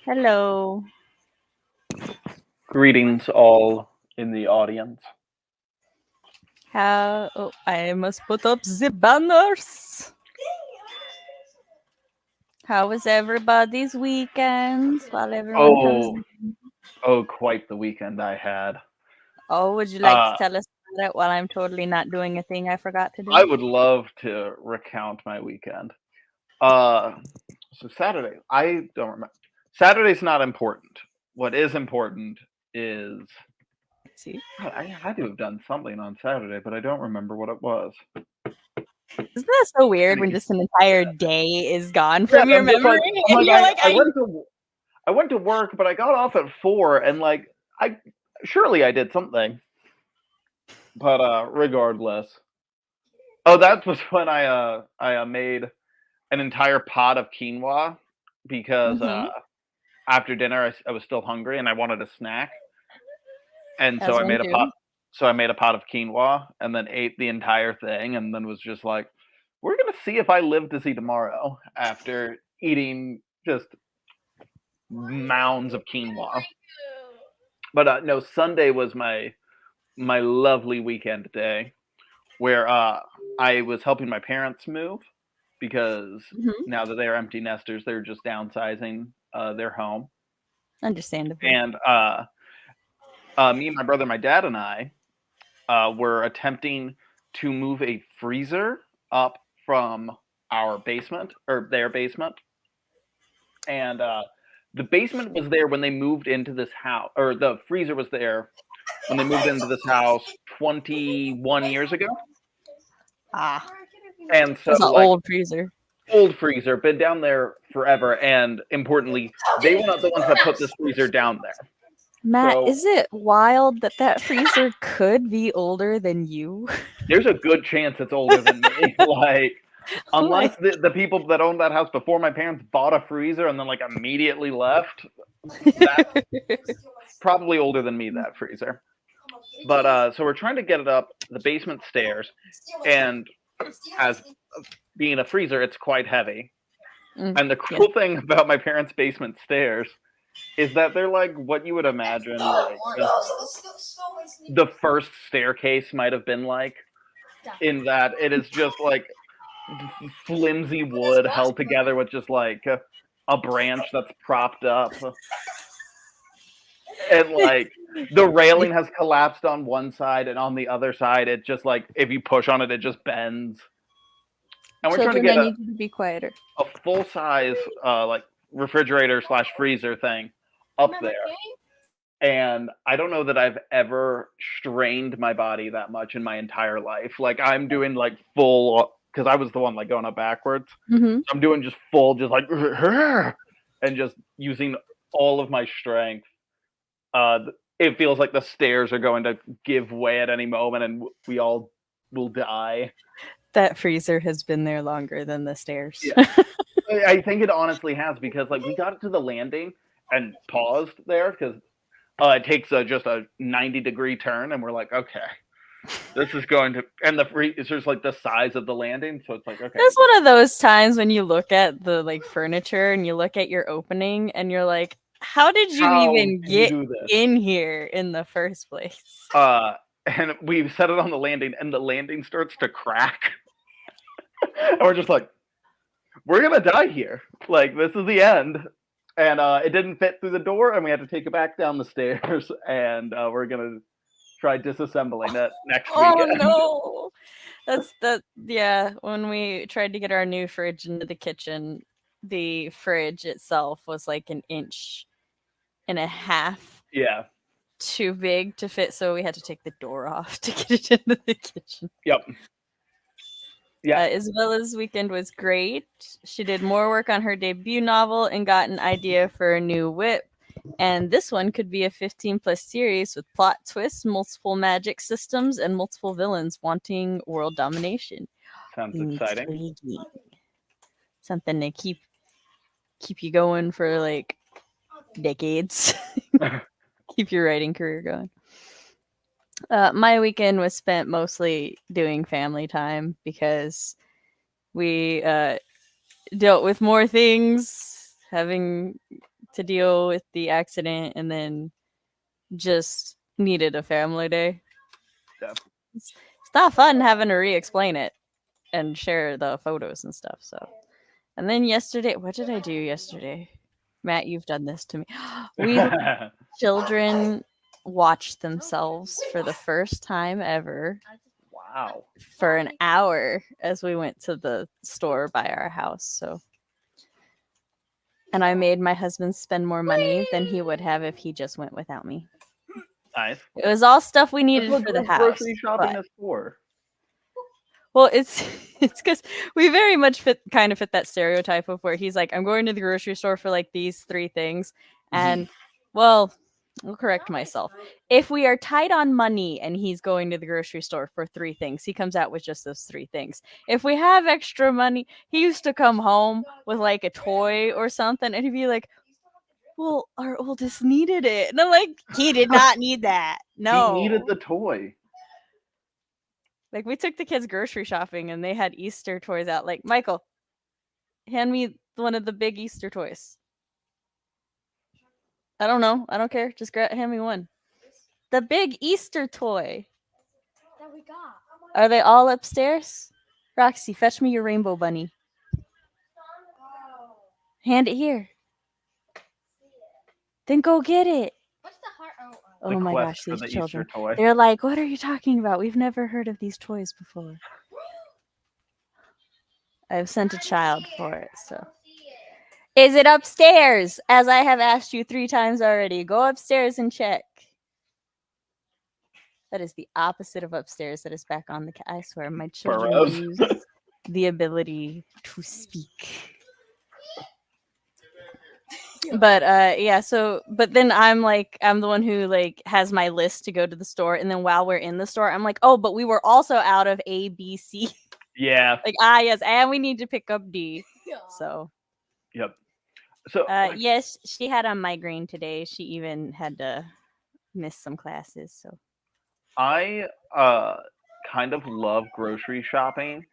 Hello. Greetings, all in the audience. How? Oh, I must put up the banners. How was everybody's weekends while everyone comes Oh, in? quite the weekend I had. Oh, would you like to Uh, tell us about it while I'm totally not doing a thing I forgot to I do? would love to recount my weekend. Uh, so Saturday, I don't remember. Saturday's not important. What is important is Let's see. God, I had to have done something on Saturday, but I don't remember what it was. Isn't that so weird when Anyway, just an entire day is gone yeah, from and your I'm just like, memory I'm and like, you're like, I I. went to work, but I got off at 4, and like, I surely I did something, but regardless. Oh, that was when I made an entire pot of quinoa because Mm-hmm. after dinner I was still hungry and I wanted a snack, and so As one too. I made a pot of quinoa and then ate the entire thing and then was just like, we're gonna see if I live to see tomorrow after eating just mounds of quinoa. But no, Sunday was my lovely weekend day where I was helping my parents move because Mm-hmm. now that they're empty nesters, they're just downsizing their home. Understandably. And me and my brother, my dad, and I were attempting to move a freezer up from our basement or their basement. And the basement was there when they moved into this house, or the freezer was there when they moved into this house 21 years ago. Ah, And so, that's an like, old freezer. old freezer, been down there forever. And importantly, they were not the ones that put this freezer down there. Matt, So is it wild that that freezer could be older than you? there's a good chance it's older than me. Like, Oh my. unless the people that owned that house before my parents bought a freezer and then like immediately left, that's probably older than me, that freezer. But so we're trying to get it up the basement stairs, and as being a freezer, it's quite heavy. And the Yes. cool thing about my parents' basement stairs is that they're like what you would imagine like the first staircase might have been like, in that it is just like flimsy wood held together with just like a branch that's propped up, and like the railing has collapsed on one side and on the other side it just like if you push on it it just bends. And we're trying to Children, I get need you to be quieter. a full size like refrigerator slash freezer thing up there, and I don't know that I've ever strained my body that much in my entire life. Like, I'm doing like full, because I was the one like going up backwards. Mm-hmm. I'm doing just full, just like and just using all of my strength. It feels like the stairs are going to give way at any moment, and we all will die. That freezer has been there longer than the stairs. Yeah, I think it honestly has, because like we got it to the landing and paused there because it takes just a 90-degree turn, and we're like, okay, this is going to, and the freezer's like the size of the landing, so it's like, okay, That's one of those times when you look at the like furniture and you look at your opening and you're like, how did you how even did you get do this? in here in the first place? And we set it on the landing, and the landing starts to crack, and we're just like, we're gonna die here. Like, this is the end. And it didn't fit through the door, and we had to take it back down the stairs, and we're gonna try disassembling it next Oh weekend. no. Yeah, when we tried to get our new fridge into the kitchen, the fridge itself was like an inch and a half Yeah. too big to fit, so we had to take the door off to get it into the kitchen. Yep. Yeah. Isabella's weekend was great. She did more work on her debut novel and got an idea for a new whip. And this one could be a 15 plus series with plot twists, multiple magic systems, and multiple villains wanting world domination. Sounds exciting. Intriguing. Something to keep you going for like decades. Keep your writing career going. My weekend was spent mostly doing family time because we dealt with more things, having to deal with the accident and then just needed a family day. Yeah. It's not fun having to re-explain it and share the photos and stuff. So, and then yesterday, what did I do yesterday? Matt, you've done this to me. We let children watch themselves for the first time ever Wow. for an hour as we went to the store by our house. So, and I made my husband spend more money than he would have if he just went without me. Nice. It was all stuff we That's needed what for the house. grocery shopping but- is for. Well, it's because we very much fit that stereotype of where he's like, I'm going to the grocery store for like these 3 things. And well, I'll correct myself. If we are tight on money and he's going to the grocery store for 3 things, he comes out with just those 3 things. If we have extra money, he used to come home with like a toy or something and he'd be like, well, our oldest needed it. And I'm like, he did not need that. No. He needed the toy. Like, we took the kids grocery shopping and they had Easter toys out. Like, Michael, hand me one of the big Easter toys. I don't know. I don't care. Just hand me one. The big Easter toy. That we got. Are they all upstairs? Roxy, fetch me your rainbow bunny. Hand it here. Then go get it. What's the heart? Oh The my quest gosh, for these the children. Easter toy. They're like, what are you talking about? We've never heard of these toys before. I've sent a child for it, so. Is it upstairs? As I have asked you 3 times already. Go upstairs and check. That is the opposite of upstairs. That is back on the I swear, my children Burrows. lose the ability to speak. But yeah, so but then I'm the one who like has my list to go to the store, and then while we're in the store, I'm like, oh, but we were also out of A, B, C. Yeah. Like yes, and we need to pick up D. So Yep. So yes, she had a migraine today. She even had to miss some classes. So I kind of love grocery shopping,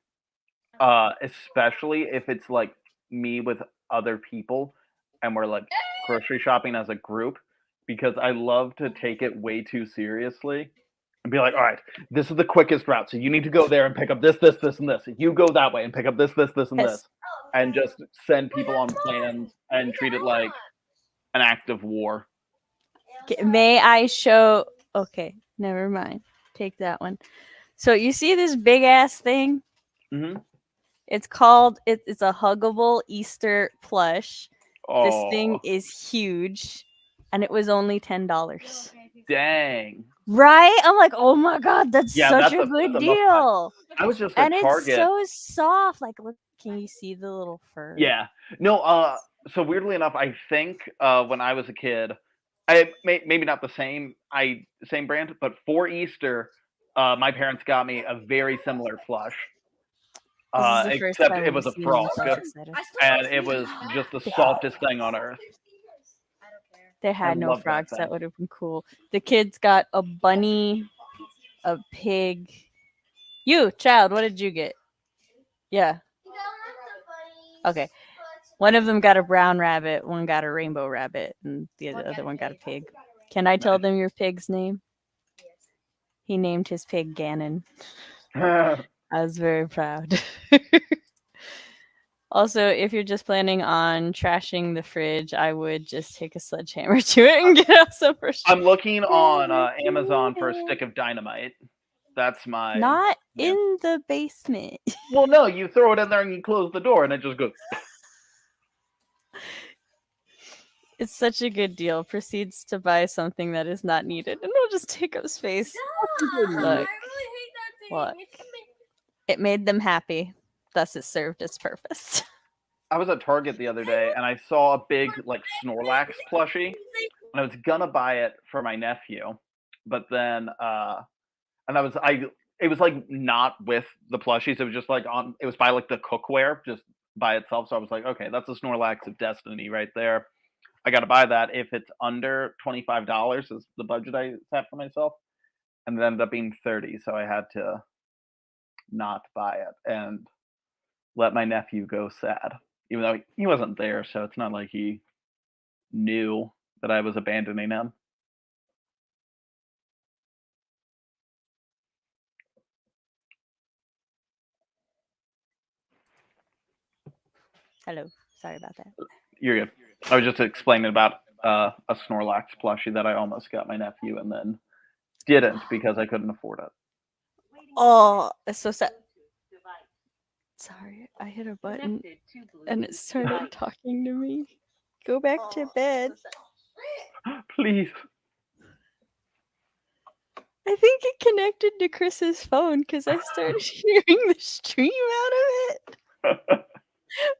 especially if it's like me with other people and we're like grocery shopping as a group, because I love to take it way too seriously and be like, all right, this is the quickest route. So you need to go there and pick up this, this, this, and this. You go that way and pick up this, this, this, and Yes. this. And just send people on plans and treat it like an act of war. may I show? Okay, never mind. Take that one. So you see this big ass thing? Mm-hmm. It's called. It's a huggable Easter plush. Oh, This thing is huge, and it was only $10. dang. Right? I'm like, oh my god, that's Yeah, such that's a good that's a must buy. deal. I was just at And it's Target. so soft. Like, look, can you see the little fur? Yeah. No, so weirdly enough, I think when I was a kid, maybe not the same brand, but for Easter, my parents got me a very similar plush. This is the first Except time it was a we've seen one. frog, I'm excited. and it was just the softest thing on earth. I don't care. They had no love that frogs. thing. That would have been cool. The kids got a bunny, a pig. You, child, what did you get? Yeah. Okay. One of them got a brown rabbit, one got a rainbow rabbit, and the other one got a pig. Can I tell them your pig's name? He named his pig Ganon. I was very proud. Also, if you're just planning on trashing the fridge, I would just take a sledgehammer to it and get out some fresh. I'm looking on Amazon for a stick of dynamite. That's my. Not in the basement. Well, no, you throw it in there and you close the door, and it just goes. It's such a good deal. Proceeds to buy something that is not needed, and it'll just take up space. I really hate that thing. Look. It made them happy. Thus, it served its purpose. I was at Target the other day, and I saw a big like Snorlax plushie, and I was gonna buy it for my nephew, but then it was like not with the plushies. It was just like it was by like the cookware just by itself. So I was like, okay, that's a Snorlax of Destiny right there. I got to buy that if it's under $25 is the budget I set for myself, and it ended up being 30. So I had to not buy it and let my nephew go sad. even though he wasn't there, so it's not like he knew that I was abandoning him. Hello. Sorry about that. You're good. I was just explaining about a Snorlax plushie that I almost got my nephew and then didn't because I couldn't afford it. Oh, it's so sad. Sorry, I hit a button and it started talking to me. Go back to bed. Please. I think it connected to Chris's phone because I started hearing the stream out of it.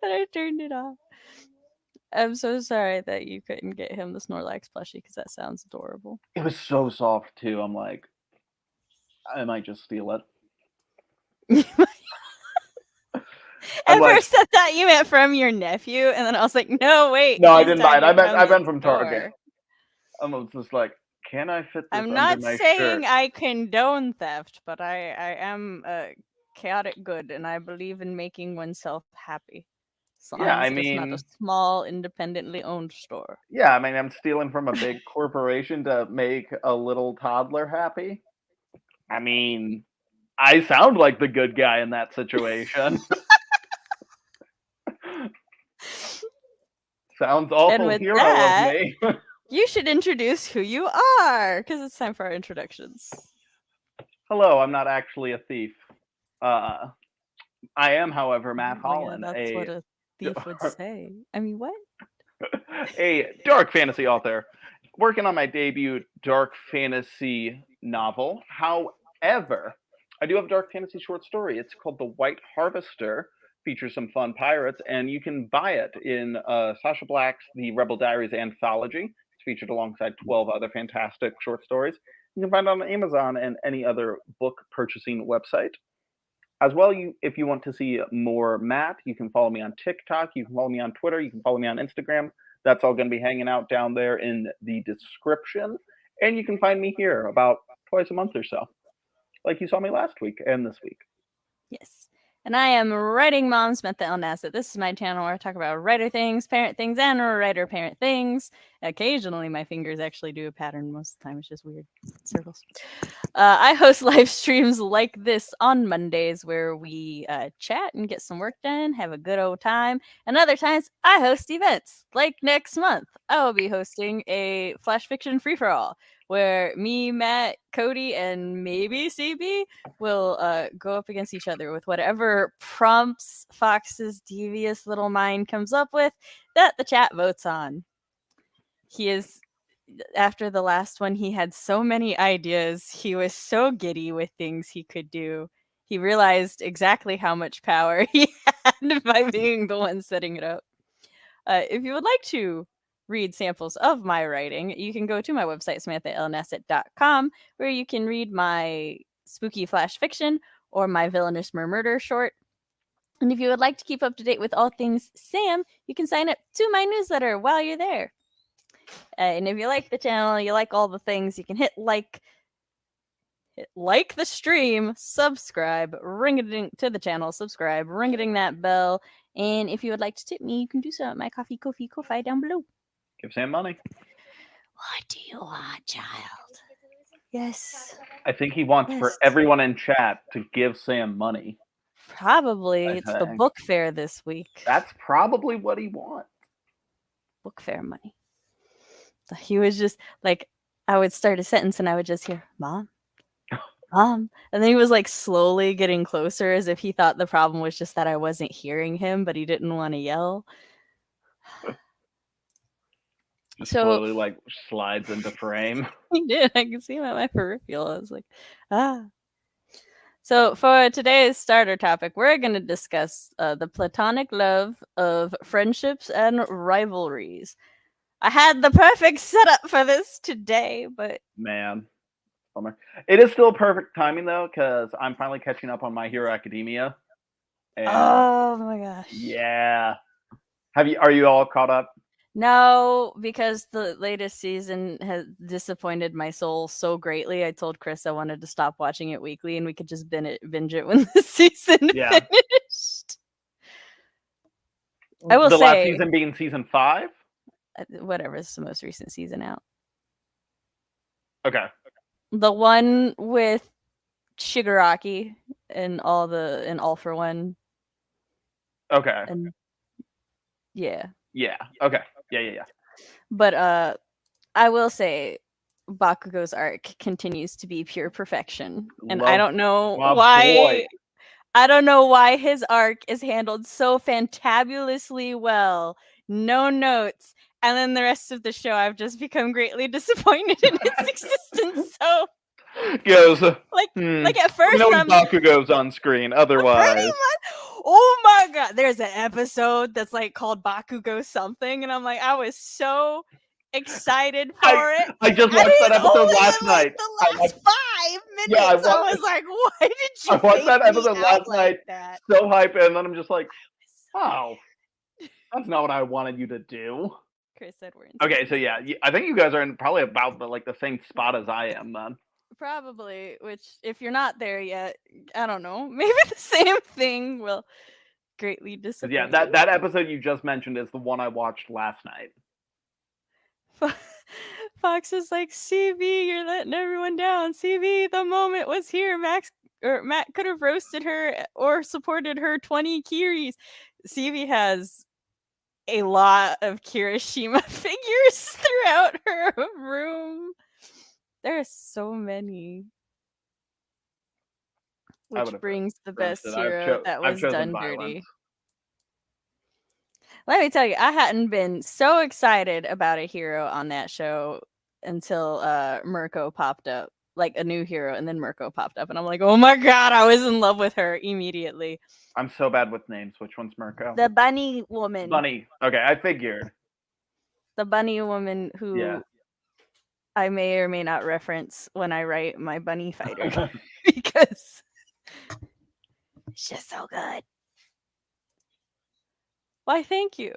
But I turned it off. I'm so sorry that you couldn't get him the Snorlax plushie because that sounds adorable. It was so soft too. I'm like, I might just steal it. At first, I thought you meant from your nephew, and then I was like, "No, wait." No, I didn't buy it. I meant from Target. I was just like, can I fit this I'm not under my saying shirt? I condone theft, but I am chaotic good, and I believe in making oneself happy. As long as it's not a small, independently owned store. Yeah, I mean, I'm stealing from a big corporation to make a little toddler happy. I mean, I sound like the good guy in that situation. Sounds awful hero of me. You should introduce who you are, because it's time for our introductions. Hello, I'm not actually a thief. I am, however, Matt Hollon. That's what a thief would say. I mean, what? A dark fantasy author. Working on my debut dark fantasy novel. However, I do have a dark fantasy short story. It's called The White Harvester. Features some fun pirates, and you can buy it in Sasha Black's The Rebel Diaries anthology. It's featured alongside 12 other fantastic short stories. You can find it on Amazon and any other book purchasing website. As well, if you want to see more Matt, you can follow me on TikTok, you can follow me on Twitter, you can follow me on Instagram. That's all going to be hanging out down there in the description. And you can find me here about twice a month or so, like you saw me last week and this week. Yes. And I am Writing Mom Samantha L. Nassett. This is my channel where I talk about writer things, parent things, and writer-parent things. Occasionally, my fingers actually do a pattern. Most of the time, it's just weird circles. I host live streams like this on Mondays where we chat and get some work done, have a good old time. And other times, I host events. Like next month, I will be hosting a flash fiction free-for-all where me, Matt, Cody, and maybe CB will go up against each other with whatever prompts Fox's devious little mind comes up with that the chat votes on. After the last one, he had so many ideas. He was so giddy with things he could do. He realized exactly how much power he had by being the one setting it up. If you would like to read samples of my writing, you can go to my website, SamanthaLNassett.com, where you can read my spooky flash fiction or my villainous murder short. And if you would like to keep up to date with all things Sam, you can sign up to my newsletter while you're there. And if you like the channel, you like all the things, you can hit like the stream, subscribe, ring-a-ding to the channel, subscribe, ring-a-ding that bell. And if you would like to tip me, you can do so at my Ko-fi down below. Give Sam money. What do you want, child? Yes. I think he wants for everyone in chat to give Sam money. Probably. It's the book fair this week. That's probably what he wants. Book fair money. So he was just like, I would start a sentence and I would just hear, Mom, Mom. And then he was like slowly getting closer as if he thought the problem was just that I wasn't hearing him, but he didn't want to yell. Slowly like slides into frame. He did. I could see him at my peripheral. I was like, ah. So for today's starter topic, we're going to discuss the platonic love of friendships and rivalries. I had the perfect setup for this today, but man, bummer. It is still perfect timing though, because I'm finally catching up on My Hero Academia. And, oh my gosh! Yeah, are you all caught up? No, because the latest season has disappointed my soul so greatly. I told Chris I wanted to stop watching it weekly, and we could just binge it when the season finished. I will the last say, season being season 5. whatever is the most recent season out. Okay. The one with Shigaraki and All for One. Okay. And yeah. Yeah. Okay. Yeah. But I will say Bakugo's arc continues to be pure perfection. And I Love don't know my why boy. I don't know why his arc is handled so fantabulously well. No notes. And then the rest of the show I've just become greatly disappointed in its existence. So Goes. like at Let first me know when I'm Bakugo's on screen. Otherwise, pretty much. Oh my god! There's an episode that's like called Bakugo something, and I'm like, I was so excited for it. I just And watched that he's episode only last in, like, night. the last 5 minutes. Yeah, I I was like, why did you I watched fake that me episode out last like night. that? So hype, and then I'm just like, oh, that's not what I wanted you to do. Chris said we're in Okay, season so yeah, 6. I think you guys are in probably about the same spot as I am then. Probably, which if you're not there yet, I don't know. Maybe the same thing will greatly 'Cause disappoint yeah, that episode you just mentioned is the one I watched last night. Fox is like, CV, you're letting everyone down. CV, the moment was here. Matt could have roasted her or supported her 20 Kiris. CV has a lot of Kirishima figures throughout her room. There are so many. Which brings the best hero that was done dirty. Let me tell you, I hadn't been so excited about a hero on that show until Mirko popped up, like a new hero, and then Mirko popped up, and I'm like, oh my god, I was in love with her immediately. I'm so bad with names. Which one's Mirko? The bunny woman. Bunny. Okay, I figured. The bunny woman who Yeah. I may or may not reference when I write my bunny fighter because it's just so good. Why, thank you.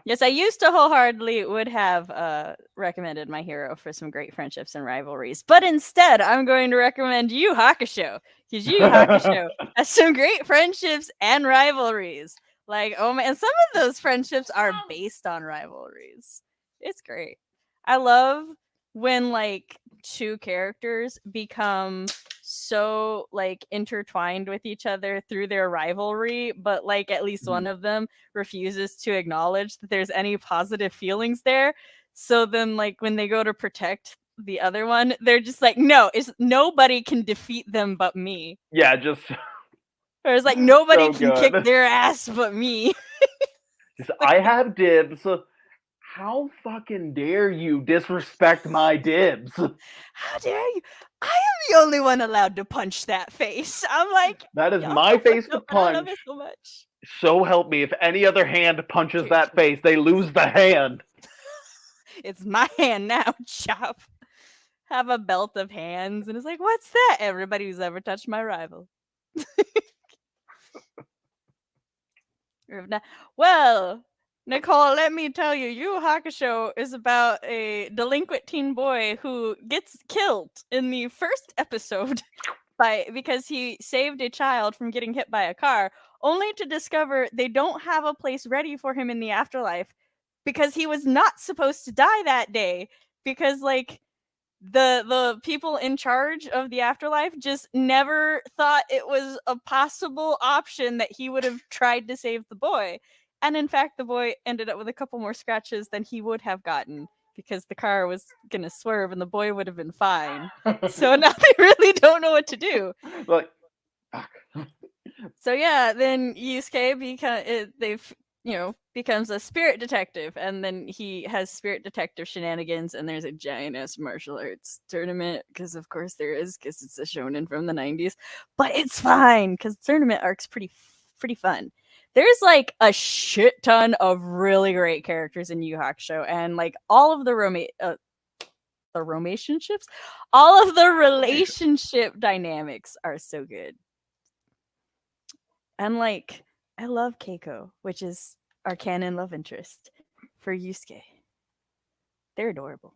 Yes, I used to wholeheartedly would have recommended my hero for some great friendships and rivalries, but instead I'm going to recommend Yu Hakusho because Yu Hakusho has some great friendships and rivalries. Like, oh man, and some of those friendships are based on rivalries. It's great. I love when like two characters become so like intertwined with each other through their rivalry, but like at least one of them refuses to acknowledge that there's any positive feelings there. So then like when they go to protect the other one, they're just like, no, it's nobody can defeat them but me. Yeah, just Or it's like nobody so can good. kick their ass but me. Just, I have dibs. How fucking dare you disrespect my dibs? How dare you? I am the only one allowed to punch that face. I'm like, That is y'all my so face fucked to up, and I love punch. it so much. So help me, if any other hand punches that face, they lose the hand. It's my hand now, chop. Have a belt of hands, and it's like, what's that? Everybody who's ever touched my rival. Well, Nicole, let me tell you, Yu Hakusho is about a delinquent teen boy who gets killed in the first episode because he saved a child from getting hit by a car, only to discover they don't have a place ready for him in the afterlife because he was not supposed to die that day because like the people in charge of the afterlife just never thought it was a possible option that he would have tried to save the boy. And in fact, the boy ended up with a couple more scratches than he would have gotten because the car was going to swerve and the boy would have been fine. So now they really don't know what to do. Like, so yeah, then Yusuke becomes a spirit detective, and then he has spirit detective shenanigans, and there's a giant ass martial arts tournament because of course there is, because it's a shonen from the 90s, but it's fine because the tournament arc's pretty fun. There's like a shit ton of really great characters in Yu Hakusho, and like all of the relationship dynamics are so good. And like, I love Keiko, which is our canon love interest for Yusuke. They're adorable.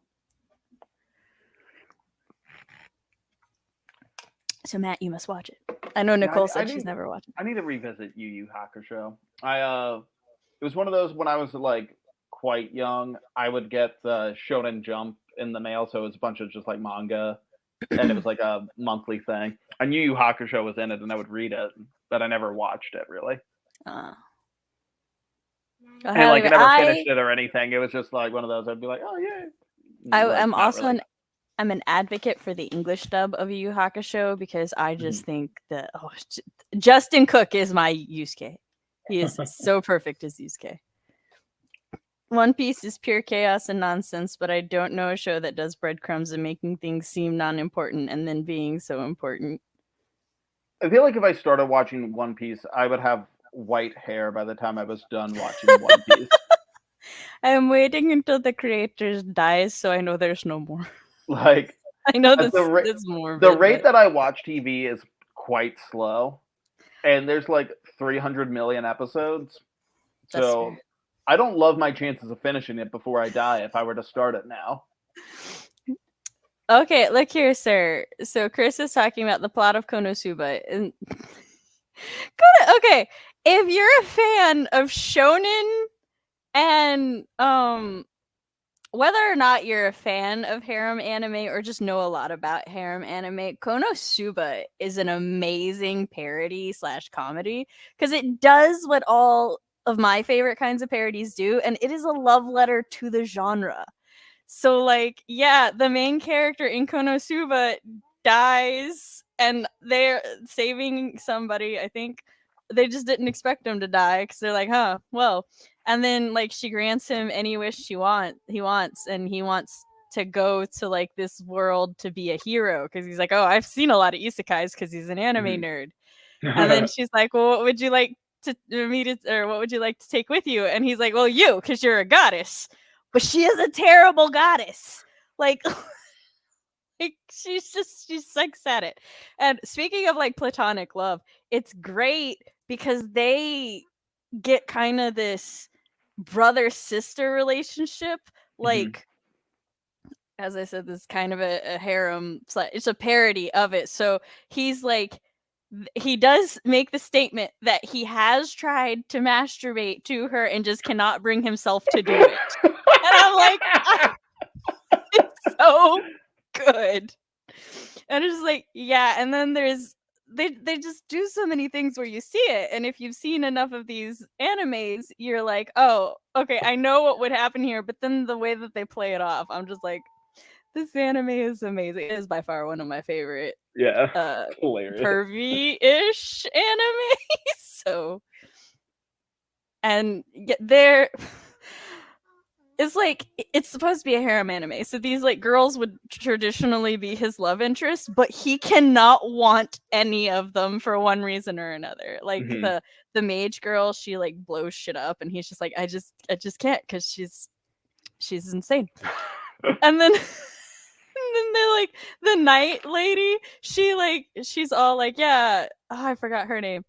So Matt, you must watch it. I know Nicole said she's never watched it. I need to revisit Yu Yu Hakusho. I It was one of those when I was like quite young. I would get the Shonen Jump in the mail, so it was a bunch of just like manga, and it was like a monthly thing. I knew Yu Hakusho was in it, and I would read it, but I never watched it really. Well, And hell like I yeah. never finished it or anything. It was just like one of those. I'd be like, oh yeah. I'm not also really. I'm an advocate for the English dub of Yu Yu Hakusho because I just think that Justin Cook is my Yusuke. He is so perfect as Yusuke. One Piece is pure chaos and nonsense, but I don't know a show that does breadcrumbs and making things seem non-important and then being so important. I feel like if I started watching One Piece, I would have white hair by the time I was done watching One Piece. I'm waiting until the creator dies so I know there's no more. Like I know this the is more. The rate that I watch TV is quite slow, and there's like 300 million episodes. So fair. I don't love my chances of finishing it before I die if I were to start it now. Okay, look here, sir. So Chris is talking about the plot of Konosuba. And okay, if you're a fan of shonen and whether or not you're a fan of harem anime or just know a lot about harem anime, Konosuba is an amazing parody / comedy because it does what all of my favorite kinds of parodies do, and it is a love letter to the genre. So, like, yeah, the main character in Konosuba dies, and they're saving somebody. I think they just didn't expect him to die because they're like, huh, well. And then, like, she grants him any wish he wants, and he wants to go to like this world to be a hero because he's like, oh, I've seen a lot of isekais because he's an anime nerd. And then she's like, well, what would you like to meet it, or what would you like to take with you? And he's like, well, you, because you're a goddess. But she is a terrible goddess. Like, she sucks at it. And speaking of like platonic love, it's great because they get kind of this brother-sister relationship. Like, as I said, this is kind of a harem. It's a parody of it. So he's like, he does make the statement that he has tried to masturbate to her and just cannot bring himself to do it. And I'm like, it's so good. And it's just like, yeah. And then there's they just do so many things where you see it. And if you've seen enough of these animes, you're like, oh, okay, I know what would happen here. But then the way that they play it off, I'm just like, this anime is amazing. It is by far one of my favorite pervy-ish anime. So, and there, it's like, it's supposed to be a harem anime. So these like girls would traditionally be his love interest, but he cannot want any of them for one reason or another. Like the mage girl, she like blows shit up, and he's just like, I just can't because she's insane. And then. And then they're like, the night lady, she's all like, yeah, I forgot her name.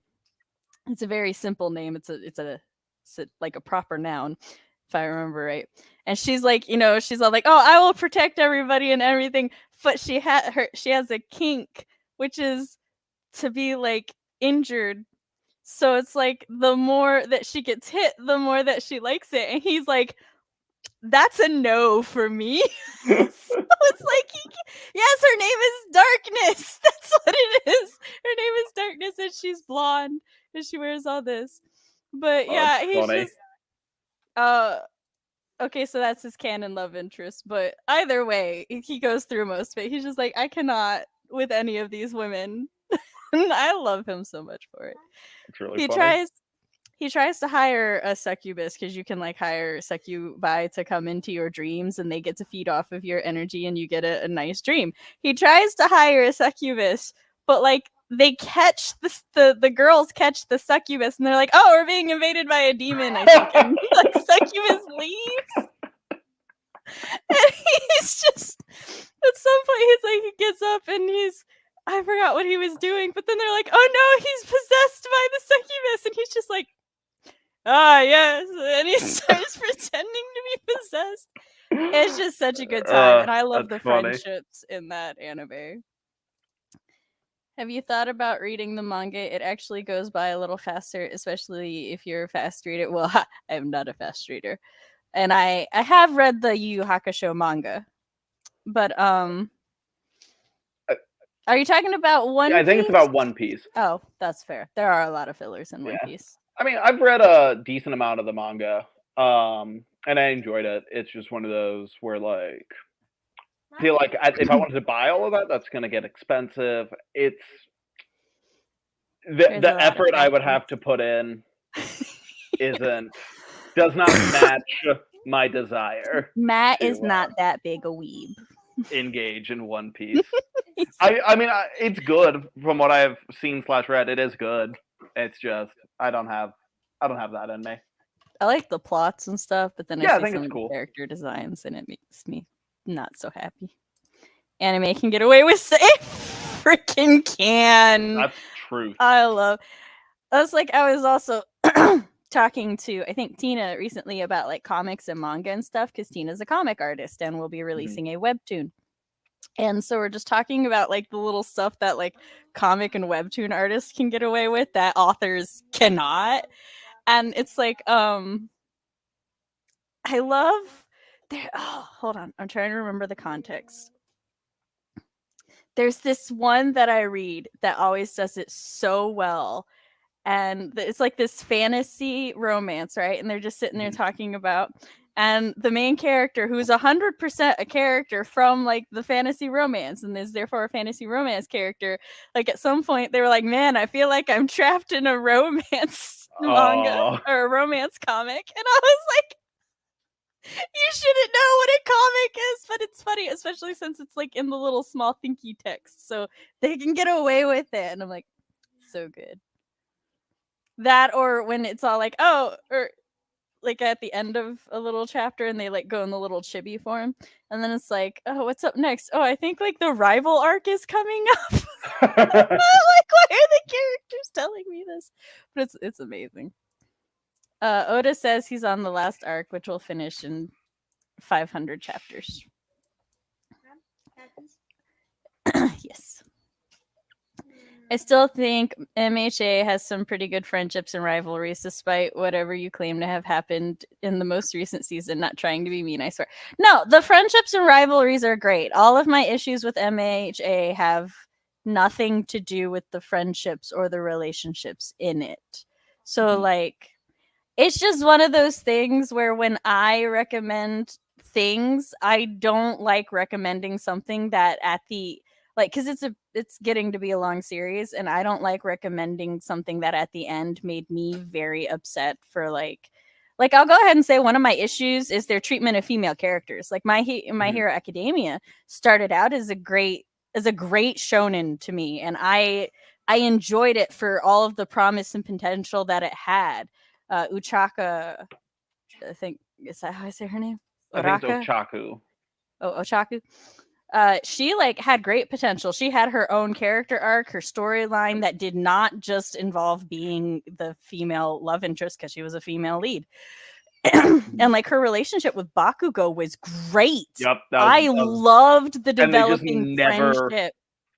It's a very simple name. It's like a proper noun, if I remember right. And she's like, she's all like, oh, I will protect everybody and everything. But she has a kink, which is to be like injured. So it's like the more that she gets hit, the more that she likes it. And he's like, that's a no for me. So it's like, yes, her name is Darkness. That's what it is. Her name is Darkness, and she's blonde, and she wears all this. But yeah, he's funny. Just okay, so that's his canon love interest. But either way, he goes through most of it. He's just like, I cannot with any of these women. I love him so much for it. It's really funny. He tries to hire a succubus because you can like hire succubi to come into your dreams and they get to feed off of your energy and you get a nice dream. He tries to hire a succubus, but like they catch the girls catch the succubus and they're like, oh, we're being invaded by a demon, I think. And like succubus leaves. And he's just at some point he gets up and I forgot what he was doing, but then they're like, oh no, he's possessed by the succubus, and he's just like, ah, yes, and he starts pretending to be possessed. It's just such a good time, and I love the friendships in that anime. Have you thought about reading the manga? It actually goes by a little faster, especially if you're a fast reader. Well, I'm not a fast reader. And I have read the Yu Yu Hakusho manga. But are you talking about One Piece? I think it's about One Piece. Oh, that's fair. There are a lot of fillers in One Piece. I mean, I've read a decent amount of the manga, and I enjoyed it. It's just one of those where, like, I feel like if I wanted to buy all of that, that's going to get expensive. It's the effort I would have to put in does not match my desire. Matt is not that big a weeb. Engage in One Piece. I mean, it's good from what I've seen / read. It is good. It's just I don't have that in me. I like the plots and stuff, but then I see think some it's cool. character designs, and it makes me not so happy. Anime can get away with it. Freaking can. That's truth. I was also talking to, I think, Tina recently about like comics and manga and stuff, because Tina's a comic artist and will be releasing a webtoon. And so we're just talking about like the little stuff that like comic and webtoon artists can get away with that authors cannot. And it's like, I love hold on. I'm trying to remember the context. There's this one that I read that always does it so well. And it's like this fantasy romance, right? And they're just sitting there talking about, and the main character, who's 100% a character from like the fantasy romance, and is therefore a fantasy romance character, like at some point they were like, man, I feel like I'm trapped in a romance manga or a romance comic. And I was like, you shouldn't know what a comic is, but it's funny, especially since it's like in the little small thinky text, so they can get away with it. And I'm like, so good. That, or when it's all like, or like at the end of a little chapter and they like go in the little chibi form, and then it's like, oh, what's up next? Oh, I think like the rival arc is coming up. Like, why are the characters telling me this? But it's amazing. Oda says he's on the last arc, which will finish in 500 chapters. Yes. I still think MHA has some pretty good friendships and rivalries, despite whatever you claim to have happened in the most recent season. Not trying to be mean, I swear. No, the friendships and rivalries are great. All of my issues with MHA have nothing to do with the friendships or the relationships in it. So, like, it's just one of those things where when I recommend things, I don't like recommending something that at the because it's getting to be a long series, and I don't like recommending something that at the end made me very upset for like I'll go ahead and say one of my issues is their treatment of female characters. Like My Hero Academia started out as a great shonen to me, and I enjoyed it for all of the promise and potential that it had. Uchaka, I think, is that how I say her name? I think it's Ochaku. Oh, Ochaku. She like had great potential. She had her own character arc, her storyline that did not just involve being the female love interest because she was a female lead. And like her relationship with Bakugo was great. Yep, I loved the developing friendship.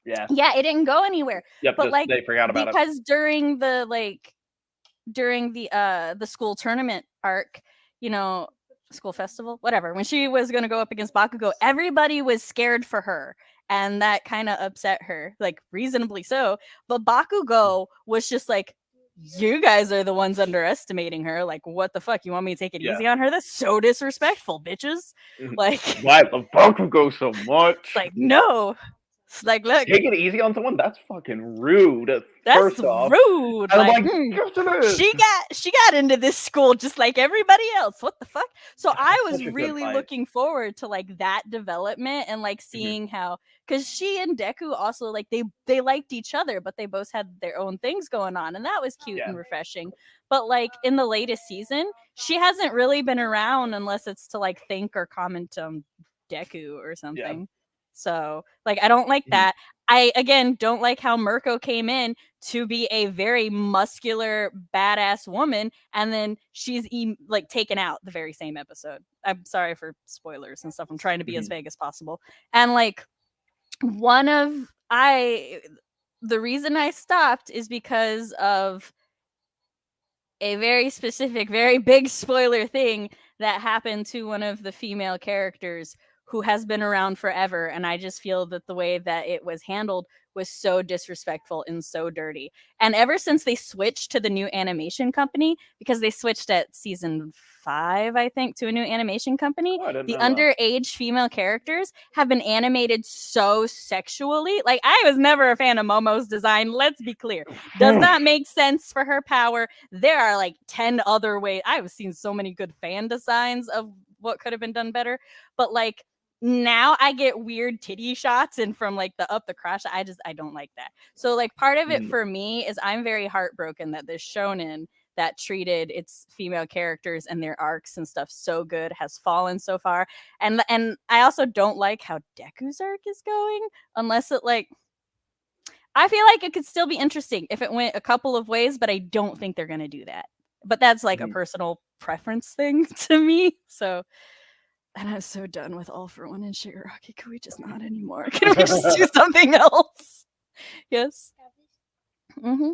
Yeah, it didn't go anywhere. Yep, but like they forgot about because during the school tournament arc, school festival, whatever, when she was going to go up against Bakugo, everybody was scared for her, and that kind of upset her, like reasonably so. But Bakugo was just like, you guys are the ones underestimating her. Like, what the fuck? You want me to take it easy on her? That's so disrespectful, bitches. Like, why the Bakugo so much? It's like, no. It's like, look, take it easy on someone. That's fucking rude. That's rude. Like, she got into this school just like everybody else. What the fuck? So I was really looking forward to like that development and like seeing how, because she and Deku also like they liked each other, but they both had their own things going on, and that was cute and refreshing. But like in the latest season, she hasn't really been around unless it's to like think or comment on Deku or something. Yeah. So, like, I don't like that. I, again, don't like how Mirko came in to be a very muscular, badass woman, and then she's, taken out the very same episode. I'm sorry for spoilers and stuff. I'm trying to be as vague as possible. And, like, the the reason I stopped is because of a very specific, very big spoiler thing that happened to one of the female characters who has been around forever. And I just feel that the way that it was handled was so disrespectful and so dirty. And ever since they switched to the new animation company, because they switched at season 5, I think, to a new animation company, the underage female characters have been animated so sexually. Like, I was never a fan of Momo's design. Let's be clear. Does not make sense for her power. There are like 10 other ways. I've seen so many good fan designs of what could have been done better. But like, now I get weird titty shots and from like the up the crotch. I don't like that. So like part of it for me is I'm very heartbroken that this shonen that treated its female characters and their arcs and stuff so good has fallen so far. And I also don't like how Deku's arc is going unless it like, I feel like it could still be interesting if it went a couple of ways, but I don't think they're going to do that. But that's like a personal preference thing to me. So, and I'm so done with All for One and Shigaraki. Can we just not anymore? Can we just do something else? Yes. Mm-hmm.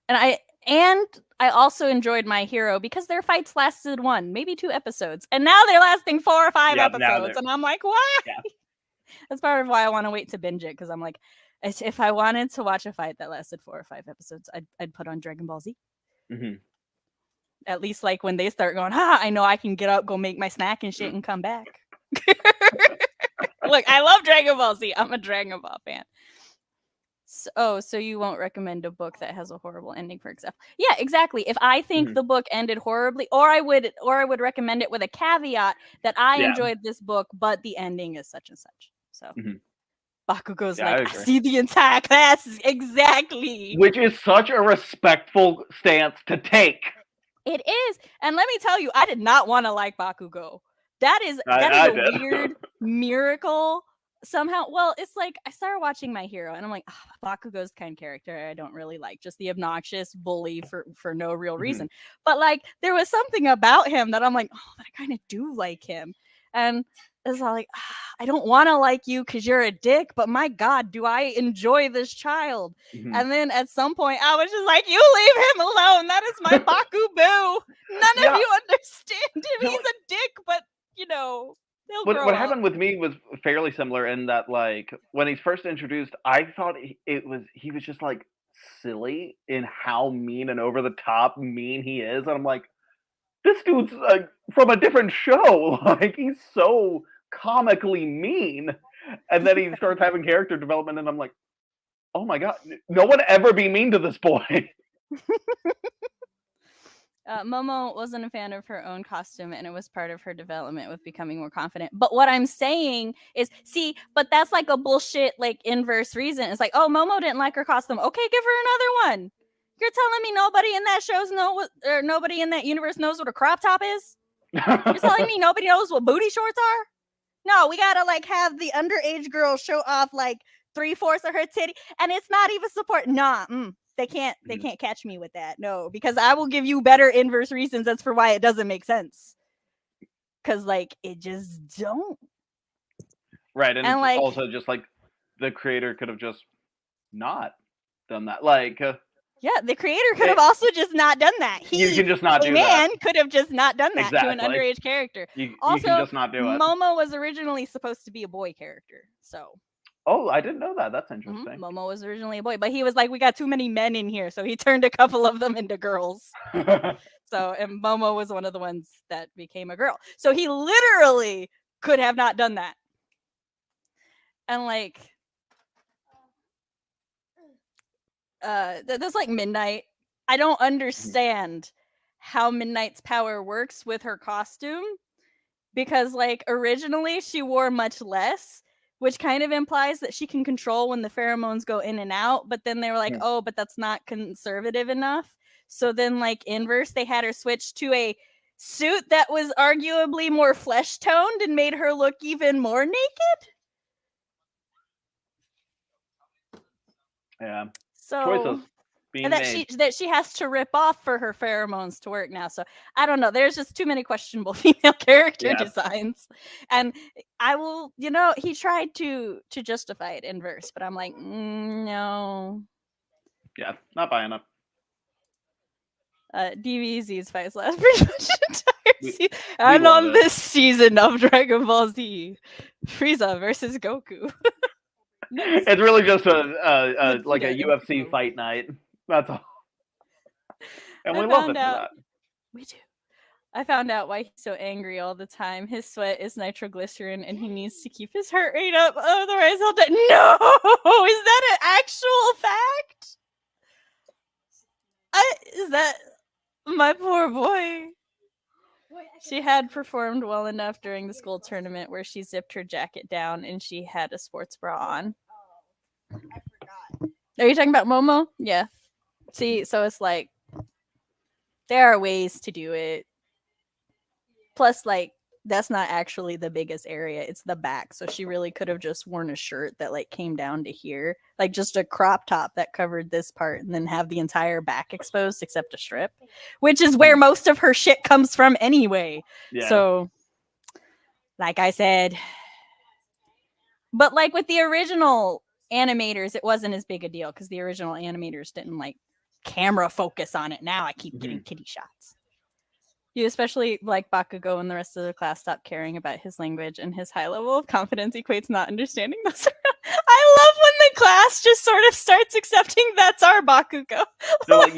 And I also enjoyed My Hero because their fights lasted 1, maybe 2 episodes. And now they're lasting 4 or 5 episodes. And I'm like, why? Yeah. That's part of why I want to wait to binge it, because I'm like, if I wanted to watch a fight that lasted 4 or 5 episodes, I'd put on Dragon Ball Z. Mm-hmm. At least like when they start going, I know I can get up, go make my snack and shit and come back. Look, I love Dragon Ball Z. I'm a Dragon Ball fan. So you won't recommend a book that has a horrible ending, for example? Yeah, exactly. If I think the book ended horribly, or I would recommend it with a caveat that I enjoyed this book, but the ending is such and such. So Bakugo's like, I see the entire class. Exactly. Which is such a respectful stance to take. It is. And let me tell you, I did not want to like Bakugo. That is a weird miracle somehow. Well, it's like I started watching My Hero and I'm like, Bakugo's kind of character I don't really like. Just the obnoxious bully for no real reason. But like there was something about him that I'm like, I kind of do like him. And it's all like, I don't want to like you because you're a dick, but my God, do I enjoy this child? And then at some point, I was just like, you leave him alone. That is my Baku Boo. None of you understand him. He's a dick, but, you know, what happened with me was fairly similar in that, like, when he's first introduced, I thought he was just, like, silly in how mean and over-the-top mean he is. And I'm like, this dude's from a different show. Like, he's so comically mean. And then he starts having character development, and I'm like, oh my God, no one ever be mean to this boy. Momo wasn't a fan of her own costume, and it was part of her development with becoming more confident. But what I'm saying is, but that's like a bullshit, like, inverse reason. It's like, oh, Momo didn't like her costume. Okay, give her another one. You're telling me nobody in that nobody in that universe knows what a crop top is? You're telling me nobody knows what booty shorts are? No, we gotta like have the underage girl show off like 3/4 of her titty, and it's not even support. Nah, they can't catch me with that. No, because I will give you better inverse reasons as for why it doesn't make sense. Because like it just don't. Right, and it's like, also just like the creator could have just not done that. Like. Yeah, the creator could have also just not done that. You can just not do that. Man could have just not done that to an underage character. You can just not do it. Momo was originally supposed to be a boy character, so. Oh, I didn't know that. That's interesting. Momo was originally a boy, but he was like, we got too many men in here, so he turned a couple of them into girls. And Momo was one of the ones that became a girl. So he literally could have not done that. And like... that's like Midnight. I don't understand how Midnight's power works with her costume, because like originally she wore much less, which kind of implies that she can control when the pheromones go in and out, but then they were like, oh, but that's not conservative enough. So then like inverse, they had her switch to a suit that was arguably more flesh toned and made her look even more naked. Yeah. So that she has to rip off for her pheromones to work now. So I don't know. There's just too many questionable female character designs. And I will, he tried to justify it inverse, but I'm like, no. Yeah, not buying it. DBZ's fights last pretty much the entire We- season. And love on it. this season of Dragon Ball Z, Frieza versus Goku. Next. It's really just a like a Dragon UFC Ball. fight night. That's all. And I we love it found for out- that. We do. I found out why he's so angry all the time. His sweat is nitroglycerin, and he needs to keep his heart rate up. Otherwise, he'll die. No, is that an actual fact? Is that my poor boy? She had performed well enough during the school tournament where she zipped her jacket down and she had a sports bra on. I forgot. Are you talking about Momo? Yeah. See, so it's like there are ways to do it. Plus, like, that's not actually the biggest area. It's the back. So she really could have just worn a shirt that like came down to here. Like just a crop top that covered this part and then have the entire back exposed except a strip. Which is where most of her shit comes from anyway. Yeah. So, like I said. But like with the original animators, it wasn't as big a deal because the original animators didn't like camera focus on it. Now I keep getting kitty shots. You especially like Bakugo and the rest of the class stopped caring about his language, and his high level of confidence equates not understanding those. I love when the class just sort of starts accepting that's our Bakugo. They're like,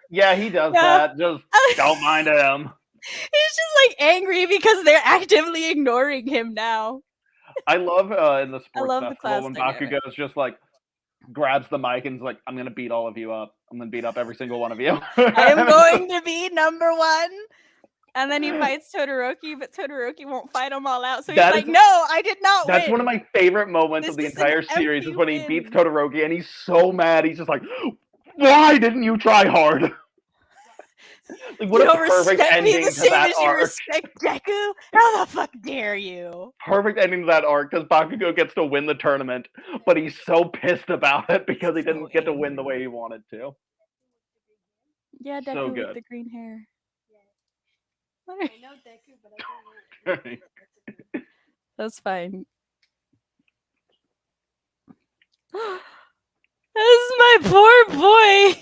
yeah, he does Yeah. that. Just don't mind him. He's just like angry because they're actively ignoring him now. I love in the sports love the festival class when dynamic. Bakugo is just like grabs the mic and is like, I'm gonna beat all of you up. I'm gonna beat up every single one of you. I am going to be number one. And then he fights Todoroki, but Todoroki won't fight them all out. So he's That like, is- no, I did not That's win. one of my favorite moments This of the is an entire series empty is when he win. beats Todoroki and he's so mad. He's just like, why didn't you try hard? Like, what You a don't perfect respect me ending the to same that as you arc. respect Deku? How the fuck dare you? Perfect ending to that arc because Bakugo gets to win the tournament, but he's so pissed about it because he didn't get to win the way he wanted to. Yeah, Deku So with good. the green hair. I know Deku, but I don't know. That's fine. This is my poor boy.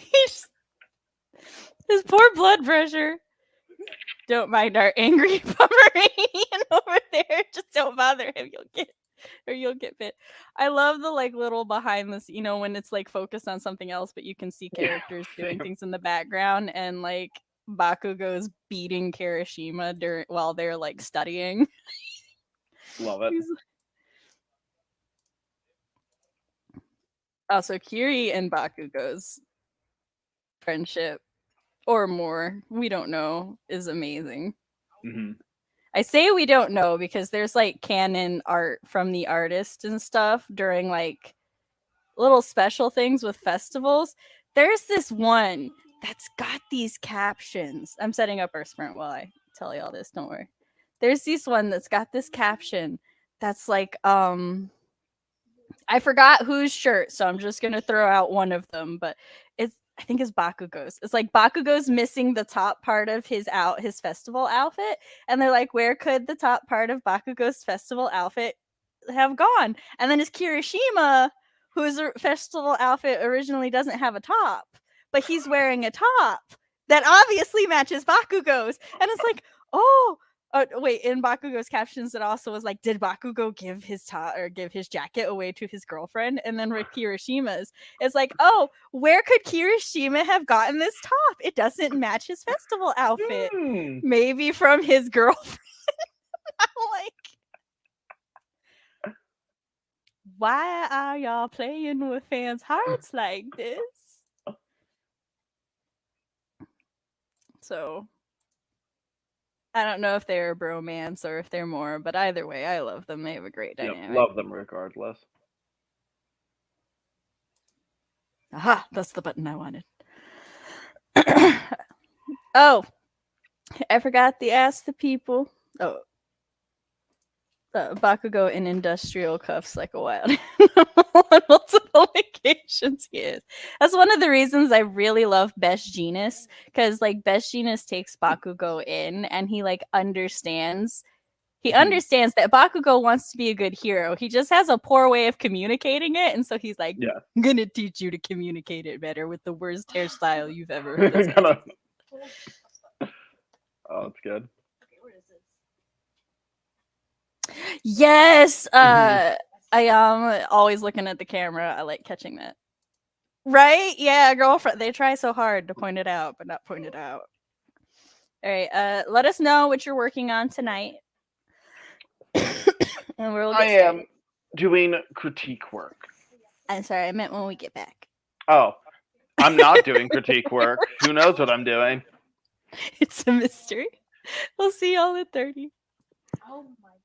His poor blood pressure. Don't mind our angry Pomeranian over there. Just don't bother him. You'll get bit. I love the like little behind this, when it's like focused on something else, but you can see characters doing same. things in the background, and like Bakugo's beating Kirishima while they're like studying. Love it. Also, Kiri and Bakugo's friendship, or more, we don't know, is amazing. hmm I say we don't know because there's like canon art from the artist and stuff during like little special things with festivals. There's this one that's got these captions. I'm setting up our sprint while I tell you all this, don't worry. There's this one that's got this caption that's like, I forgot whose shirt, so I'm just gonna throw out one of them, but I think it's Bakugo's. It's like Bakugo's missing the top part of his festival outfit, and they're like, where could the top part of Bakugo's festival outfit have gone? And then it's Kirishima, whose festival outfit originally doesn't have a top, but he's wearing a top that obviously matches Bakugo's, and it's like, oh. Wait, in Bakugo's captions, it also was like, did Bakugo give his top or give his jacket away to his girlfriend? And then with Kirishima's, it's like, oh, where could Kirishima have gotten this top? It doesn't match his festival outfit. Maybe from his girlfriend. I'm like, why are y'all playing with fans' hearts like this? So I don't know if they're a bromance or if they're more, but either way, I love them. They have a great dynamic. Love them regardless. Aha, that's the button I wanted. Oh, I forgot to ask the people. Oh, Bakugo in industrial cuffs like a wild animal on multiple occasions. Yes, that's one of the reasons I really love Best Jeanist, because like Best Jeanist takes Bakugo in and he like understands He understands that Bakugo wants to be a good hero. He just has a poor way of communicating it, and so he's like, Yeah. I'm gonna teach you to communicate it better with the worst hairstyle you've ever possessed. Oh, it's good. Okay, where is this? Yes. I am always looking at the camera. I like catching that. Right? Yeah, girlfriend. They try so hard to point it out, but not point it out. All right. Let us know what you're working on tonight. And we'll get I started. am doing critique work. I'm sorry, I meant when we get back. Oh, I'm not doing critique work. Who knows what I'm doing? It's a mystery. We'll see y'all at 30. Oh my god.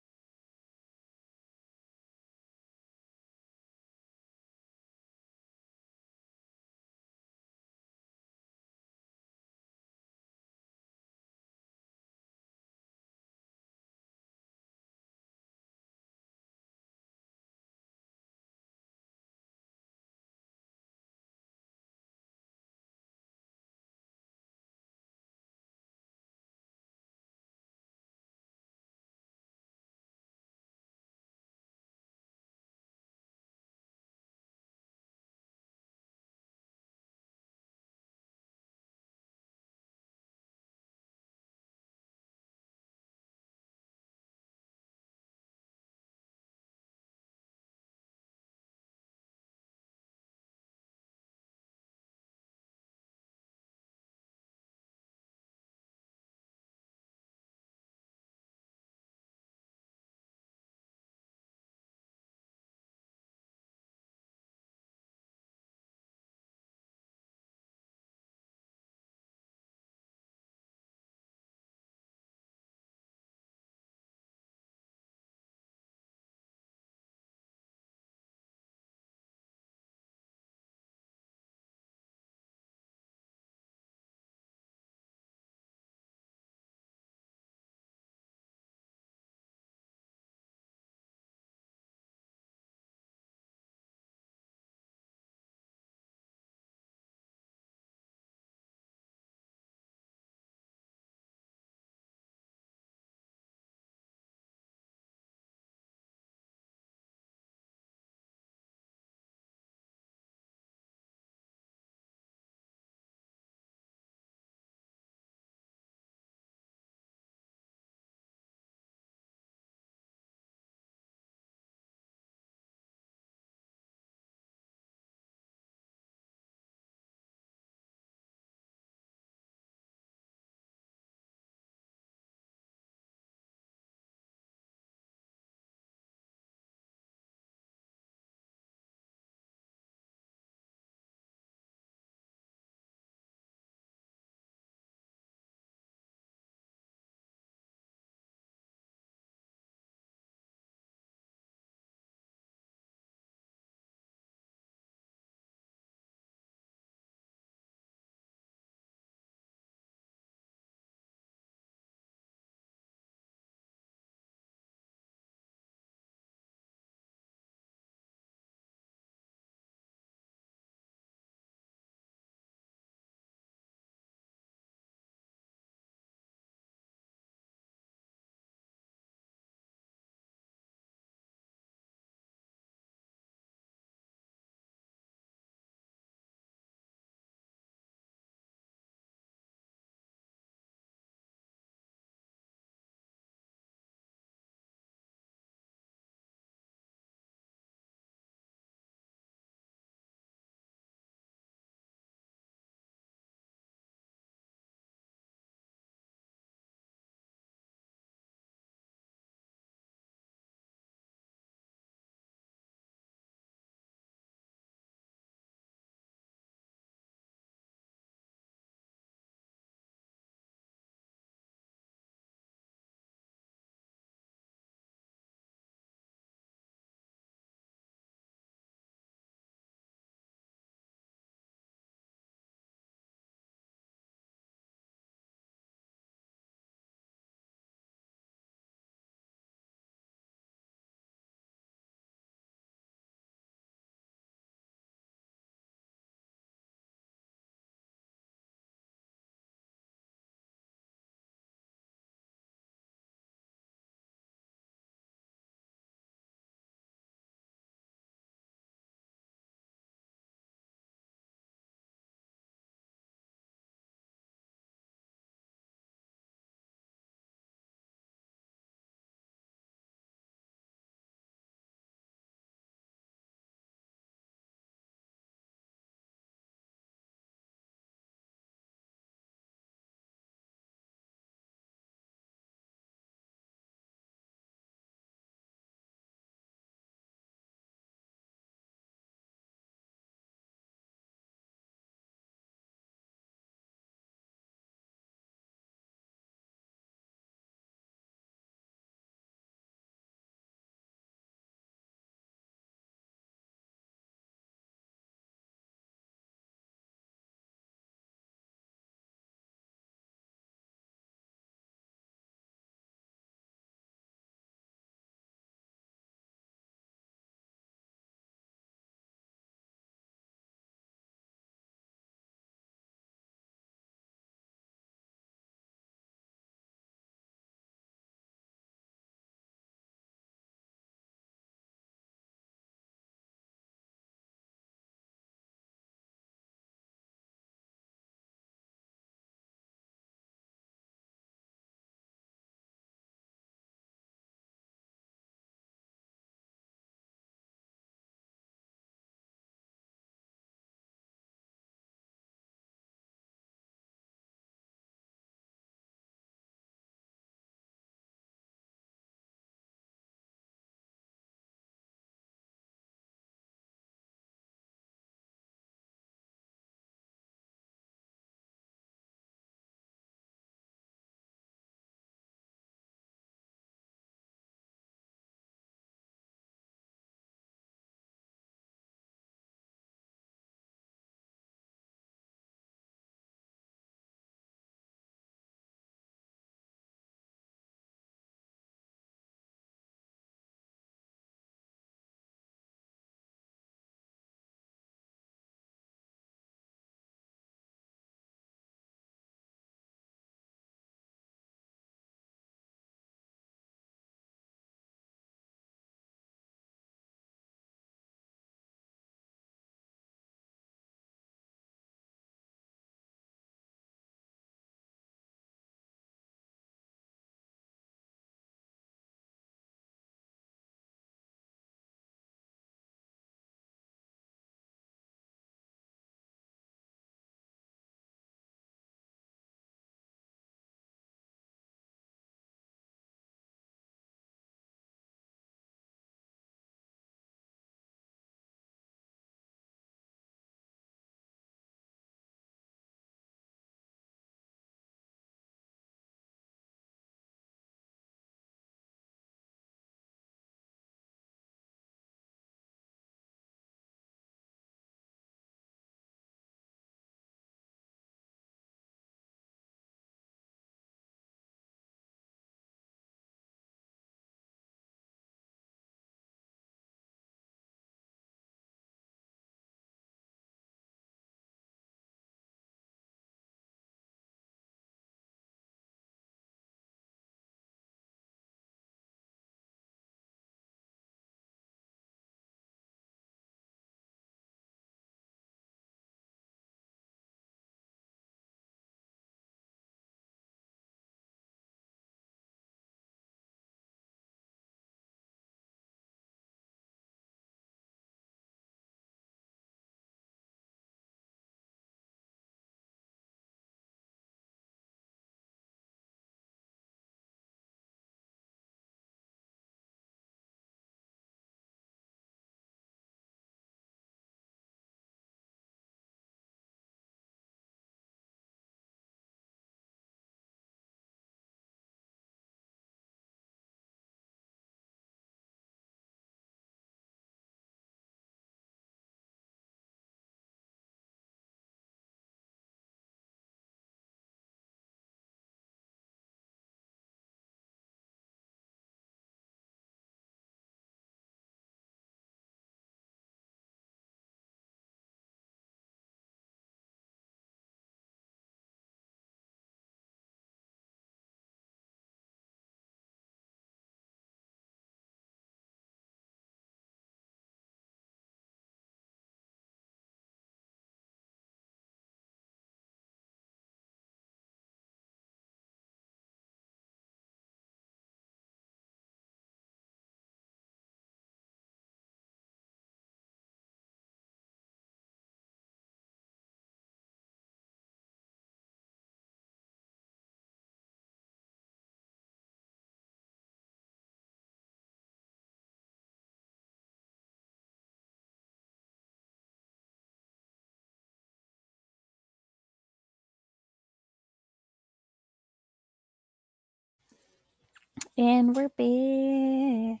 And we're back.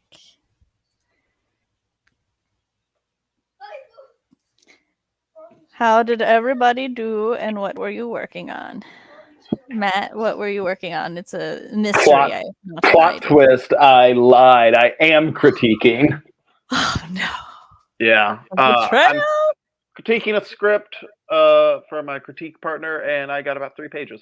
How did everybody do, and what were you working on? Matt, what were you working on? It's a mystery. Plot- I have not Plot decided. twist, I lied. I am critiquing. Oh no. Yeah. Betrayal. I'm critiquing a script for my critique partner, and I got about 3 pages.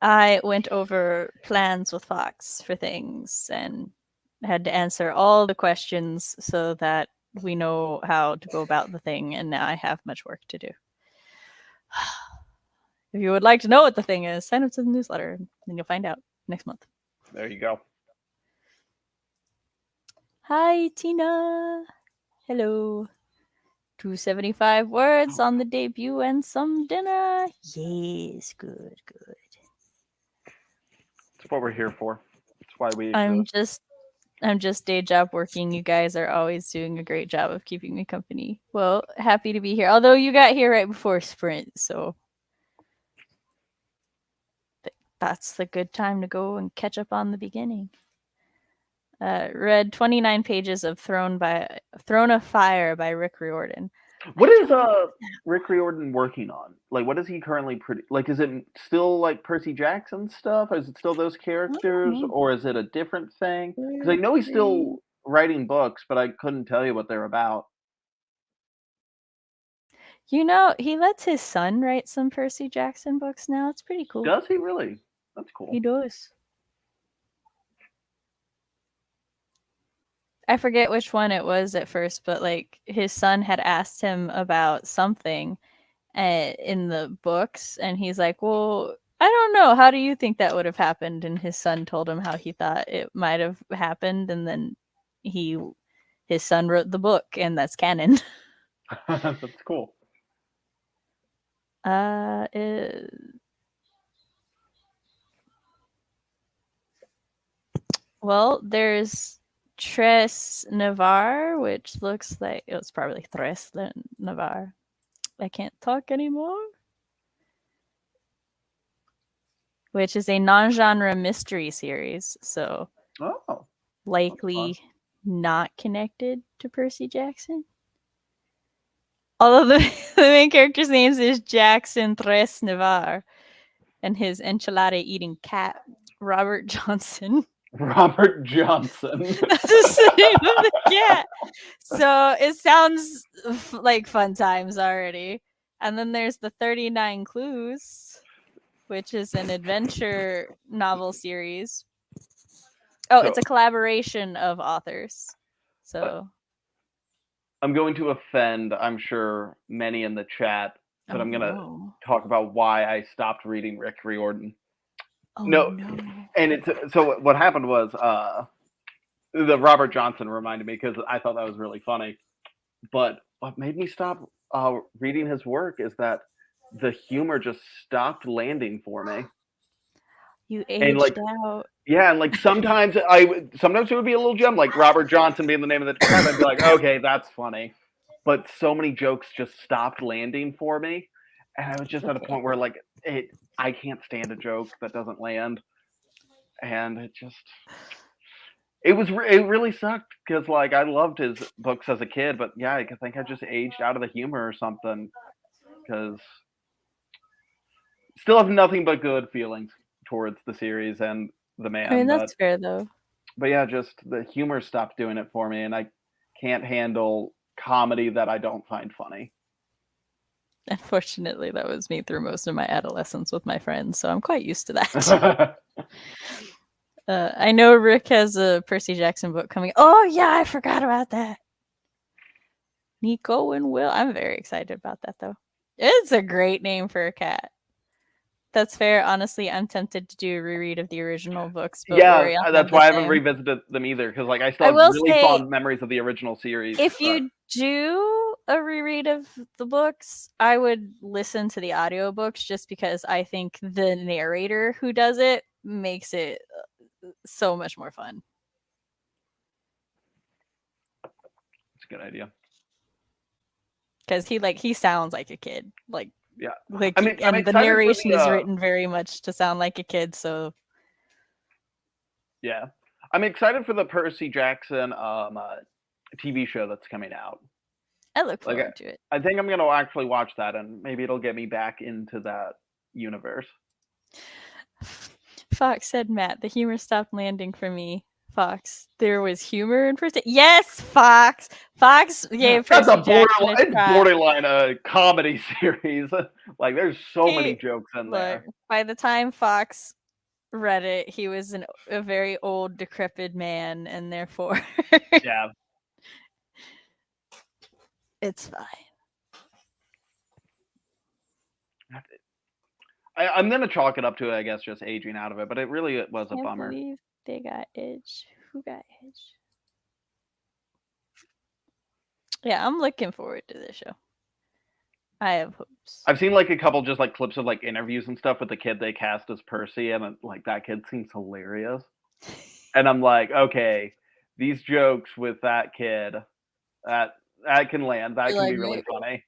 I went over plans with Fox for things and had to answer all the questions so that we know how to go about the thing, and now I have much work to do. If you would like to know what the thing is, sign up to the newsletter and you'll find out next month. There you go. Hi, Tina. Hello. 275 words on the debut and some dinner. Yes, good. That's what we're here for. That's why we exist. I'm just day job working. You guys are always doing a great job of keeping me company. Well, happy to be here. Although you got here right before sprint, so that's the good time to go and catch up on the beginning. Read 29 pages of Throne of Fire by Rick Riordan. What is Rick Riordan working on? Like, what is he currently like? Is it still like Percy Jackson stuff? Is it still those characters, or is it a different thing? Because I know he's still writing books, but I couldn't tell you what they're about. You know, he lets his son write some Percy Jackson books now. It's pretty cool. Does he really? That's cool. He does. I forget which one it was at first, but like his son had asked him about something in the books, and he's like, well, I don't know, how do you think that would have happened? And his son told him how he thought it might have happened, and then his son wrote the book, and that's canon. That's cool. Well, there's Tres Navarre, which looks like it was probably Tres Navarre. I can't talk anymore. Which is a non-genre mystery series, so likely not connected to Percy Jackson. Although the main character's name is Jackson Tres Navarre, and his enchilada-eating cat, Robert Johnson. Robert Johnson. That's the name of the cat. So it sounds like fun times already. And then there's the 39 Clues, which is an adventure novel series. Oh, it's a collaboration of authors. So I'm going to offend, I'm sure, many in the chat, but I'm going to talk about why I stopped reading Rick Riordan. No. And it's so what happened was the Robert Johnson reminded me because I thought that was really funny. But what made me stop reading his work is that the humor just stopped landing for me. You aged out. Yeah, and like sometimes it would be a little gem, like Robert Johnson being the name of the tribe. I'd be like, okay, that's funny. But so many jokes just stopped landing for me, and I was just at a point where like I can't stand a joke that doesn't land, and it really sucked because like I loved his books as a kid, but yeah, I think I just aged out of the humor or something because still have nothing but good feelings towards the series and the man. I mean, that's fair though. But yeah, just the humor stopped doing it for me, and I can't handle comedy that I don't find funny. Unfortunately, that was me through most of my adolescence with my friends, so I'm quite used to that. I know Rick has a Percy Jackson book coming. Oh yeah, I forgot about that. Nico and Will. I'm very excited about that though. It's a great name for a cat. That's fair. Honestly, I'm tempted to do a reread of the original books. But yeah, that's why I haven't revisited them either, because like I still have really fond memories of the original series. If you do a reread of the books, I would listen to the audiobooks just because I think the narrator who does it makes it so much more fun. It's a good idea. Because he sounds like a kid. Yeah. Like, and the narration is written very much to sound like a kid, so Yeah. I'm excited for the Percy Jackson TV show that's coming out. I look Like, forward to it. I think I'm going to actually watch that, and maybe it'll get me back into that universe. Fox said, Matt, the humor stopped landing for me. Fox, there was humor in Percy. Yes, Fox. Fox gave That's Percy a Jackson a it's try. borderline comedy series. Like, there's so many Hey, jokes in Look, there. by the time Fox read it, he was a very old, decrepit man, and therefore Yeah. it's fine. I'm going to chalk it up to, I guess, just aging out of it, but it really was a Can't bummer. believe they got Edge. Who got Edge? Yeah, I'm looking forward to this show. I have hopes. I've seen like a couple just like clips of like interviews and stuff with the kid they cast as Percy, and like that kid seems hilarious. And I'm like, okay, these jokes with that kid, that can land. That can be really funny.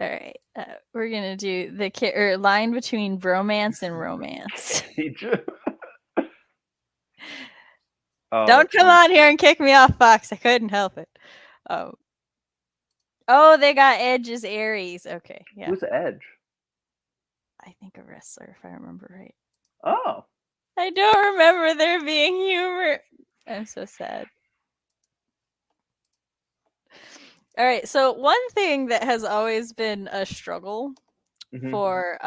All right, we're gonna do the line between bromance and romance. Don't come on here and kick me off, Fox. I couldn't help it. Oh, they got Edge as Aries. Okay, yeah. Who's Edge? I think a wrestler, if I remember right. Oh. I don't remember there being humor. I'm so sad. All right, so one thing that has always been a struggle for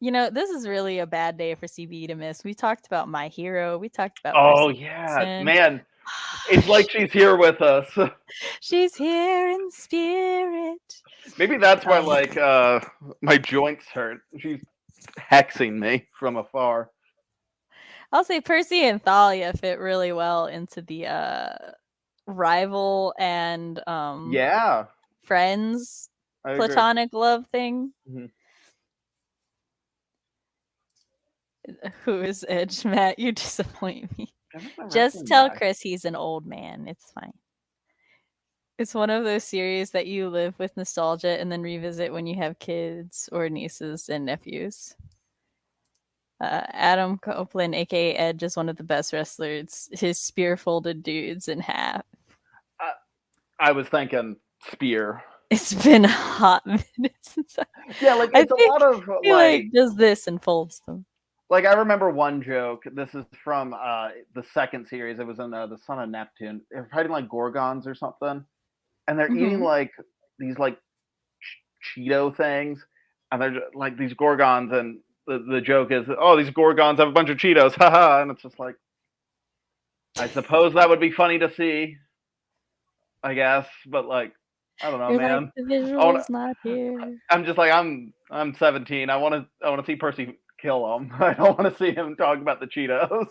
this is really a bad day for CB to miss. We talked about My Hero. We talked about Percy Jackson. Man. It's like she's here with us. She's here in spirit. Maybe that's why like my joints hurt. She's hexing me from afar. I'll say Percy and Thalia fit really well into the rival and friends platonic love thing. Who is Edge, Matt? You disappoint me. Just tell Chris he's an old man. It's fine. It's one of those series that you live with nostalgia and then revisit when you have kids or nieces and nephews. Adam Copeland, aka Edge, is one of the best wrestlers. His spear folded dudes in half. I was thinking spear. It's been a hot minute since like it's a lot of he like does this and folds them. Like I remember one joke. This is from the second series. It was in the Son of Neptune. They're fighting like Gorgons or something, and they're eating like these like Cheeto things, and they're like these Gorgons. And the joke is, oh, these Gorgons have a bunch of Cheetos, haha! And it's just like, I suppose that would be funny to see, I guess, but like, I don't know, man. Like, the visual's not here. I'm just like I'm 17. I want to see Percy kill him. I don't want to see him talk about the Cheetos.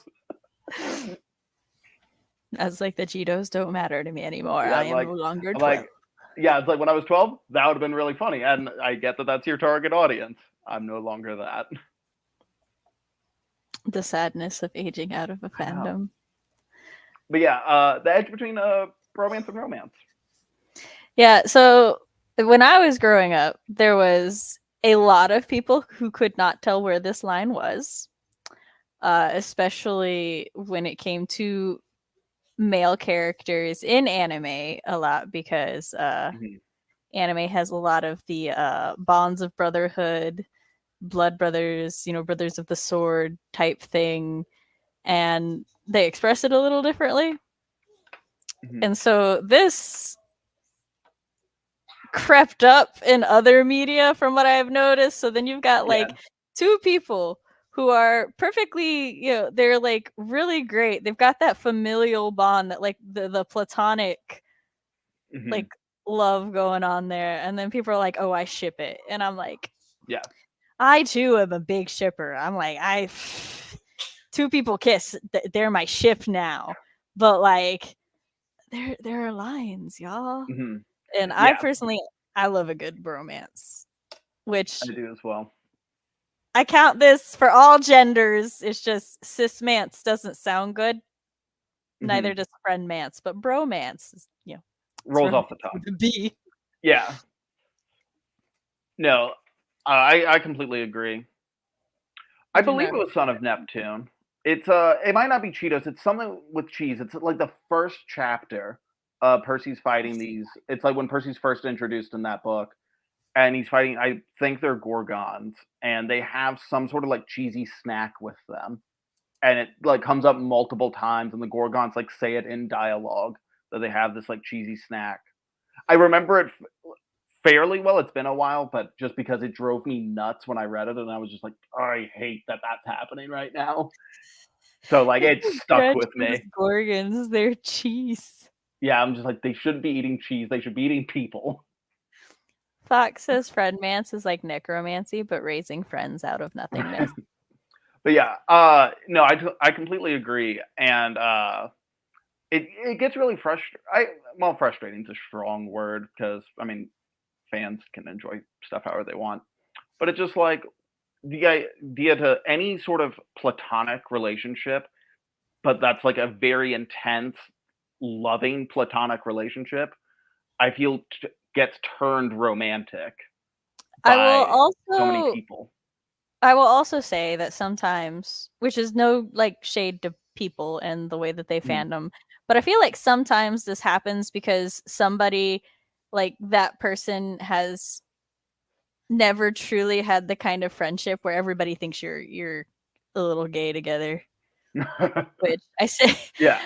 That's like the Cheetos don't matter to me anymore. I am no longer 12. Like, yeah, it's like when I was 12, that would have been really funny. And I get that that's your target audience. I'm no longer that. The sadness of aging out of a fandom. But yeah, the edge between bromance and romance. Yeah, so when I was growing up, there was a lot of people who could not tell where this line was, especially when it came to male characters in anime a lot, because anime has a lot of the bonds of brotherhood, blood brothers, brothers of the sword type thing, and they express it a little differently. And so this crept up in other media from what I've noticed. So then you've got like two people who are perfectly, they're like really great. They've got that familial bond, that like the platonic like love going on there. And then people are like, oh, I ship it. And I'm like, yeah, I too am a big shipper. I'm like, two people kiss, they're my ship now. But like, there are lines, y'all. And I personally, I love a good bromance, which I do as well. I count this for all genders. It's just cis-mance doesn't sound good. Neither does friend-mance, but bromance is, rolls off the tongue. B. Yeah. No, I completely agree. I Do believe not it was Son of Neptune. It's it might not be Cheetos. It's something with cheese. It's like the first chapter. Percy's fighting these. It's like when Percy's first introduced in that book, and he's fighting. I think they're Gorgons, and they have some sort of like cheesy snack with them, and it like comes up multiple times, and the Gorgons like say it in dialogue that they have this like cheesy snack. I remember it fairly well. It's been a while, but just because it drove me nuts when I read it, and I was just like, I hate that that's happening right now. So like it stuck judge with these me. Gorgons. They're cheese. Yeah, I'm just like they shouldn't be eating cheese. They should be eating people. Fox says friendmance is like necromancy, but raising friends out of nothingness. But yeah, no, I completely agree, and it gets really frustrating is a strong word because I mean fans can enjoy stuff however they want, but it's just like the idea to any sort of platonic relationship, but that's like a very intense, loving platonic relationship. I feel gets turned romantic I will by so many also people. I will also say that sometimes, which is no like shade to people and the way that they Mhm. fandom, but I feel like sometimes this happens because somebody like that person has never truly had the kind of friendship where everybody thinks you're a little gay together. Which I say Yeah.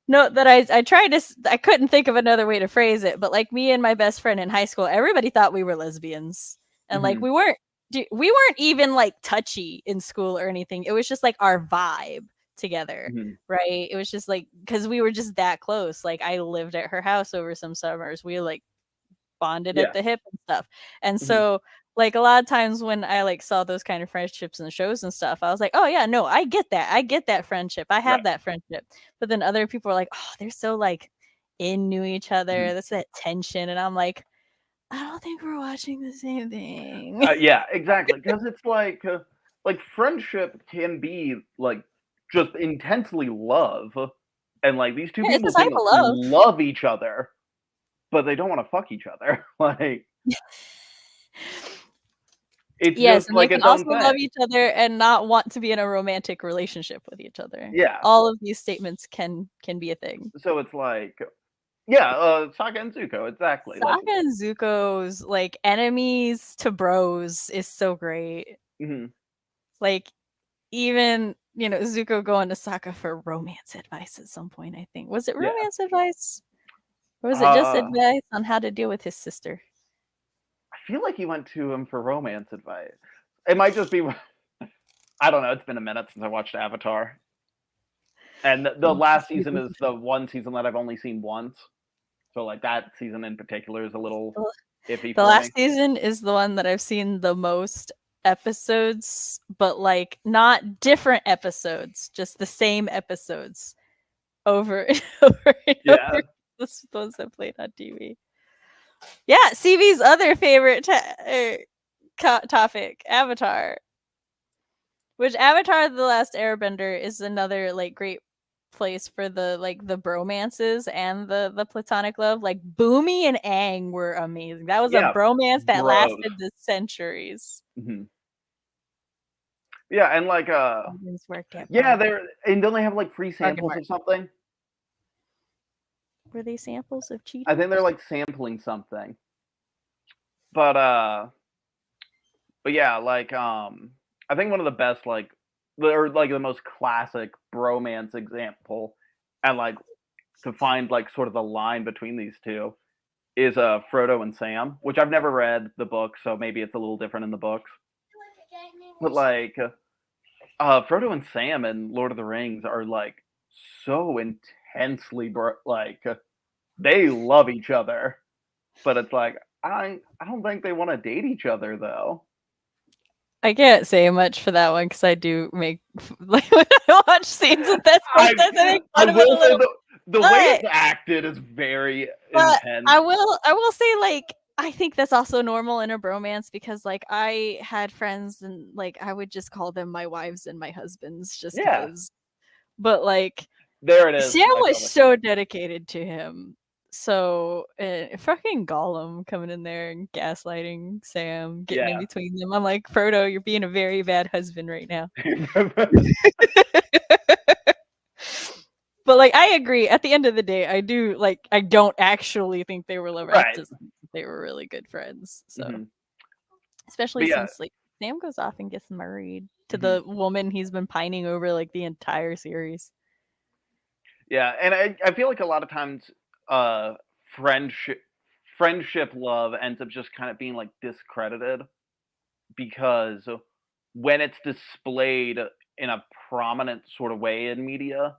note that I tried to I couldn't think of another way to phrase it, but like me and my best friend in high school, everybody thought we were lesbians, and like Mhm. we weren't even like touchy in school or anything. It was just like our vibe together, Mhm. right? It was just like because we were just that close. Like I lived at her house over some summers. We like bonded at Yeah. the hip and stuff. And Mhm. so like a lot of times when I like saw those kind of friendships and shows and stuff, I was like, "Oh yeah, no, I get that. I get that friendship. I have Right. that friendship." But then other people are like, "Oh, they're so like into each other. Mhm. That's that tension." And I'm like, "I don't think we're watching the same thing." Yeah, exactly. Because it's like friendship can be like just intensely love, and like these two Yeah, it's people a type can of love. love each other, but they don't want to fuck each other. Like it's Yes, just and they like can its also own love thing. each other and not want to be in a romantic relationship with each other. Yeah. All of these statements can be a thing. So it's like yeah, Saga and Zuko, exactly. Like Sokka and Zuko's like enemies to bros is so great. mhm. Like even Zuko going to Sokka for romance advice at some point. I think was it Yeah. romance advice or was it just Uh advice on how to deal with his sister? I feel like he went to him for romance advice. It might just be I don't know, it's been a minute since I watched Avatar. And the last season is the one season that I've only seen once. So like that season in particular is a little iffy The for me. last season is the one that I've seen the most episodes, but like not different episodes, just the same episodes over and over and Yeah. over. Those ones that played on TV. Yeah, CV's other favorite topic, Avatar. Which Avatar: The Last Airbender is another like great place for the like the bromances and the platonic love. Like Boomy and Aang were amazing. That was a Yeah. bromance that Bros. lasted the centuries. Mhm. Yeah, and like Dragons worked at yeah, Bargain. they're and don't they have like free Bargain samples Mart. of something? Were they samples of I think they're Cheetos? like sampling something. But yeah, like I think one of the best or like the most classic bromance example and like to find like sort of the line between these two is Frodo and Sam, which I've never read the book, so maybe it's a little different in the books. But like Frodo and Sam in Lord of the Rings are like so intensely they love each other, but it's like I don't think they want to date each other though. I can't say much for that one because I do make like when I watch scenes with this princess, I make I fun of it a will say little. the way But it's acted is very But intense. I will say, like, I think that's also normal in a bromance because, like, I had friends and, like, I would just call them my wives and my husbands just Yeah, because. But, like, there it is. Sam I was felt it. so dedicated to him. So fucking Gollum coming in there and gaslighting Sam, getting in between them. I'm like, Frodo, you're being a very bad husband right now. But like, I agree. At the end of the day, I do like. I don't actually think they were lovers. Right. I just think they were really good friends. So, Mhm. especially But yeah. since like Sam goes off and gets married to Mhm. the woman he's been pining over like the entire series. Yeah, and I feel like a lot of times, friendship love ends up just kind of being like discredited because when it's displayed in a prominent sort of way in media,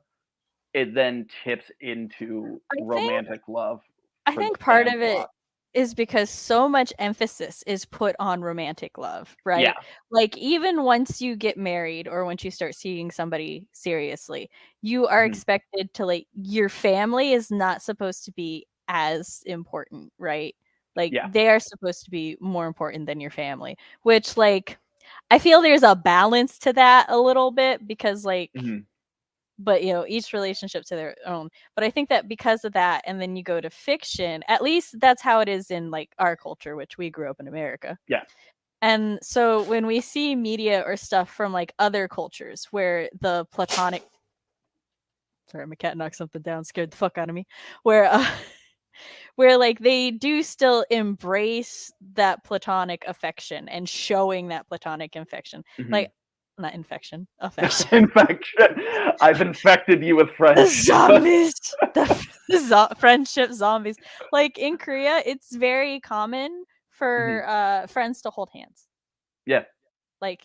it then tips into I think romantic love I for the think part fan of it plot. is because so much emphasis is put on romantic love, right? Yeah. Like even once you get married or once you start seeing somebody seriously, you are Mhm. expected to like your family is not supposed to be as important, right? Like Yeah. they are supposed to be more important than your family, which like I feel there's a balance to that a little bit because like Mhm. but each relationship to their own. But I think that because of that, and then you go to fiction, at least that's how it is in like our culture, which we grew up in America. Yeah. And so when we see media or stuff from like other cultures where the platonic, sorry, my cat knocked something down, scared the fuck out of me, where where like they do still embrace that platonic affection and showing that platonic affection, like Mhm. not infection, affection. Infection. I've infected you with The friendship. zombies, the friendship zombies. Like in Korea, it's very common for friends to hold hands. Yeah. Like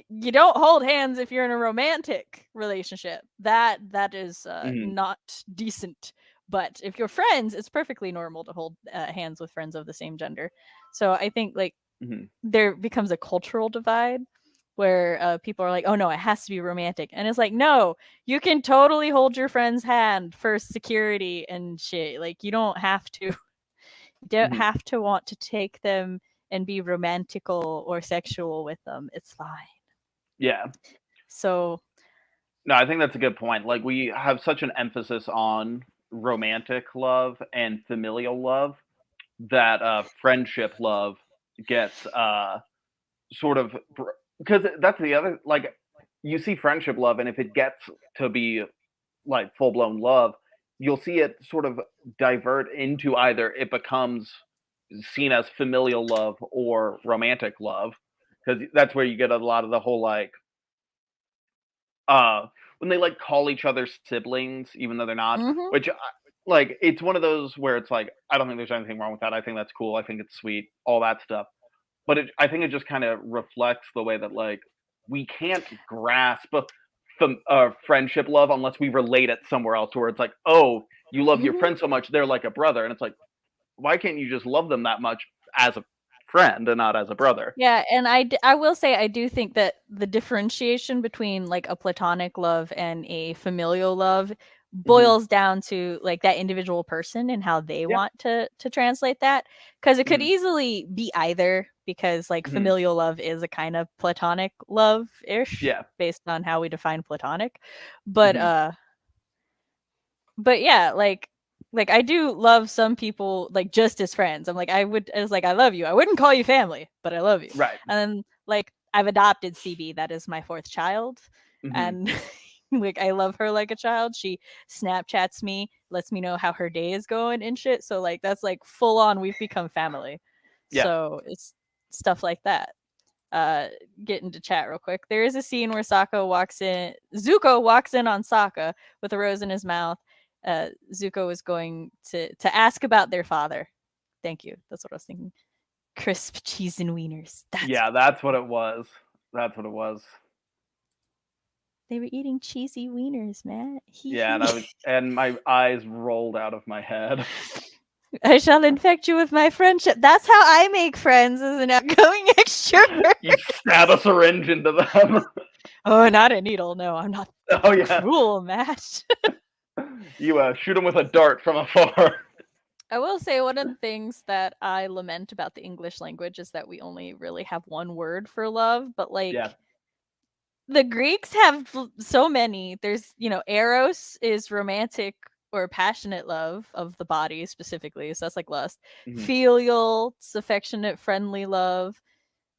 you don't hold hands if you're in a romantic relationship. That is Mhm. not decent. But if you're friends, it's perfectly normal to hold hands with friends of the same gender. So I think like Mhm. there becomes a cultural divide where people are like, "Oh no, it has to be romantic," and it's like, "No, you can totally hold your friend's hand for security and shit. Like you don't have to, you don't Mhm. have to want to take them and be romantical or sexual with them. It's fine." Yeah. So, No, I think that's a good point. Like we have such an emphasis on romantic love and familial love that friendship love gets sort of because that's the other like you see friendship love and if it gets to be like full blown love, you'll see it sort of divert into either it becomes seen as familial love or romantic love because that's where you get a lot of the whole like uh when they like call each other siblings even though they're not, mhm. which like it's one of those where it's like I don't think there's anything wrong with that. I think that's cool. I think it's sweet, all that stuff. But I think it just kind of reflects the way that like we can't grasp friendship love unless we relate it somewhere else where it's like, oh, you love your Mhm. friend so much they're like a brother, and it's like, why can't you just love them that much as a friend and not as a brother? Yeah, and I will say I do think that the differentiation between like a platonic love and a familial love Hmm. boils down to like that individual person and how they Yeah. want to translate that, because it could Hmm. easily be either, because like Hmm. familial love is a kind of platonic love ish Yeah. based on how we define platonic. But Hmm. but yeah, like I do love some people like just as friends. I was like, I love you. I wouldn't call you family, but I love you. Right. And then like I've adopted CB, that is my fourth child. Hmm. And like I love her like a child. She Snapchats me, lets me know how her day is going and shit. So like that's like full on we've become family. Yeah. So it's stuff like that. Uh get into chat real quick. There is a scene where Zuko walks in on Sokka with a rose in his mouth. Zuko is going to ask about their father. Thank you. That's what I was thinking. Crisp cheese and wieners. Yeah, that's what it was. That's what it was. They were eating cheesy wieners, Matt. Yeah, and my eyes rolled out of my head. I shall infect you with my friendship. That's how I make friends as an outgoing extrovert. You stab a syringe into them. Oh, not a needle. No, I'm not Oh yeah. cruel, Matt. You shoot them with a dart from afar. I will say one of the things that I lament about the English language is that we only really have one word for love, but Yeah. like the Greeks have so many. There's, eros is romantic or passionate love of the body specifically. So that's like lust. Mhm. Filial, it's affectionate, friendly love.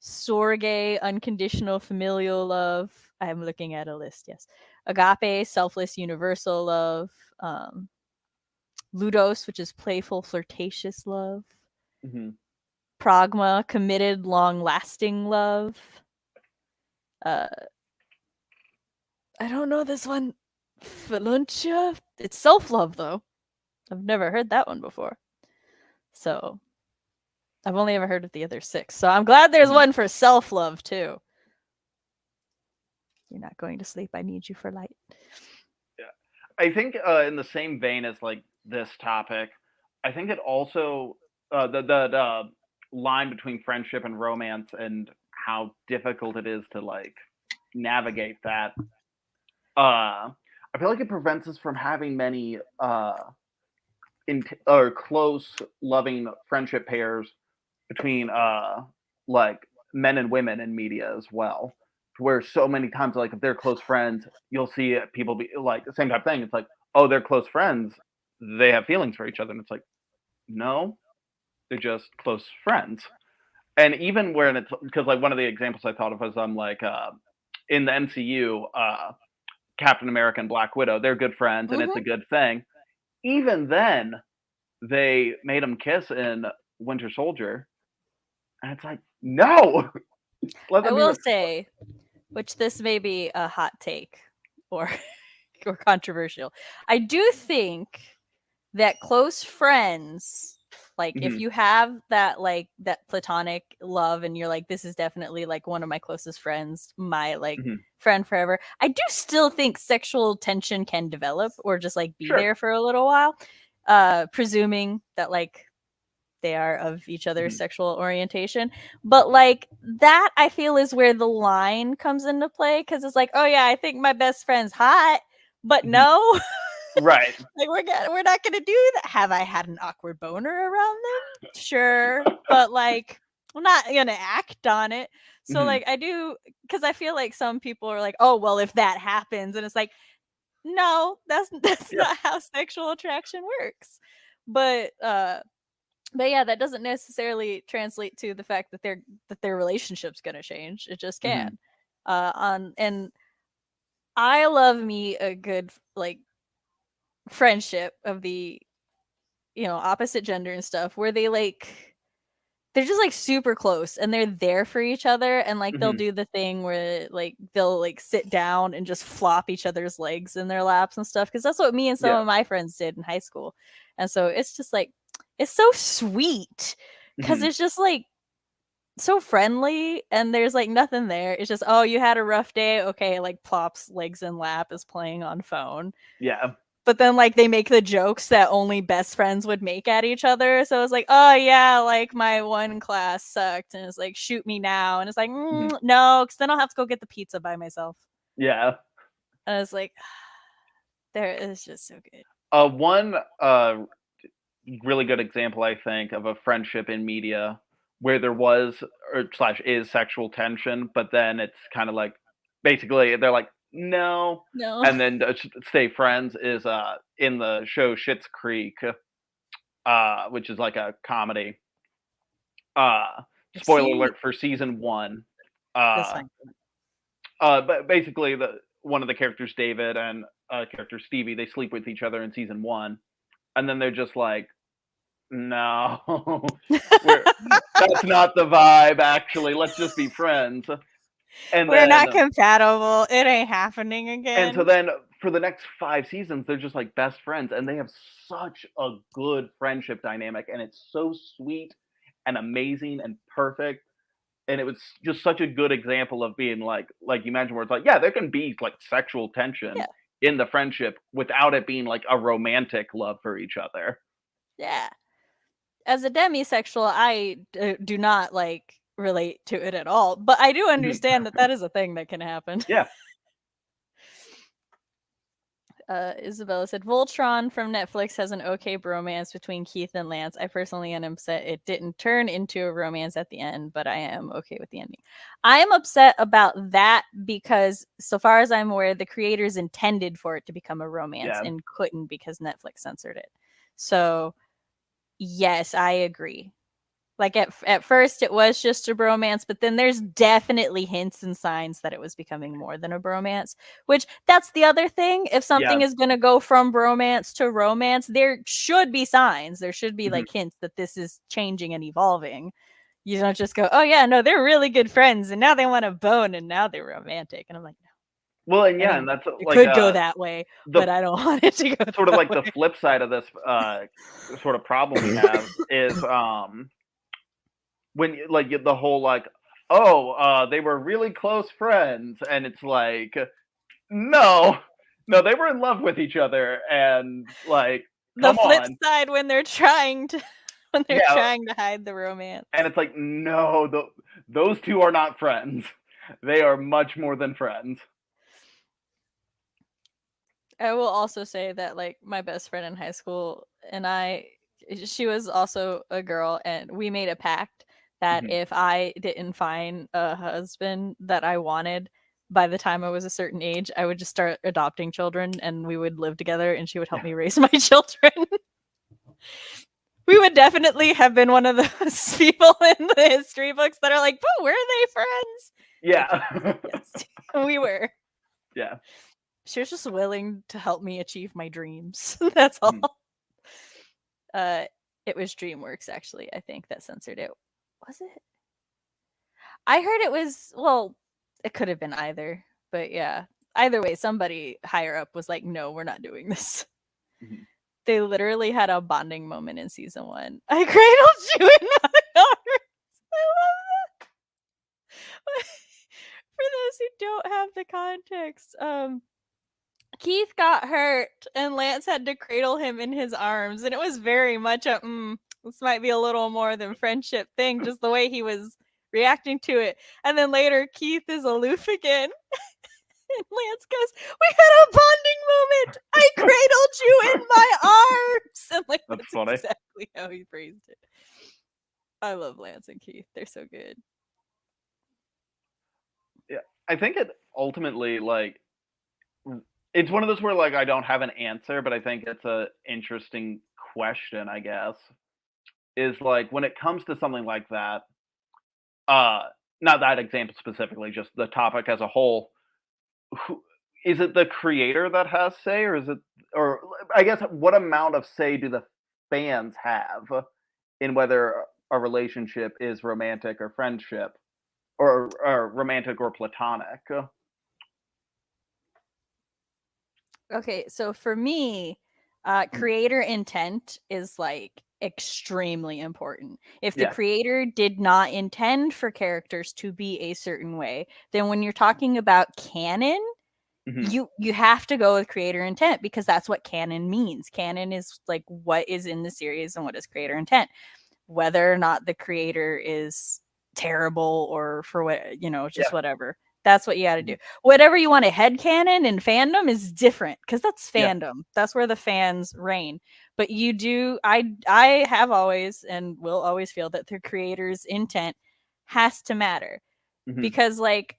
Storge, unconditional familial love. I'm looking at a list, yes. Agape, selfless, universal love. Ludos, which is playful, flirtatious love. Mhm. Pragma, committed, long-lasting love. I don't know this one. Philuntia, it's self-love though. I've never heard that one before. So I've only ever heard of the other 6. So I'm glad there's Mhm. one for self-love too. You're not going to sleep. I need you for light. I think in the same vein as like this topic, I think it also the line between friendship and romance and how difficult it is to like navigate that. I feel like it prevents us from having many or close, loving friendship pairs between like men and women in media as well. Where so many times, like if they're close friends, you'll see people be like the same type of thing. It's like, oh, they're close friends, they have feelings for each other, and it's like, no, they're just close friends. And even when it's because like one of the examples I thought of was like in the MCU, Captain America and Black Widow, they're good friends, and it's a good thing. Even then, they made them kiss in Winter Soldier, and it's like, no, let I them will be. say, which this may be a hot take or or controversial. I do think that close friends, like if Mhm. you have that like that platonic love and you're like, this is definitely like one of my closest friends, my like Mhm. friend forever, I do still think sexual tension can develop or just like be Sure. there for a little while, presuming that like they are of each other's Mhm. sexual orientation. But like that I feel is where the line comes into play, because it's like, oh yeah, I think my best friend's hot, but Mhm. no. Right. Like we're not gonna do that. Have I had an awkward boner around them? Sure, but like I'm not gonna act on it. So Mhm. like I do, because I feel like some people are like, oh well, if that happens, and it's like, no, that's Yeah. not how sexual attraction works. But yeah, that doesn't necessarily translate to the fact that their relationship's gonna change. It just Mhm. can. And I love me a good like friendship of the opposite gender and stuff, where they're just like super close and they're there for each other, and like they'll Mhm. do the thing where like they'll like sit down and just flop each other's legs in their laps and stuff, because that's what me and some Yeah. of my friends did in high school. And so it's just like it's so sweet, because Mhm. it's just like so friendly and there's like nothing there. It's just, oh, you had a rough day, okay, like plops legs in lap, is playing on phone. Yeah. But then like they make the jokes that only best friends would make at each other. So it's like, oh yeah, like my one class sucked, and it's like, shoot me now, and it's like, Mhm. no, because then I'll have to go get the pizza by myself. Yeah. And it's like, there is just so good. One really good example, I think, of a friendship in media where there was or slash is sexual tension, but then it's kind of like basically they're like no, No. and then stay friends is in the show Schitt's Creek, which is like a comedy. I've Spoiler seen alert for season 1. this Uh, fine. but basically, the one of the characters, David, and character Stevie, they sleep with each other in season 1, and then they're just like, "No, we're that's not the vibe. Actually, let's just be friends." And We're then, not compatible. It ain't happening and so again. then for the next 5 seasons, they're just like best friends, and they have such a good friendship dynamic, and it's so sweet and amazing and perfect. And it was just such a good example of being like you mentioned, where it's like, yeah, there can be like sexual tension Yeah. in the friendship without it being like a romantic love for each other. Yeah. As a demisexual, I do not like relate to it at all, but I do Mhm. understand that that is a thing that can happen. Yeah. Isabella said Voltron from Netflix has an okay bromance between Keith and Lance. I personally am upset it didn't turn into a romance at the end, but I am okay with the ending. I am upset about that because, so far as I'm aware, the creators intended for it to become a romance and couldn't because Netflix censored it. So, yes, I agree. Like at first it was just a bromance, but then there's definitely hints and signs that it was becoming more than a bromance, which that's the other thing. If something is going to go from bromance to romance, there should be signs. There should be like hints that this is changing and evolving. You don't just go, oh yeah, no, they're really good friends and now they want to bone and now they're romantic. And I'm like, no. Well, and I mean, and that's it like could go that way, but I don't want it to go sort of that like way. the flip side of this sort of problem we have is when like the whole like, oh, they were really close friends, and it's like, no, they were in love with each other, and like, The flip on. side when they're trying to trying to hide the romance. And it's like, no, those two are not friends. They are much more than friends. I will also say that like my best friend in high school and she was also a girl, and we made a pact that if I didn't find a husband that I wanted by the time I was a certain age, I would just start adopting children and we would live together and she would help me raise my children. We would definitely have been one of those people in the history books that are like, but were they friends? Yeah. Yes, we were. Yeah. She was just willing to help me achieve my dreams. That's all. It was DreamWorks, actually, I think, that censored it. Was it? I heard it was, well, it could have been either. But yeah, either way, somebody higher up was like, no, we're not doing this. They literally had a bonding moment in season 1. I cradled you in my arms. I love that. For those who don't have the context, Keith got hurt and Lance had to cradle him in his arms, and it was very much a this might be a little more than friendship thing, just the way he was reacting to it. And then later Keith is aloof again. And Lance goes, "We had a bonding moment. I cradled you in my arms." And like that's funny. exactly how he phrased it. I love Lance and Keith. They're so good. Yeah, I think it ultimately, like, it's one of those where like I don't have an answer, but I think it's a interesting question, I guess. Is like when it comes to something like that, not that example specifically, just the topic as a whole, is it the creator that has say, or is it, or I guess what amount of say do the fans have in whether a relationship is romantic or friendship, or romantic or platonic? Okay, so for me, creator intent is like extremely important. If the creator did not intend for characters to be a certain way, then when you're talking about canon, you have to go with creator intent, because that's what canon means. Canon is like what is in the series and what is creator intent. Whether or not the creator is terrible or for what, just whatever. That's what you got to do. Whatever you want to headcanon and fandom is different, because that's fandom. That's where the fans reign. But you do, I have always and will always feel that the creator's intent has to matter. Because like,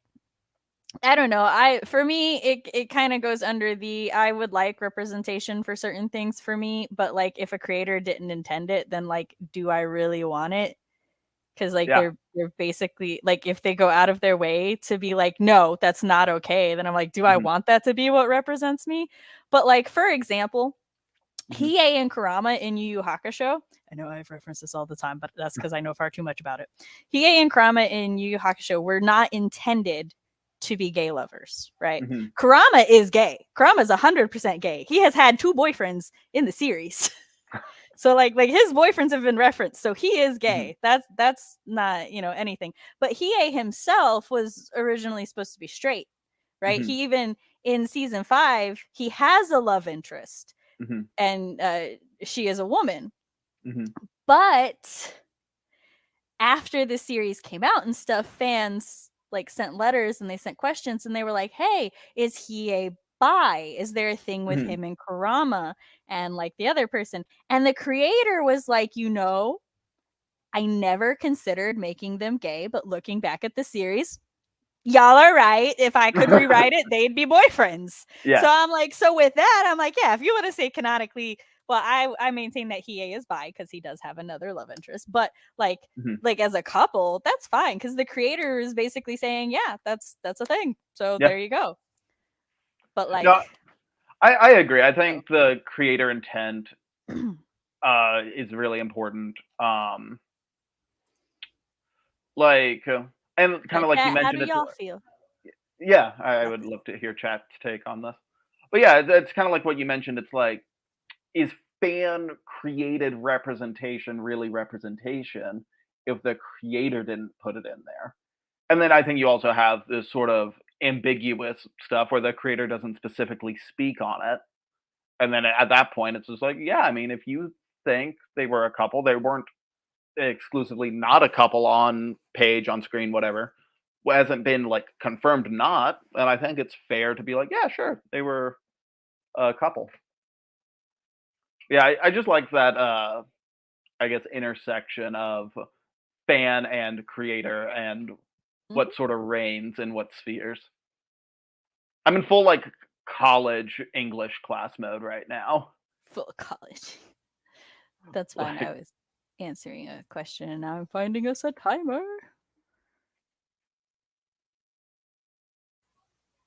I don't know, for me, it kind of goes under the, I would like representation for certain things for me, but like if a creator didn't intend it, then like, do I really want it? Because like they're basically like, if they go out of their way to be like, no, that's not okay, then I'm like, do I want that to be what represents me? But like, for example, Hiei and Kurama in Yu Yu Hakusho, I know I've referenced this all the time, but that's because I know far too much about it. Hiei and Kurama in Yu Yu Hakusho were not intended to be gay lovers, right? Kurama is gay. Kurama is 100% gay. He has had 2 boyfriends in the series. So like his boyfriends have been referenced, so he is gay. That's not, anything. But Hiei himself was originally supposed to be straight, right? He even in season 5, he has a love interest, and she is a woman. But after the series came out and stuff, fans like sent letters and they sent questions and they were like, hey, is he a bi? Is there a thing with him and Kurama and like the other person? And the creator was like, I never considered making them gay, but looking back at the series, y'all are right. If I could rewrite it, they'd be boyfriends. Yeah. So I'm like, so with that, I'm like, yeah, if you want to say canonically, well, I maintain that Hiei is bi because he does have another love interest. But like as a couple, that's fine because the creator is basically saying, yeah, that's a thing. So there you go. But like, no, I agree. I think the creator intent is really important. Like, and kind of like you how mentioned, do it's y'all feel? yeah. I would love to hear chat's take on this. But yeah, it's kind of like what you mentioned. It's like, is fan created representation really representation if the creator didn't put it in there? And then I think you also have this sort of ambiguous stuff where the creator doesn't specifically speak on it. And then at that point, it's just like, yeah, I mean, if you think they were a couple, they weren't exclusively not a couple on page, on screen, whatever, hasn't been like confirmed not. And I think it's fair to be like, yeah, sure, they were a couple. Yeah, I just like that, I guess, intersection of fan and creator and what sort of reigns in what spheres. I'm in full like college English class mode right now. Full college. That's fine. Like, I was answering a question and now I'm finding us a timer.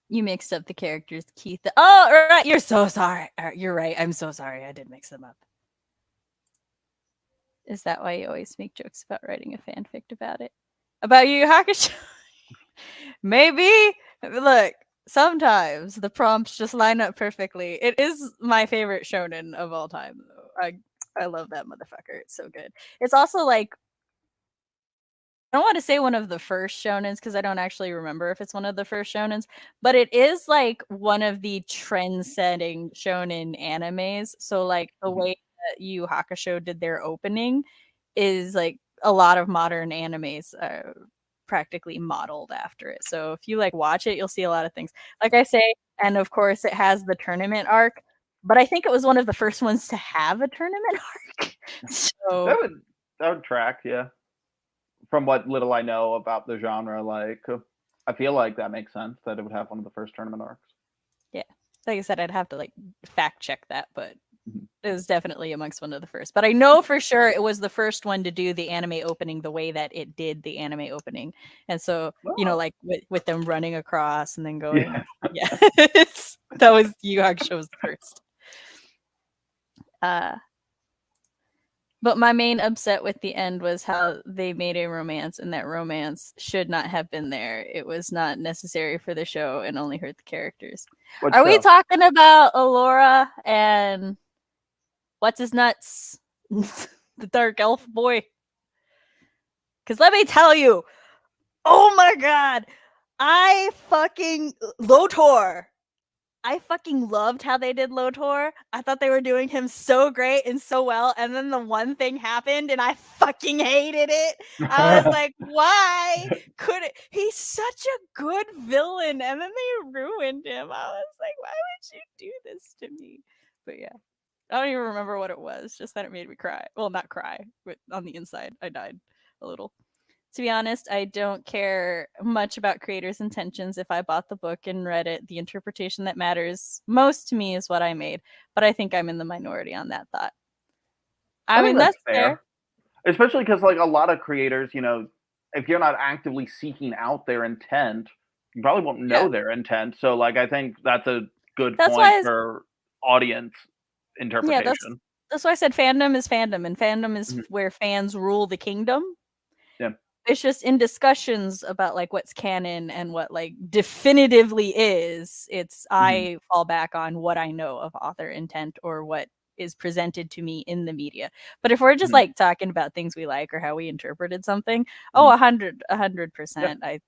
You mixed up the characters, Keith. Oh, right. You're so sorry. You're right. I'm so sorry. I did mix them up. Is that why you always make jokes about writing a fanfic about it? About Yu Yu Hakusho? Maybe. Look, sometimes the prompts just line up perfectly. It is my favorite shonen of all time, though. I love that motherfucker. It's so good. It's also like, I don't want to say one of the first shonens because I don't actually remember if it's one of the first shonens, but it is like one of the trend-setting shonen animes. So like the way that Yu Yu Hakusho did their opening is like a lot of modern animes practically modeled after it. So if you like watch it, you'll see a lot of things. Like I say, and of course it has the tournament arc, but I think it was one of the first ones to have a tournament arc. So that would track, yeah. From what little I know about the genre, like I feel like that makes sense that it would have one of the first tournament arcs. Yeah, like I said, I'd have to like fact check that, but it was definitely amongst one of the first. But I know for sure it was the first one to do the anime opening the way that it did the anime opening, and so like with them running across and then going, yeah, that was Yu Yu Hakusho's first. But my main upset with the end was how they made a romance, and that romance should not have been there. It was not necessary for the show and only hurt the characters. Are we talking about Allura and what's his nuts? The dark elf boy? Because let me tell you, oh my god, I fucking Lotor. I fucking loved how they did Lotor. I thought they were doing him so great and so well. And then the one thing happened and I fucking hated it. I was like, why could it? He's such a good villain. And then they ruined him. I was like, why would you do this to me? But yeah, I don't even remember what it was. Just that it made me cry. Well, not cry, but on the inside, I died a little. To be honest, I don't care much about creators' intentions. If I bought the book and read it, the interpretation that matters most to me is what I made. But I think I'm in the minority on that thought. I mean, that's fair. Especially because, like, a lot of creators, if you're not actively seeking out their intent, you probably won't know their intent. So, like, I think that's a good point for audience interpretation. Yeah, that's why I said fandom is fandom, and fandom is where fans rule the kingdom. Yeah. It's just in discussions about like what's canon and what like definitively is, it's I fall back on what I know of author intent or what is presented to me in the media. But if we're just like talking about things we like or how we interpreted something, 100%. I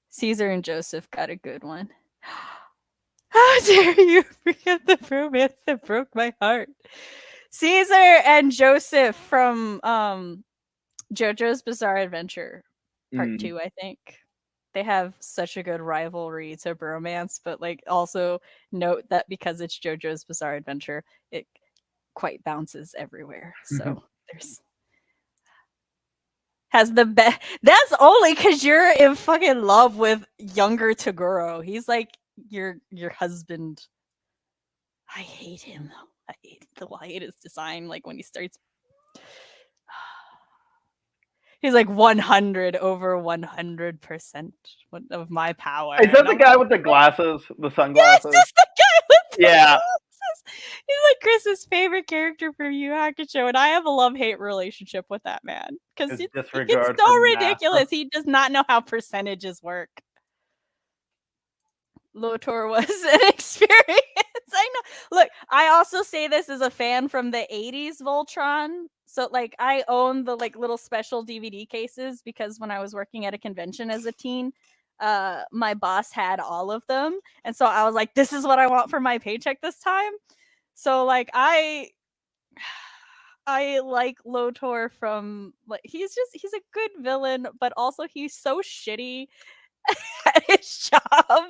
Caesar and Joseph got a good one. How dare you forget the romance that broke my heart? Caesar and Joseph from JoJo's Bizarre Adventure Part 2, I think. they have such a good rivalry to bromance, but like also note that because it's JoJo's Bizarre Adventure, it quite bounces everywhere. So there's has the best. That's only because you're in fucking love with younger Toguro. He's like your husband. I hate him though. I hate his design. Like when he starts, he's like 100 over 100% of my power. Is that the guy with the glasses, the Yes, sunglasses? just the guy with the Yeah. glasses. He's like Chris's favorite character from Yu Hakusho, and I have a love-hate relationship with that man because His it's disregard so for ridiculous. math. He does not know how percentages work. Lotor was an experience. I know. Look, I also say this as a fan from the 80s Voltron. So like I own the like little special DVD cases because when I was working at a convention as a teen, my boss had all of them. And so I was like, this is what I want for my paycheck this time. So like I like Lotor from like he's a good villain, but also he's so shitty at his job.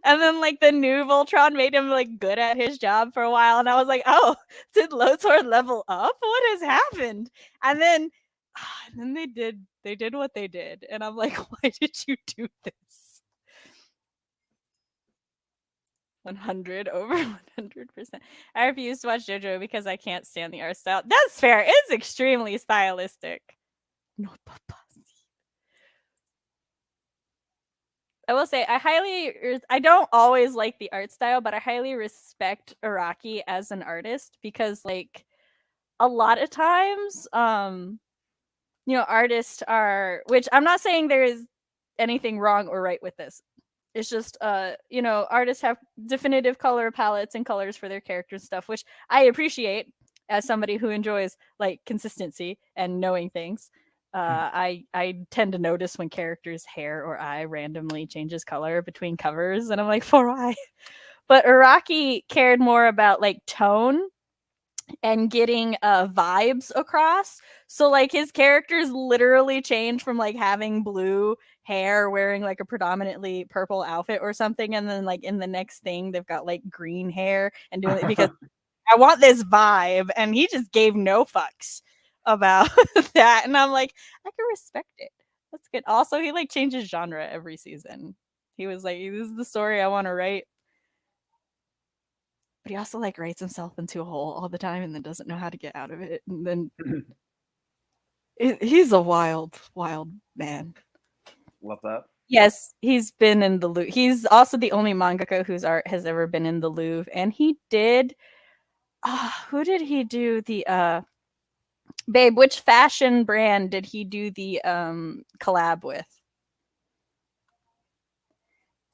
And then like the new Voltron made him like good at his job for a while. And I was like, oh, did Lotor level up? What has happened? And then they did what they did. And I'm like, why did you do this? 100 over 100%. I refuse to watch JoJo because I can't stand the art style. That's fair. It's extremely stylistic. No, papa. I will say I don't always like the art style, but I highly respect Araki as an artist because like a lot of times artists are, which I'm not saying there is anything wrong or right with this. It's just artists have definitive color palettes and colors for their characters and stuff, which I appreciate as somebody who enjoys like consistency and knowing things. I tend to notice when characters' hair or eye randomly changes color between covers, and I'm like, for why? But Araki cared more about like tone and getting vibes across. So like his characters literally change from like having blue hair, wearing like a predominantly purple outfit or something, and then like in the next thing they've got like green hair and doing it because I want this vibe, and he just gave no fucks about that. And I'm like, I can respect it. That's good. Also, he like changes genre every season. He was like, this is the story I want to write. But he also like writes himself into a hole all the time and then doesn't know how to get out of it. And then he's a wild, wild man. Love that. Yes, he's been in the Louvre. He's also the only mangaka whose art has ever been in the Louvre. And he did who did he do the babe, which fashion brand did he do the collab with?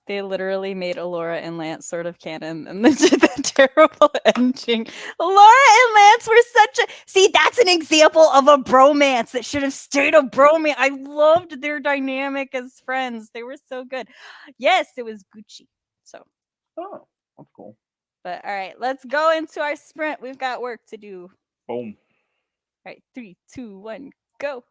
They literally made Alora and Lance sort of canon and then did that terrible ending. Alora and Lance were such a see, that's an example of a bromance that should have stayed a bromance. I loved their dynamic as friends. They were so good. Yes, it was Gucci. So Oh, that's cool. but all right, let's go into our sprint. We've got work to do. Boom. All right, 3, 2, 1, go.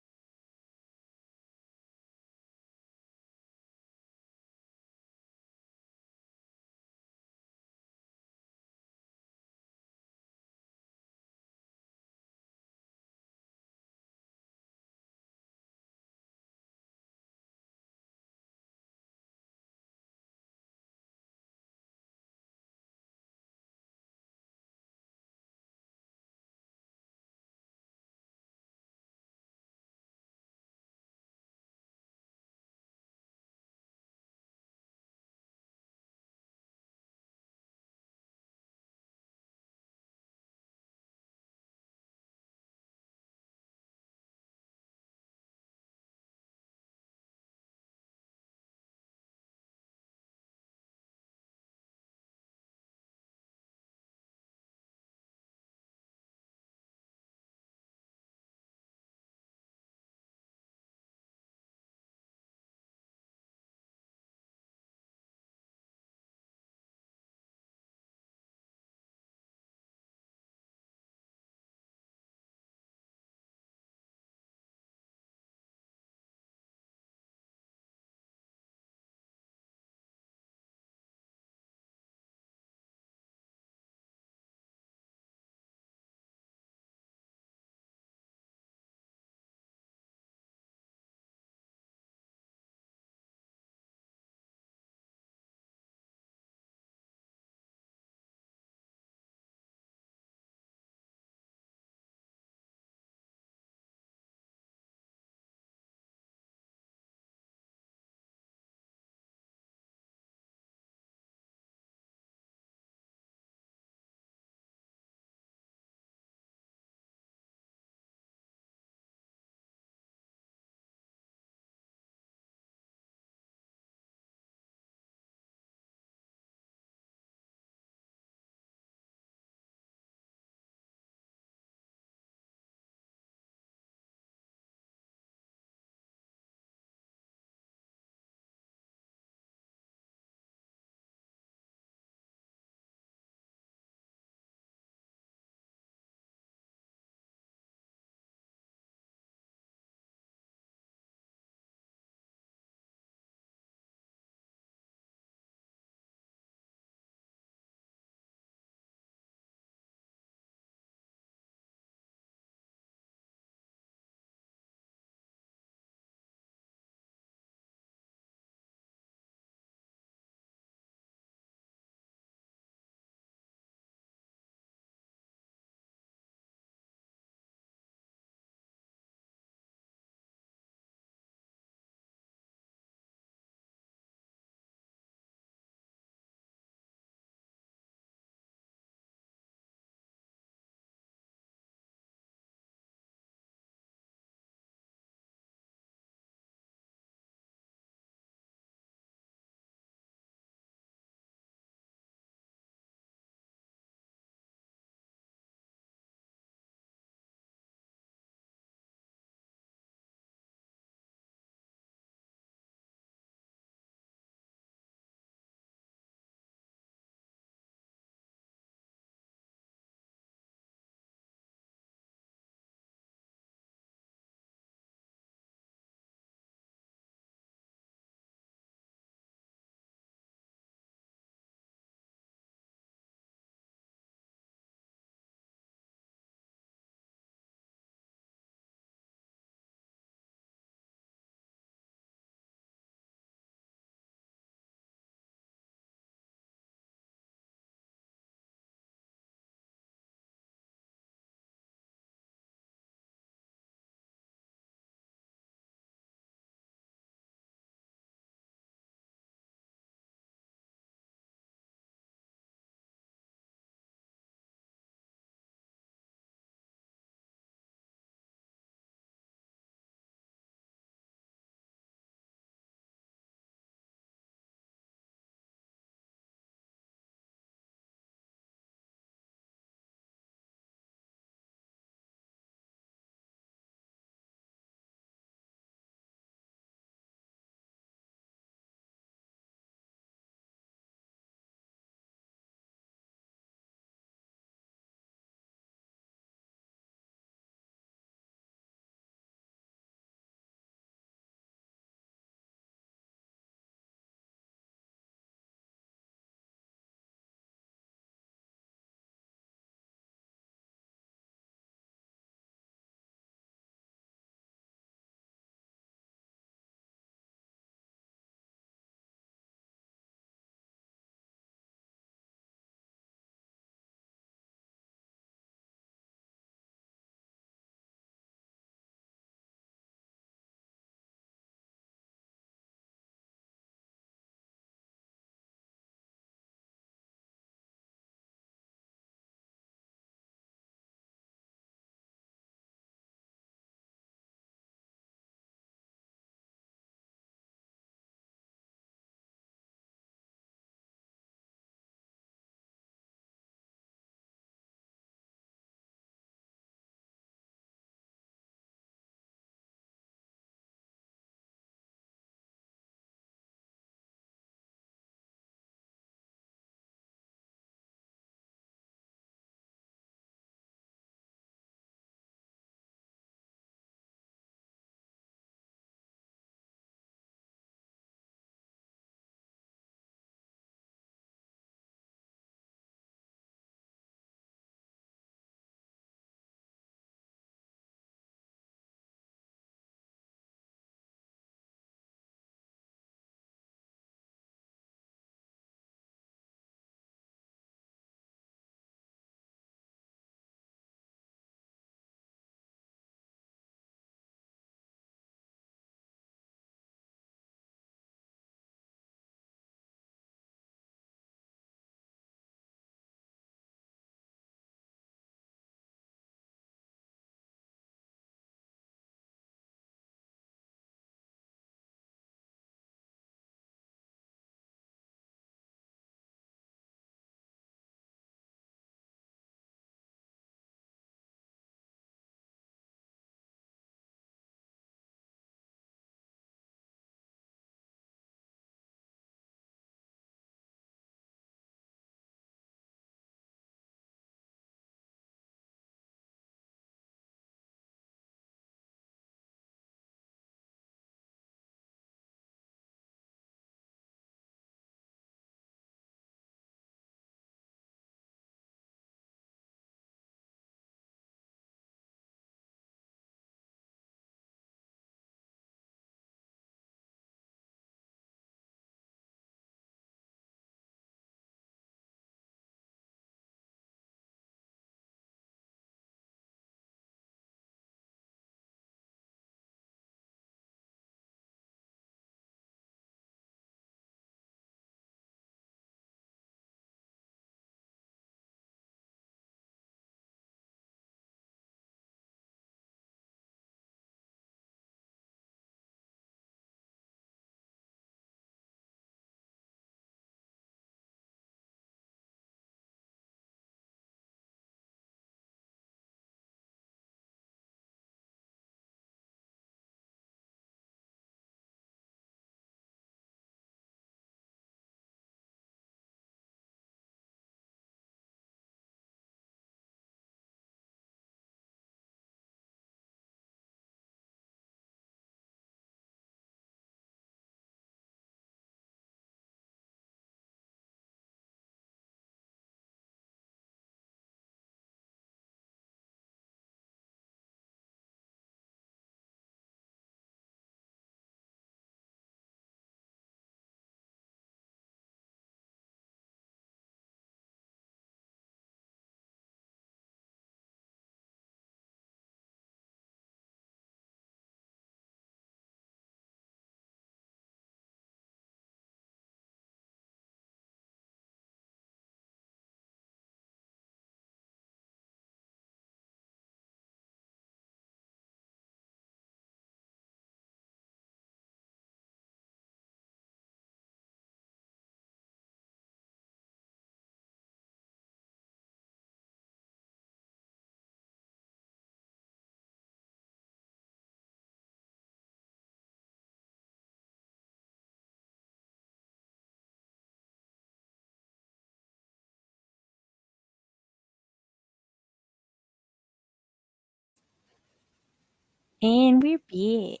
And we're back.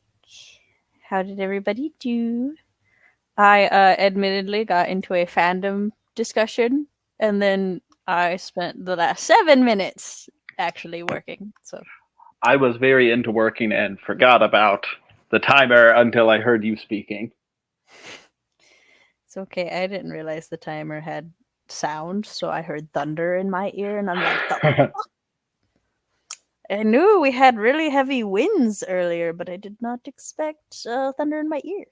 How did everybody do? I admittedly got into a fandom discussion, and then I spent the last 7 minutes actually working. So I was very into working and forgot about the timer until I heard you speaking. it's okay. I didn't realize the timer had sound, so I heard thunder in my ear, and I'm like, I knew we had really heavy winds earlier, but I did not expect thunder in my ear.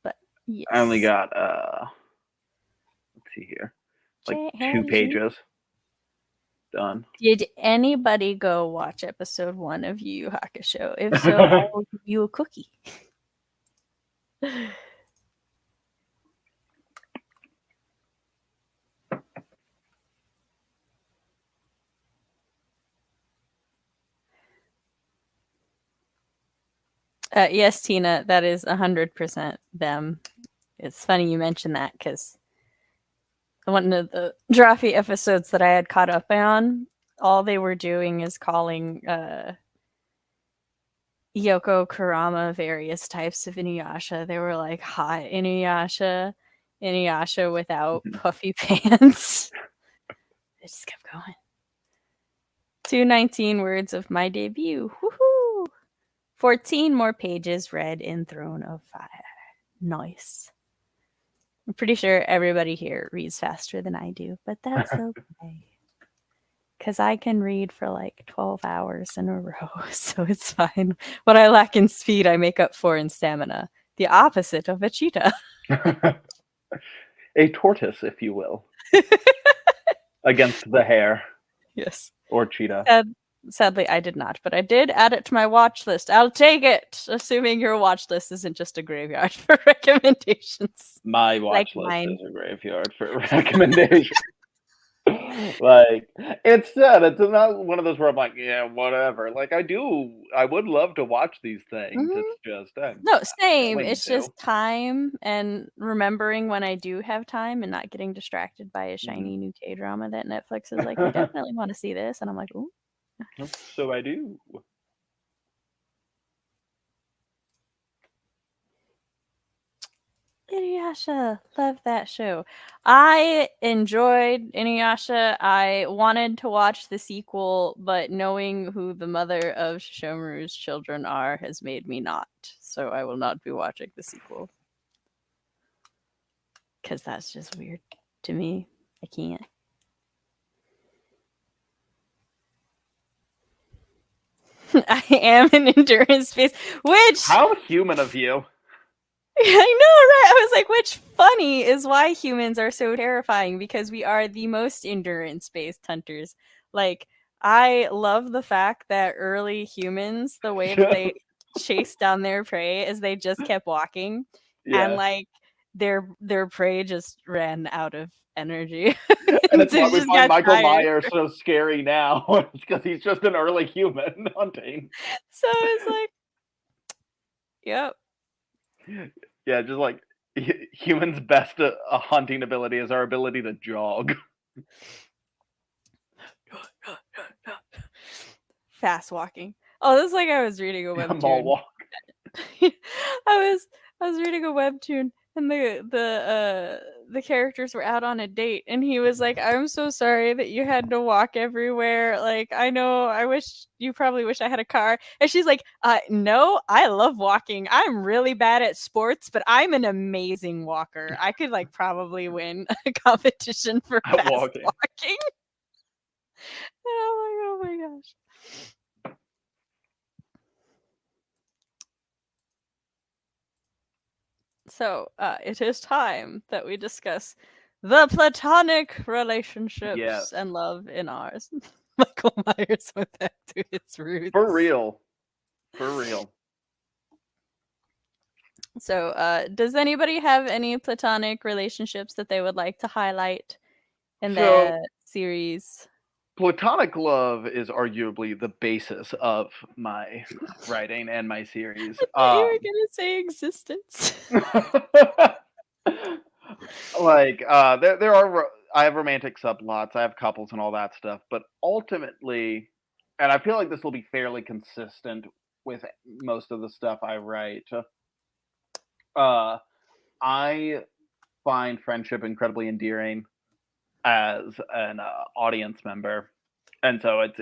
But yes. I only got let's see here, like 2 pages done. Did anybody go watch episode 1 of Yu Yu Hakusho? If so, I will give you a cookie. Yes, Tina, that is 100% them. It's funny you mentioned that because one of the Drawfee episodes that I had caught up on, all they were doing is calling Yoko Kurama various types of Inuyasha. They were like hot Inuyasha, Inuyasha without puffy pants. They just kept going. 219 words of my debut. Woohoo! 14 more pages read in Throne of Fire. Nice. I'm pretty sure everybody here reads faster than I do, but that's okay. Because I can read for like 12 hours in a row, so it's fine. What I lack in speed, I make up for in stamina. The opposite of a cheetah. A tortoise, if you will. Against the hare. Yes. Or cheetah. Sadly, I did not, but I did add it to my watch list. I'll take it, assuming your watch list isn't just a graveyard for recommendations. My watch like list mine. is a graveyard for recommendations. Like, it's sad. It's not one of those where I'm like, yeah, whatever. Like, I would love to watch these things. It's just no, same. It's just time and remembering when I do have time and not getting distracted by a shiny new K-drama that Netflix is like, you definitely want to see this, and I'm like, ooh. So I do. Inuyasha, love that show. I enjoyed Inuyasha. I wanted to watch the sequel, but knowing who the mother of Shishomaru's children are has made me not. So I will not be watching the sequel. Because that's just weird to me. I can't. I am an endurance space, which... How human of you. I know, right? I was like, which funny is why humans are so terrifying, because we are the most endurance-based hunters. Like, I love the fact that early humans, the way that they chased down their prey is they just kept walking. Yeah. And like their prey just ran out of energy. And it's why we find Michael Myers so scary now. Because he's just an early human hunting. So it's like, yep. Yeah, just like humans' best hunting ability is our ability to jog. Fast walking. Oh, this is like I was reading a webtoon. Mall walk. I was reading a webtoon, and the characters were out on a date, and he was like, "I'm so sorry that you had to walk everywhere. Like, I know, you probably wish I had a car." And she's like, "No, I love walking. I'm really bad at sports, but I'm an amazing walker. I could like probably win a competition for fast walking." Oh my gosh. So, it is time that we discuss the platonic relationships and love in ours. Michael Myers went back to his roots. For real. For real. So, does anybody have any platonic relationships that they would like to highlight in the series? Platonic love is arguably the basis of my writing and my series. I thought you were going to say existence. Like, I have romantic subplots, I have couples and all that stuff, but ultimately, and I feel like this will be fairly consistent with most of the stuff I write. Uh, I find friendship incredibly endearing as an audience member, and so it's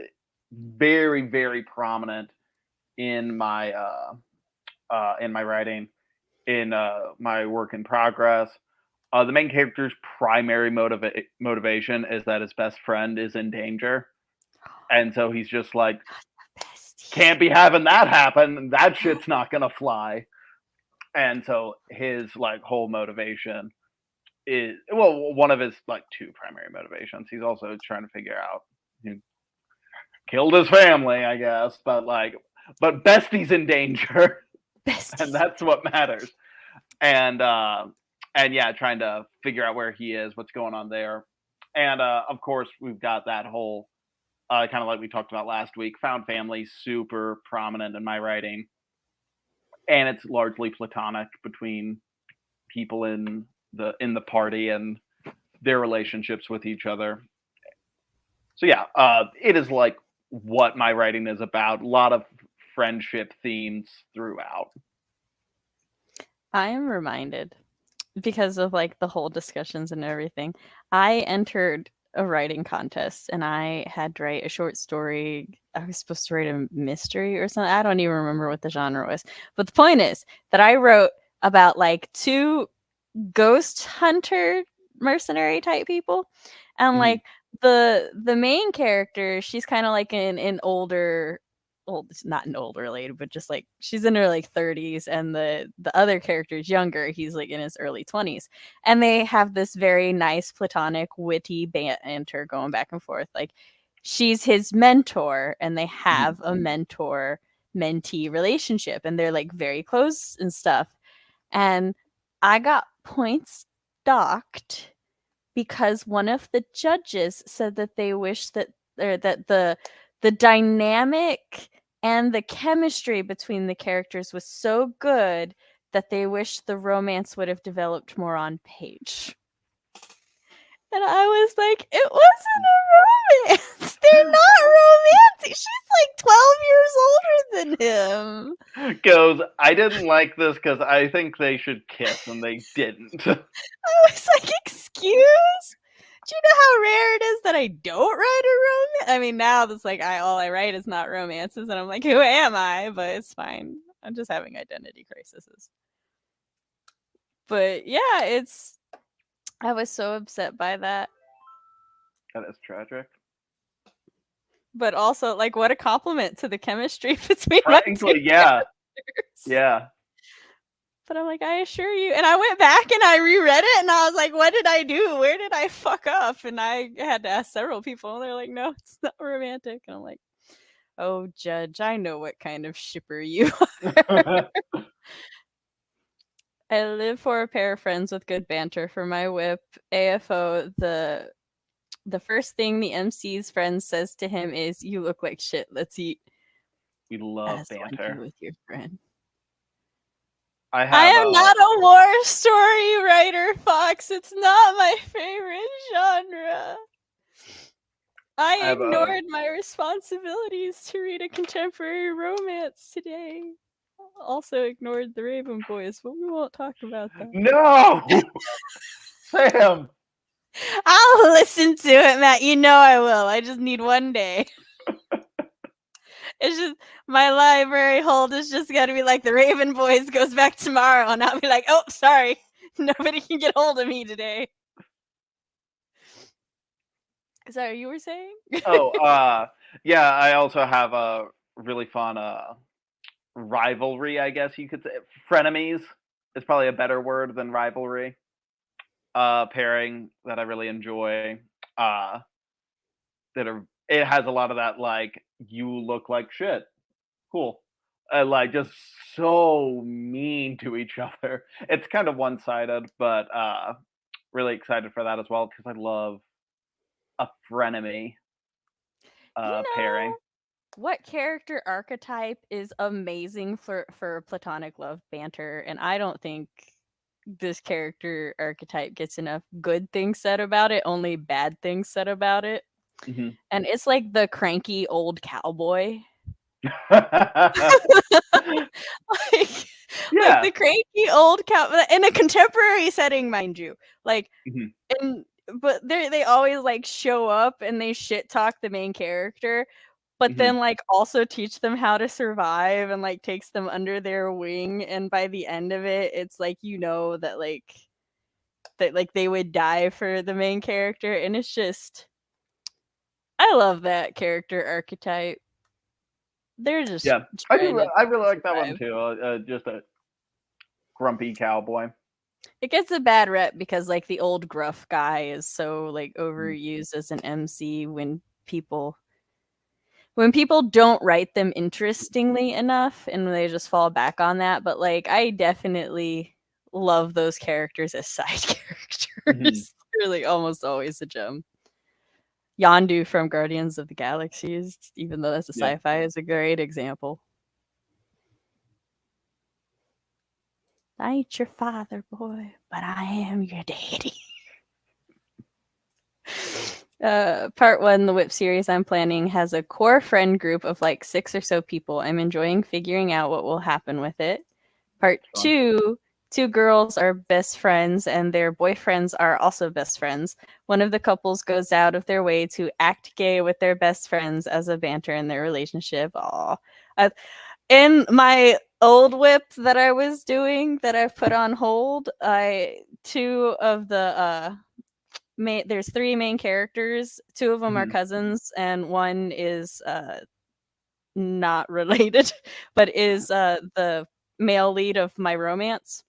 very, very prominent in my writing, in my work in progress. The main character's primary motivation is that his best friend is in danger, and so he's just like, can't be having that happen. That shit's not gonna fly. And so his like whole motivation is, well, one of his like two primary motivations. He's also trying to figure out who killed his family, I guess, but Bestie's in danger, and that's what matters. And yeah, trying to figure out where he is, what's going on there. And of course, we've got that whole kind of like we talked about last week, found family super prominent in my writing, and it's largely platonic between people in the party and their relationships with each other. So yeah, it is like what my writing is about. A lot of friendship themes throughout. I am reminded because of like the whole discussions and everything. I entered a writing contest and I had to write a short story. I was supposed to write a mystery or something. I don't even remember what the genre was. But the point is that I wrote about like two ghost hunter mercenary type people. And like the main character, she's kind of like an older not an older lady, but just like she's in her like 30s, and the other character is younger. He's like in his early 20s, and they have this very nice platonic witty banter going back and forth. Like she's his mentor and they have a mentor mentee relationship, and they're like very close and stuff. And I got points docked because one of the judges said that they wish that the dynamic and the chemistry between the characters was so good that they wish the romance would have developed more on page. And I was like, it wasn't a romance. They're not romantic. She's like 12 years older than him. Goes, I didn't like this because I think they should kiss, and they didn't. I was like, excuse? Do you know how rare it is that I don't write a romance? I mean, now that's like all I write is not romances, and I'm like, who am I? But it's fine. I'm just having identity crises. But yeah, I was so upset by that. That is tragic. But also, like, what a compliment to the chemistry between Frankly, my two yeah. characters. Yeah. But I'm like, I assure you. And I went back and I reread it, and I was like, what did I do? Where did I fuck up? And I had to ask several people, and they're like, no, it's not romantic. And I'm like, oh, Judge, I know what kind of shipper you are. I live for a pair of friends with good banter. For my whip, AFO, the first thing the MC's friend says to him is, you look like shit, let's eat. We love As banter. one do with your friend. I am not a war story writer, Fox. It's not my favorite genre. I ignored my responsibilities to read a contemporary romance today. Also ignored the Raven Boys, but we won't talk about that. No! Sam! I'll listen to it, Matt. You know I will. I just need one day. It's just my library hold is just got to be like the Raven Boys goes back tomorrow, and I'll be like, oh, sorry, nobody can get hold of me today. Sorry, you were saying? Yeah, I also have a really fun rivalry, I guess you could say. Frenemies is probably a better word than rivalry. Pairing that I really enjoy. It has a lot of that, like, you look like shit. Cool. Like, just so mean to each other. It's kind of one-sided, but really excited for that as well, because I love a frenemy pairing. What character archetype is amazing for platonic love banter? And I don't think this character archetype gets enough good things said about it, only bad things said about it. Mm-hmm. And it's like the cranky old cowboy. Like the cranky old cow in a contemporary setting, mind you. Like, but they always like show up and they shit talk the main character, but then like also teach them how to survive and like takes them under their wing. And by the end of it, it's like that like they would die for the main character, and it's just I love that character archetype. They're just I really like that one too. Just a grumpy cowboy. It gets a bad rep because like the old gruff guy is so like overused as an MC when people don't write them interestingly enough and they just fall back on that. But like I definitely love those characters as side characters. Really almost always a gem. Yondu from Guardians of the Galaxy, even though that's a sci-fi, is a great example. I ain't your father, boy, but I am your daddy. Part 1, the WIP series I'm planning, has a core friend group of like 6 or so people. I'm enjoying figuring out what will happen with it. Part 2, 2 girls are best friends and their boyfriends are also best friends. One of the couples goes out of their way to act gay with their best friends as a banter in their relationship. Aww. In my old WIP that I was doing that I've put on hold, two of the there's 3 main characters. 2 of them are cousins, and one is not related, but is the male lead of my romance.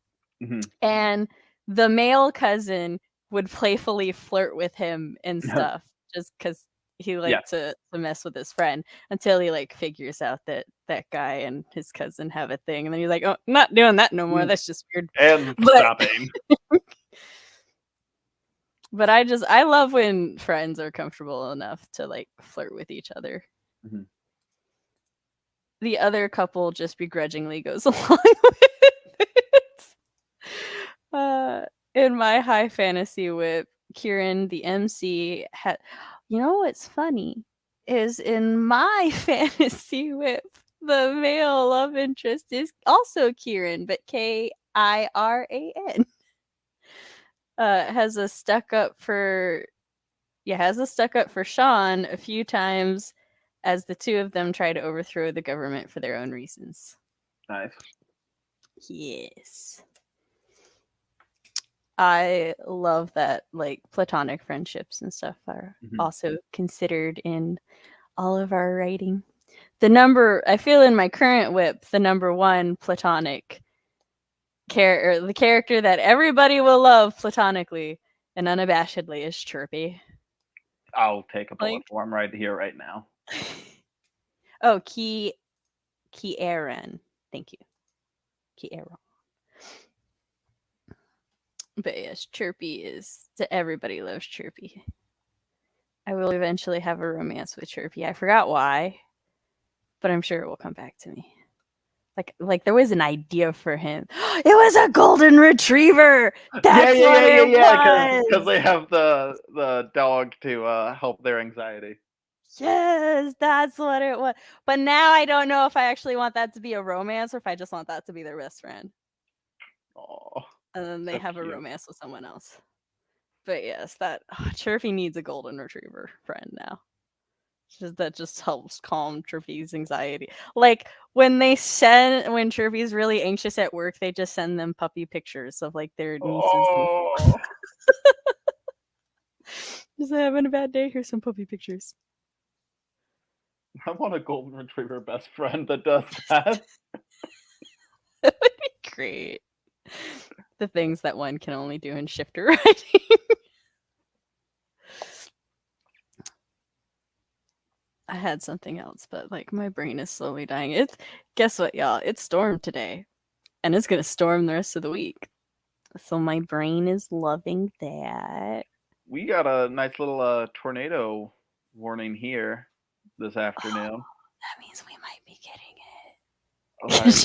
And the male cousin would playfully flirt with him and stuff, just because he liked to mess with his friend, until he like figures out that that guy and his cousin have a thing, and then he's like, "Oh, I'm not doing that no more. That's just weird." And stopping. But I love when friends are comfortable enough to like flirt with each other. The other couple just begrudgingly goes along with it. In my high fantasy WIP, Kieran, the MC, had. You know what's funny is in my fantasy WIP, the male love interest is also Kieran, but Kiran. Has a stuck up for Sean a few times as the 2 of them try to overthrow the government for their own reasons. Nice. Yes. I love that like platonic friendships and stuff are also considered in all of our writing. I feel in my current WIP, the number 1 platonic the character that everybody will love platonically and unabashedly is Chirpy. I'll take a bullet for him right here, right now. Oh, Kiran. Thank you. Kiran. But yes, Chirpy is everybody loves Chirpy. I will eventually have a romance with Chirpy. I forgot why, but I'm sure it will come back to me. Like there was an idea for him. It was a golden retriever. That's what it was. Because they have the dog to help their anxiety. Yes, that's what it was. But now I don't know if I actually want that to be a romance or if I just want that to be their best friend. Oh, and then they have a romance with someone else. But yes, Chirpy needs a golden retriever friend now. That just helps calm Chirpy's anxiety. Like when Chirpy's really anxious at work, they just send them puppy pictures of like their nieces. Just having a bad day. Here's some puppy pictures. I want a golden retriever best friend that does that. That would be great. The things that one can only do in shifter writing. I had something else, but like my brain is slowly dying. Guess what, y'all? It stormed today, and it's gonna storm the rest of the week. So my brain is loving that. We got a nice little tornado warning here this afternoon. That means we might be getting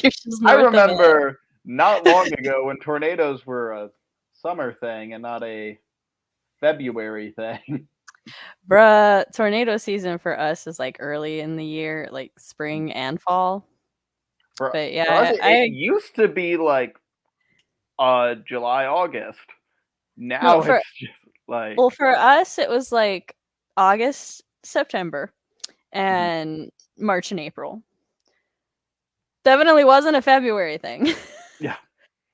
it. I remember not long ago when tornadoes were a summer thing and not a February thing. Bruh, tornado season for us is like early in the year, like spring and fall. For But us, yeah, it used to be like July, August. Now for it's just like well, for us it was like August, September, Mm-hmm. and March and April. Definitely wasn't a February thing. Yeah.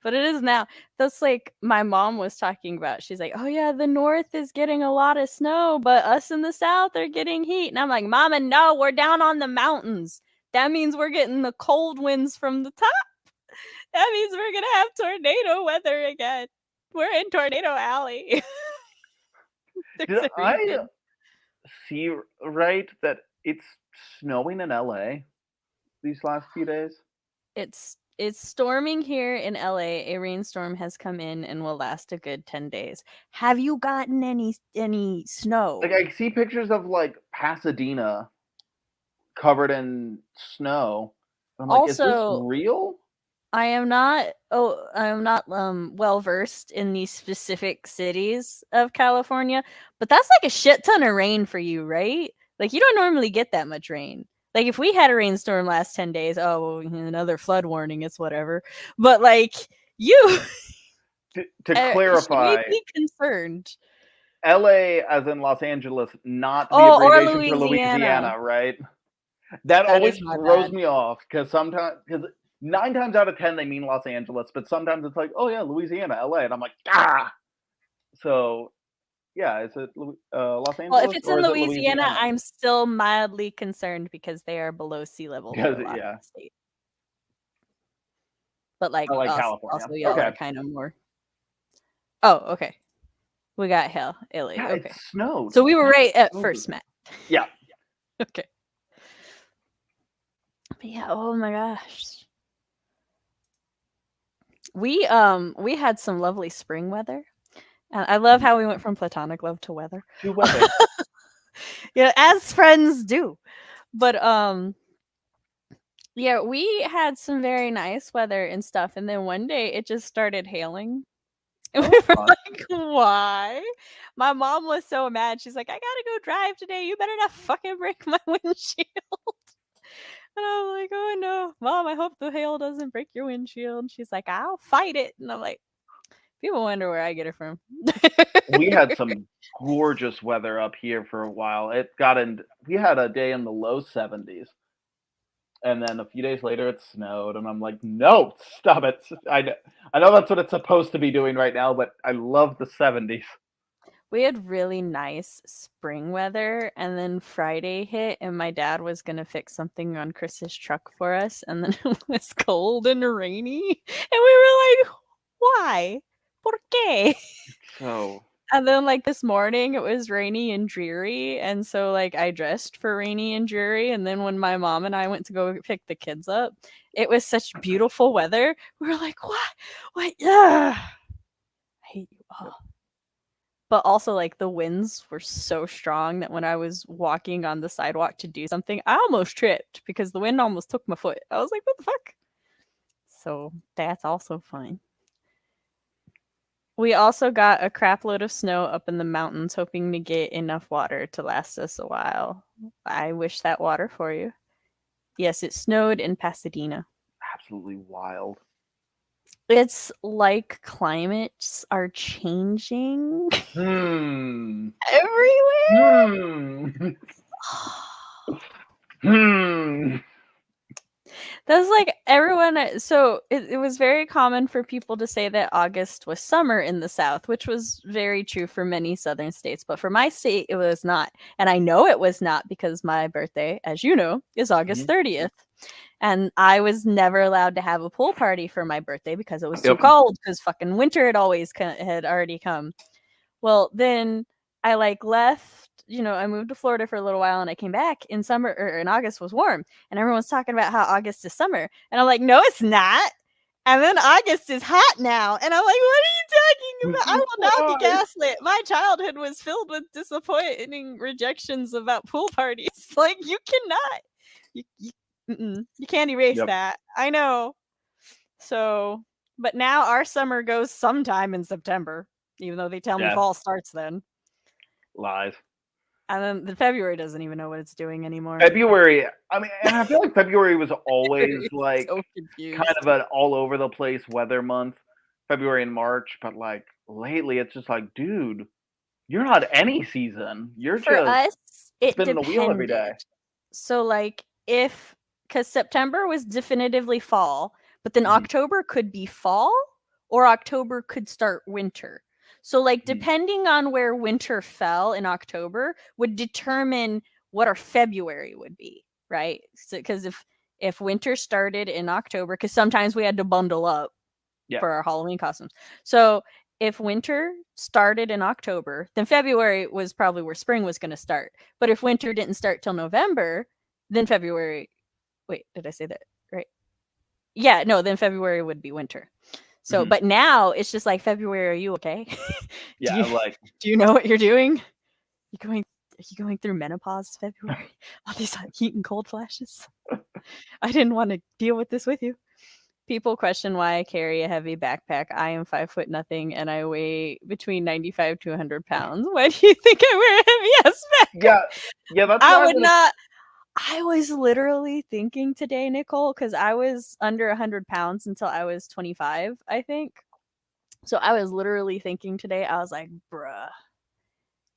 But it is now. That's like my mom was talking about. She's like, "Oh yeah, the north is getting a lot of snow, but us in the south are getting heat." And I'm like, "Mama, no, we're down on the mountains. That means we're getting the cold winds from the top. That means we're gonna have tornado weather again. We're in Tornado Alley." Did I see right that it's snowing in LA these last few days? It's storming here in LA. A rainstorm has come in and will last a good 10 days. Have you gotten any snow? Like I see pictures of like Pasadena covered in snow. I'm like, is this Also, real? I am not well versed in these specific cities of California, but that's like a shit ton of rain for you, right? Like you don't normally get that much rain. Like if we had a rainstorm last 10 days, oh, another flood warning, it's whatever. But like you To should clarify, we be concerned? LA as in Los Angeles, not the Oh, or abbreviation for Louisiana. Louisiana, right? That always throws me off because 9 times out of 10 they mean Los Angeles, but sometimes it's like, oh yeah, Louisiana, LA, and I'm like, ah. So yeah, is it Los Angeles? Well, if it's or in is it Louisiana, I'm still mildly concerned because they are below sea level for a lot of the state. But like California. Also y'all are kind of more. Oh, okay. We got hell, Illy. Yeah, okay. it snowed. So we were right at first, Matt. Yeah. Okay. But yeah, oh my gosh. We had some lovely spring weather. And I love how we went from platonic love to weather. To weather. Yeah, as friends do. But yeah, we had some very nice weather and stuff, and then one day it just started hailing. And we were like, why? My mom was so mad. She's like, I gotta go drive today. You better not fucking break my windshield. And I'm like, oh no, Mom, I hope the hail doesn't break your windshield. She's like, I'll fight it. And I'm like, people wonder where I get it from. We had some gorgeous weather up here for a while. We had a day in the low 70s. And then a few days later it snowed, and I'm like, no, stop it. I know that's what it's supposed to be doing right now, but I love the 70s. We had really nice spring weather, and then Friday hit, and my dad was going to fix something on Chris's truck for us, and then it was cold and rainy, and we were like, why? ¿Por qué? So... And then like this morning it was rainy and dreary, and so like I dressed for rainy and dreary, and then when my mom and I went to go pick the kids up, it was such beautiful weather. We were like, what? Yeah, I hate you all. But also like the winds were so strong that when I was walking on the sidewalk to do something, I almost tripped because the wind almost took my foot. I was like, what the fuck? So that's also fun. We also got a crap load of snow up in the mountains, hoping to get enough water to last us a while. I wish that water for you. Yes, it snowed in Pasadena. Absolutely wild. It's like climates are changing everywhere. That's like everyone. So it was very common for people to say that August was summer in the South, which was very true for many Southern states. But for my state, it was not. And I know it was not because my birthday, as you know, is August 30th. And I was never allowed to have a pool party for my birthday because it was too cold, because fucking winter had already come. Well, then I like left. I moved to Florida for a little while, and I came back in summer, or in August was warm, and everyone's talking about how August is summer, and I'm like, no, it's not. And then August is hot now, and I'm like, what are you talking about? I will not be gaslit. My childhood was filled with disappointing rejections about pool parties. Like, you cannot, you can't erase that. I know. So But now our summer goes sometime in September, even though they tell me Yeah. fall starts then. Lies. And then the February doesn't even know what it's doing anymore. February. I mean, and I feel like February was always like so confused. kind of an all over the place weather month, February and March. But like lately, it's just like, dude, you're not any season. You're For just us, it spinning the wheel every day. depended. So like because September was definitively fall, but then Mhm. October could be fall or October could start winter. So like Mhm. depending on where winter fell in October would determine what our February would be, right? So because if winter started in October, because sometimes we had to bundle up Yeah. for our Halloween costumes. So if winter started in October, then February was probably where spring was going to start. But if winter didn't start till November, then February. Wait, did I say that right? Yeah, no, then February would be winter. So, Mhm. but now it's just like February. Are you okay? Yeah, like do you know what you're doing? Are you going through menopause February? All these heat and cold flashes. I didn't want to deal with this with you. People question why I carry a heavy backpack. I am 5 nothing and I weigh between 95 to 100 pounds. Why do you think I wear a heavy ass backpack? yeah. That's I why would not. I was literally thinking today, Nicole, because I was under 100 pounds until I was 25, I think. So I was literally thinking today, I was like, bruh,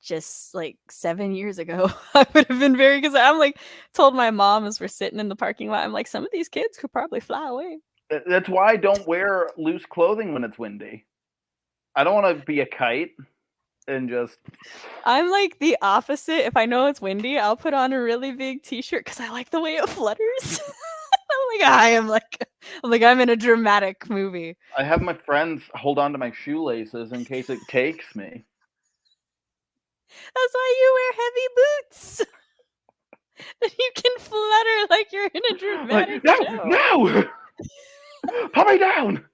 just like 7 years ago, I would have been very, because I'm like, told my mom as we're sitting in the parking lot, I'm like, some of these kids could probably fly away. That's why I don't wear loose clothing when it's windy. I don't want to be a kite and just. I'm like the opposite. If I know it's windy, I'll put on a really big t-shirt because I like the way it flutters. I'm like I'm in a dramatic movie. I have my friends hold on to my shoelaces in case it takes me. That's why you wear heavy boots. You can flutter like you're in a dramatic show. No! Put me down!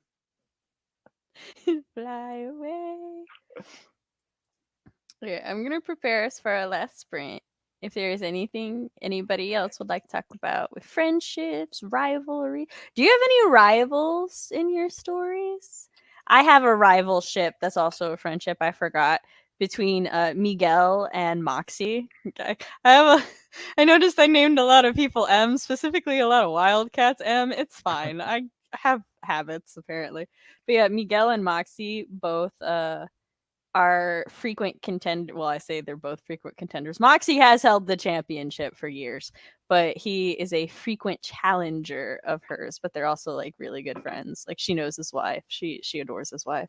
Fly away. Okay, I'm gonna prepare us for our last sprint. If there is anything anybody else would like to talk about with friendships, rivalry. Do you have any rivals in your stories? I have a rivalship that's also a friendship, I forgot, between Miguel and Moxie. Okay. I noticed I named a lot of people M, specifically a lot of Wildcats M. It's fine. I have habits apparently. But yeah, Miguel and Moxie both are frequent contender. Well, I say they're both frequent contenders. Moxie has held the championship for years, but he is a frequent challenger of hers. But they're also like really good friends. Like she knows his wife. She adores his wife.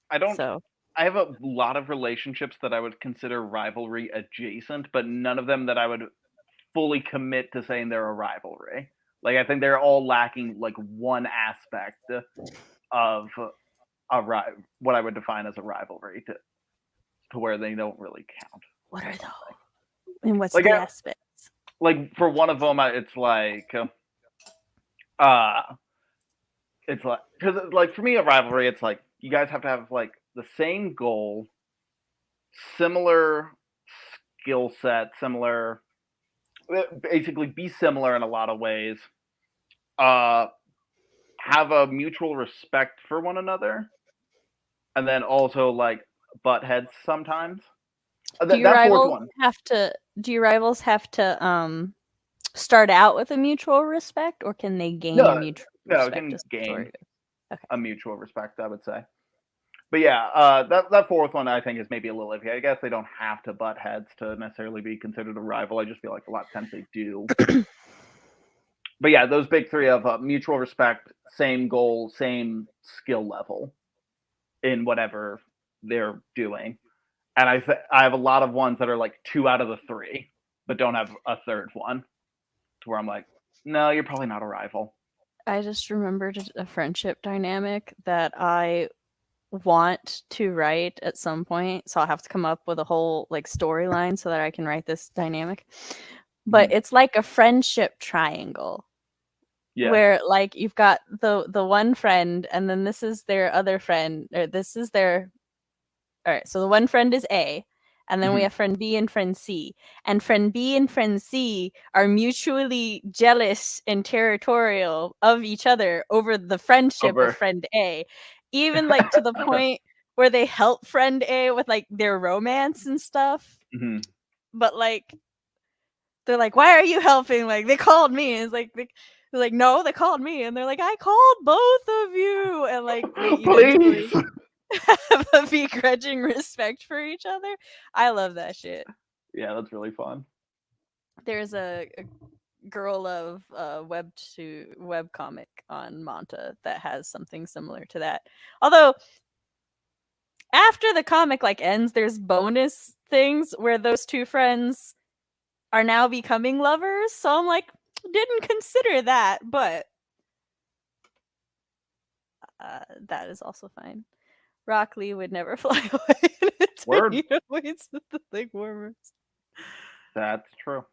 I don't. So I have a lot of relationships that I would consider rivalry adjacent, but none of them that I would fully commit to saying they're a rivalry. Like I think they're all lacking like one aspect of what I would define as a rivalry to where they don't really count. what are those? And what's Like the aspects? Like for one of them, it's like because like for me a rivalry, it's like you guys have to have like the same goal, similar skill set, similar, basically be similar in a lot of ways. Have a mutual respect for one another, and then also like butt heads sometimes. Do your rivals have to start out with a mutual respect, or can they gain a mutual respect? No, can gain Okay. a mutual respect, I would say. But yeah, that fourth one I think is maybe a little iffy. I guess they don't have to butt heads to necessarily be considered a rival. I just feel like a lot of times they do. But yeah, those big three of mutual respect, same goal, same skill level in whatever they're doing. And I have a lot of ones that are like 2 out of the 3, but don't have a third one, to where I'm like, no, you're probably not a rival. I just remembered a friendship dynamic that I want to write at some point. So I'll have to come up with a whole like storyline so that I can write this dynamic. But it's like a friendship triangle. Yeah. Where like you've got the one friend, and then this is their other friend, or this is their. All right, so the one friend is A, And then we have friend B and friend C. And friend B and friend C are mutually jealous and territorial of each other over the friendship of friend A. Even like to the point where they help friend A with like their romance and stuff. But like they're like, why are you helping? Like, they called me. And it's like they're like, no, they called me. And they're like, I called both of you. And like they eventually have a begrudging respect for each other. I love that shit. Yeah, that's really fun. There's a Girl of web comic on Manta that has something similar to that. Although after the comic like ends, there's bonus things where those two friends are now becoming lovers. So I'm like, didn't consider that, but that is also fine. Rock Lee would never fly away. Word. Waits with the leg warmers. That's true.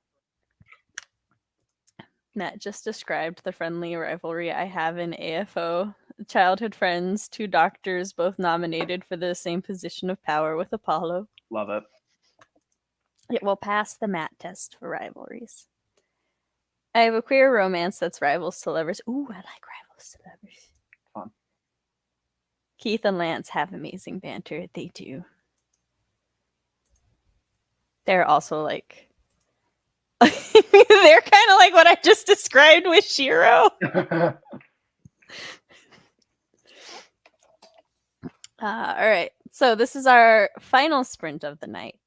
Matt just described the friendly rivalry I have in AFO. Childhood friends, 2 doctors, both nominated for the same position of power with Apollo. Love it. It will pass the Matt test for rivalries. I have a queer romance that's rivals to lovers. Ooh, I like rivals to lovers. Fun. Keith and Lance have amazing banter. They do. They're also like... they're kind of like what I just described with Shiro. All right. So this is our final sprint of the night.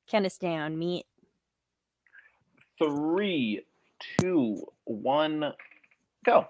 Count us down, meet. 3, 2, 1, go.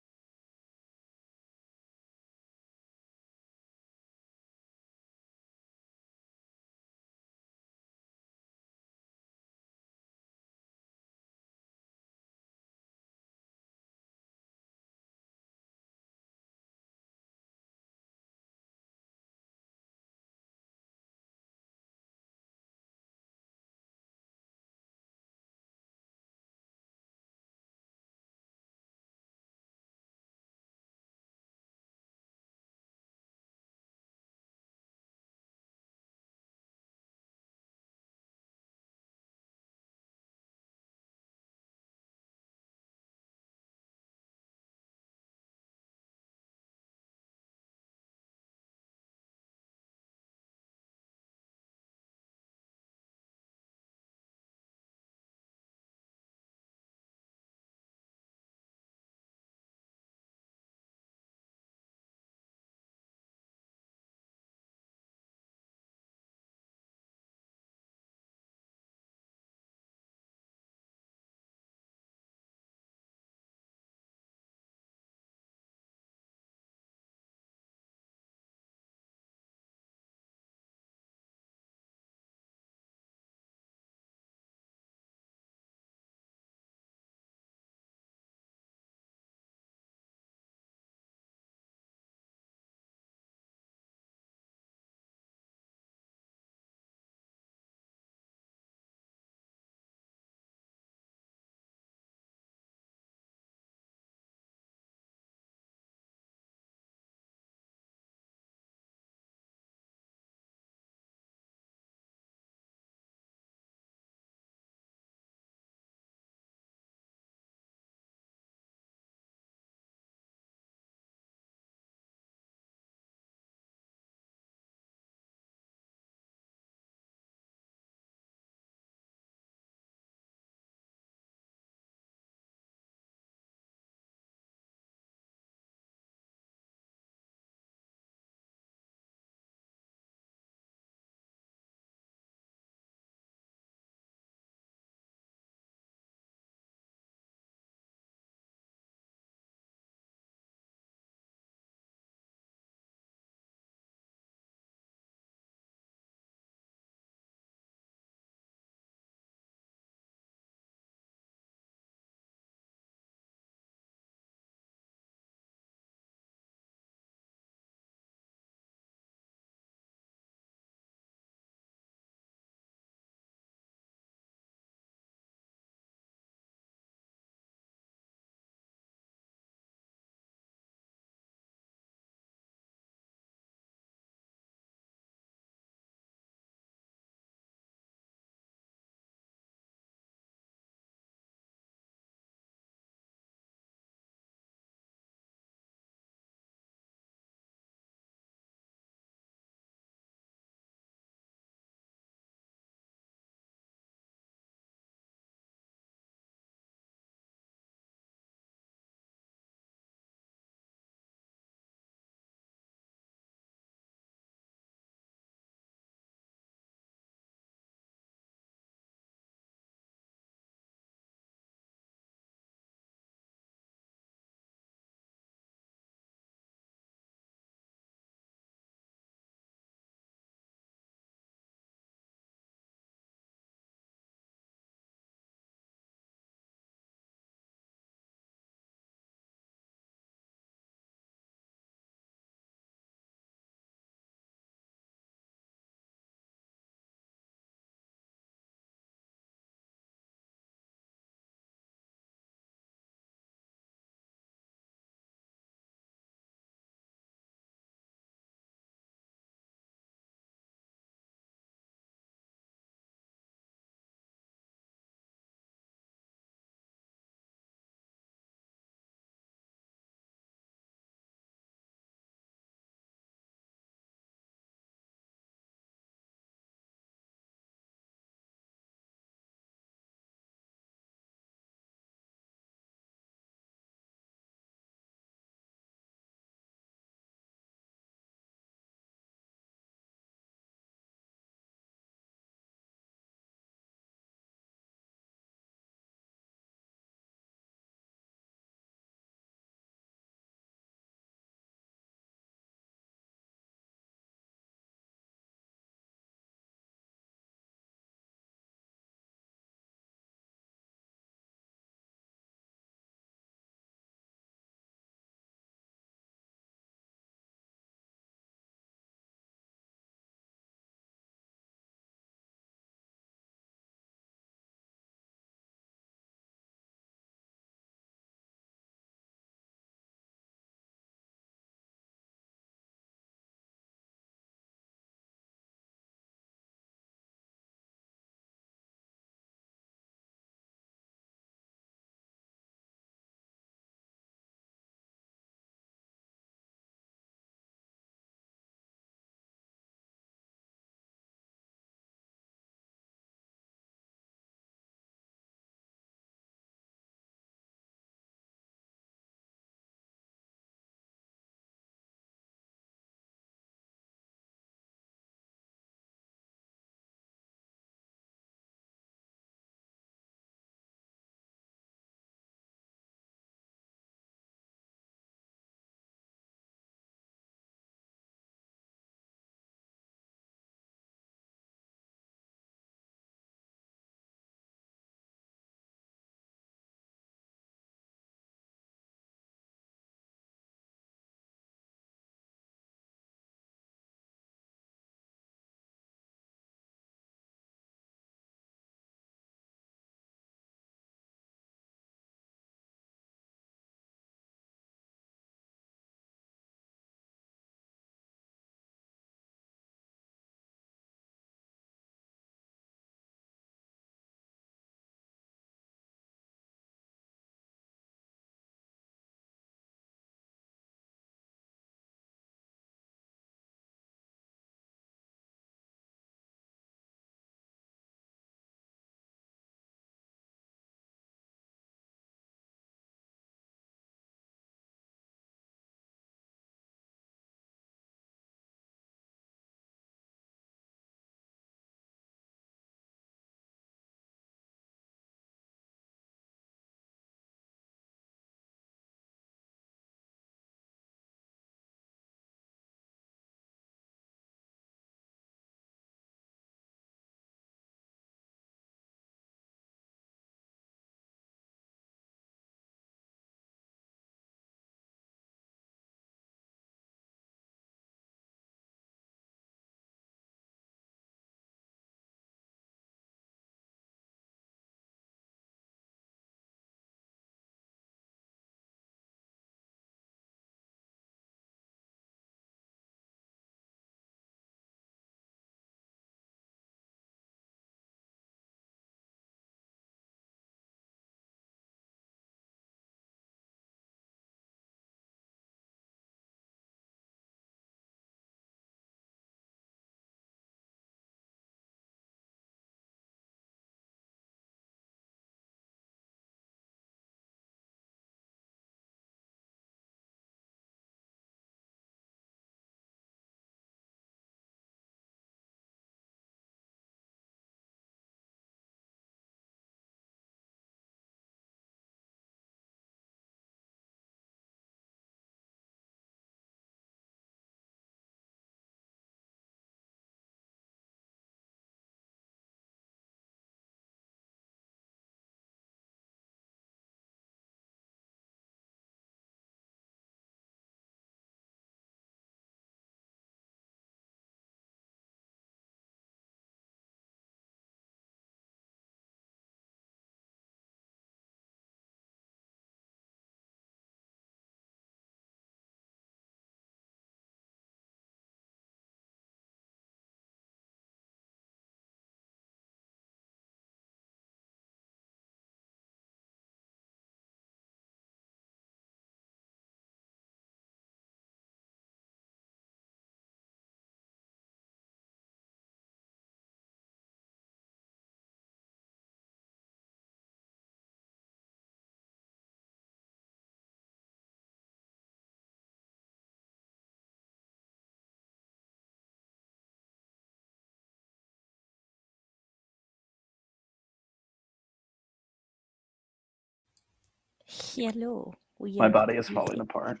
Hello. We My are body is falling busy. apart.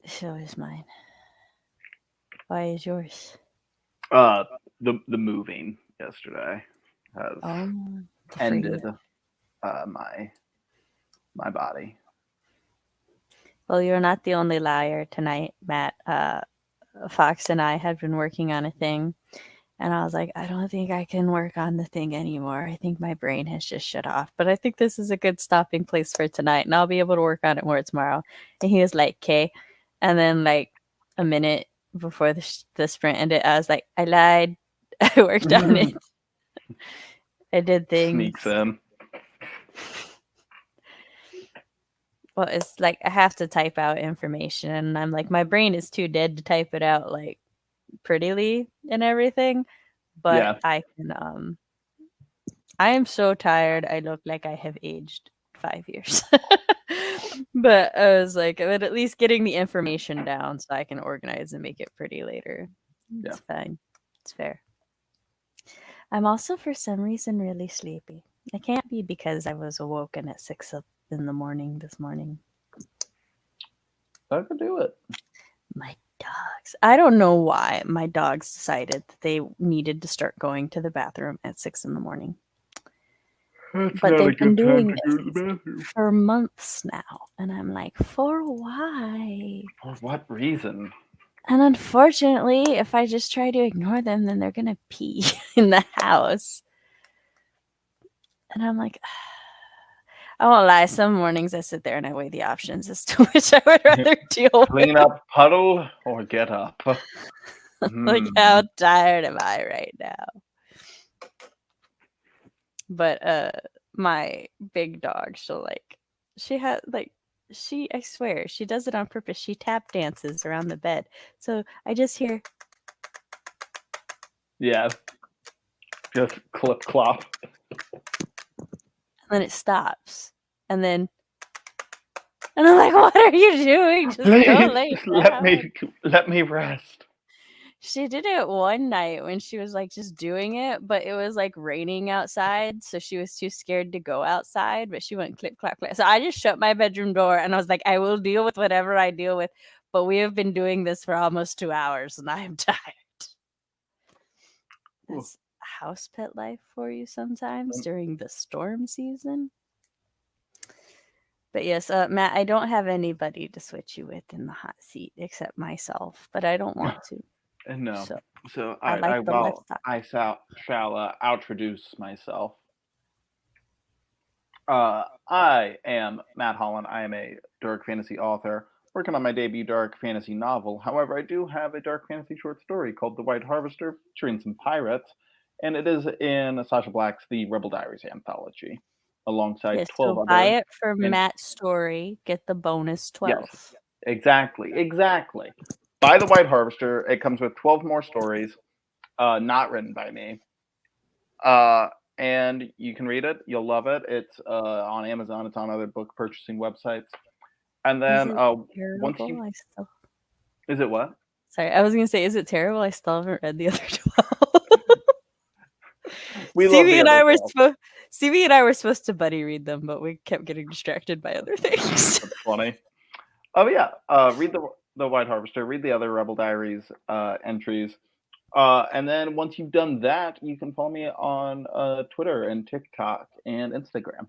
So is mine. Why is yours? The moving yesterday has For ended you. my body. Well, you're not the only liar tonight, Matt. Fox and I had been working on a thing, and I was like, I don't think I can work on the thing anymore. I think my brain has just shut off. But I think this is a good stopping place for tonight, and I'll be able to work on it more tomorrow. And he was like, "Okay." And then, like a minute before the sprint ended, I was like, I lied. I worked on it. I did things. Sneaks in. Well, it's like I have to type out information, and I'm like, my brain is too dead to type it out like prettily and everything. But Yeah. I can. I am so tired. I look like I have aged 5 years. But I was like, but at least getting the information down so I can organize and make it pretty later. It's fine. It's fair. I'm also, for some reason, really sleepy. It can't be because I was awoken at 6 in the morning this morning. I could do it. My dogs. I don't know why my dogs decided that they needed to start going to the bathroom at 6 in the morning. That's But not a they've been good time doing to go to the this bathroom. for months now. And I'm like, for why? For what reason? And unfortunately, if I just try to ignore them, then they're going to pee in the house. And I'm like, I won't lie. Some mornings I sit there and I weigh the options as to which I would rather deal with. Clean up puddle or get up. Like, how tired am I right now? But my big dog, I swear, she does it on purpose. She tap dances around the bed. So I just hear. Yeah. Just clip clop. And then it stops. And I'm like, what are you doing? Just go lay down. Let me rest. She did it one night when she was like just doing it, but it was like raining outside, so she was too scared to go outside, but she went clip clap clap. So I just shut my bedroom door and I was like, I will deal with whatever I deal with, but we have been doing this for almost 2 hours and I am tired. That's house pet life for you sometimes during the storm season. But yes, Matt, I don't have anybody to switch you with in the hot seat except myself, but I don't want to. No. So I like the left side. I shall introduce myself. I am Matt Hollon. I am a dark fantasy author working on my debut dark fantasy novel. However, I do have a dark fantasy short story called The White Harvester featuring some pirates, and it is in Sasha Black's The Rebel Diaries anthology alongside Yes, 12 so buy other. it for Matt's story, get the bonus 12. Yes, exactly. By The White Harvester, it comes with 12 more stories, not written by me. And you can read it. You'll love it. It's on Amazon. It's on other book purchasing websites. And then once you is it what? Sorry, I was gonna say, is it terrible? I still haven't read the other 12. CB and I were supposed to buddy read them, but we kept getting distracted by other things. That's funny. Oh yeah. Read the White Harvester. Read the other Rebel Diaries entries. And then once you've done that, you can follow me on Twitter and TikTok and Instagram.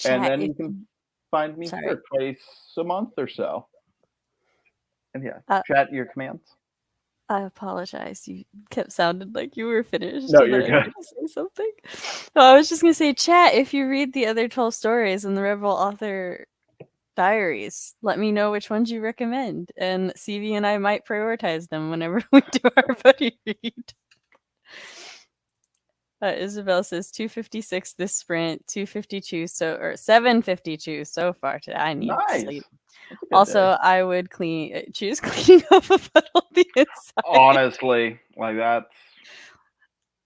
And then you can find me here twice a month or so. And yeah, chat your commands. I apologize. You kept sounding like you were finished. No, you're good. Say something. I was just gonna say, chat. If you read the other 12 stories in the Rebel Author Diaries, let me know which ones you recommend, and CV and I might prioritize them whenever we do our buddy read. Isabel says 256 this sprint, 252 or 752 so far today. I need to sleep. Also, day. I would choose cleaning up a puddle the inside. Honestly, like that's.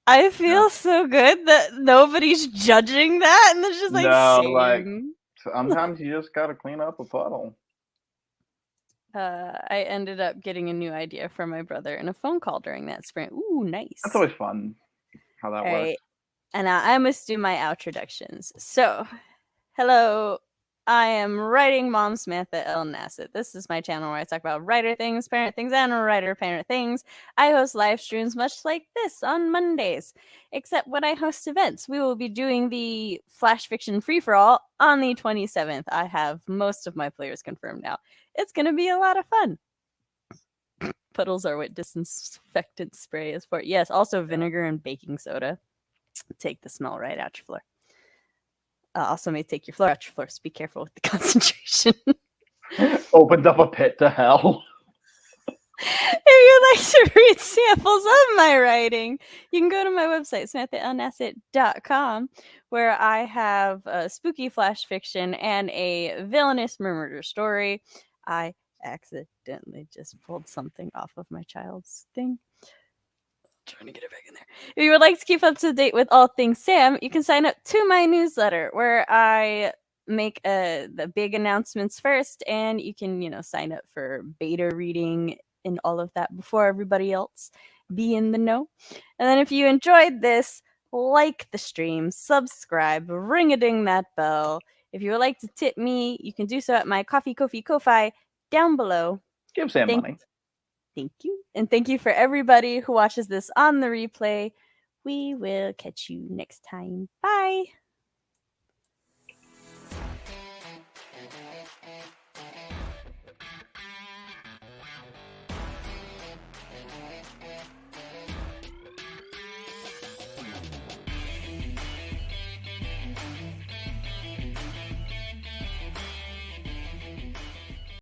I feel so good that nobody's judging that, and they're just saying. Sometimes you just gotta clean up a puddle. I ended up getting a new idea for my brother in a phone call during that sprint. Ooh, nice. That's always fun. How that works. And I must do my outroductions. So, Hello, I am Writing Mom Samantha L. Nassett. This is my channel where I talk about writer things, parent things, and writer parent things. I host live streams much like this on Mondays, except when I host events. We will be doing the Flash Fiction Free-for-All on the 27th. I have most of my players confirmed now. It's going to be a lot of fun. Puddles are what disinfectant spray is for. Yes, also vinegar and baking soda. Take the smell right out your floor. Also may take your floor out your floor, so be careful with the concentration. Opens up a pit to hell. If you'd like to read samples of my writing, you can go to my website, SamanthaLNassett.com, where I have a spooky flash fiction and a villainous murder story. I accidentally just pulled something off of my child's thing. Trying to get it back in there. If you would like to keep up to date with all things Sam, you can sign up to my newsletter where I make the big announcements first, and you can sign up for beta reading and all of that before everybody else. Be in the know. And then if you enjoyed this, like the stream, subscribe, ring-a-ding that bell. If you would like to tip me, you can do so at my Ko-fi down below. Give Sam money. Thank you. And thank you for everybody who watches this on the replay. We will catch you next time. Bye.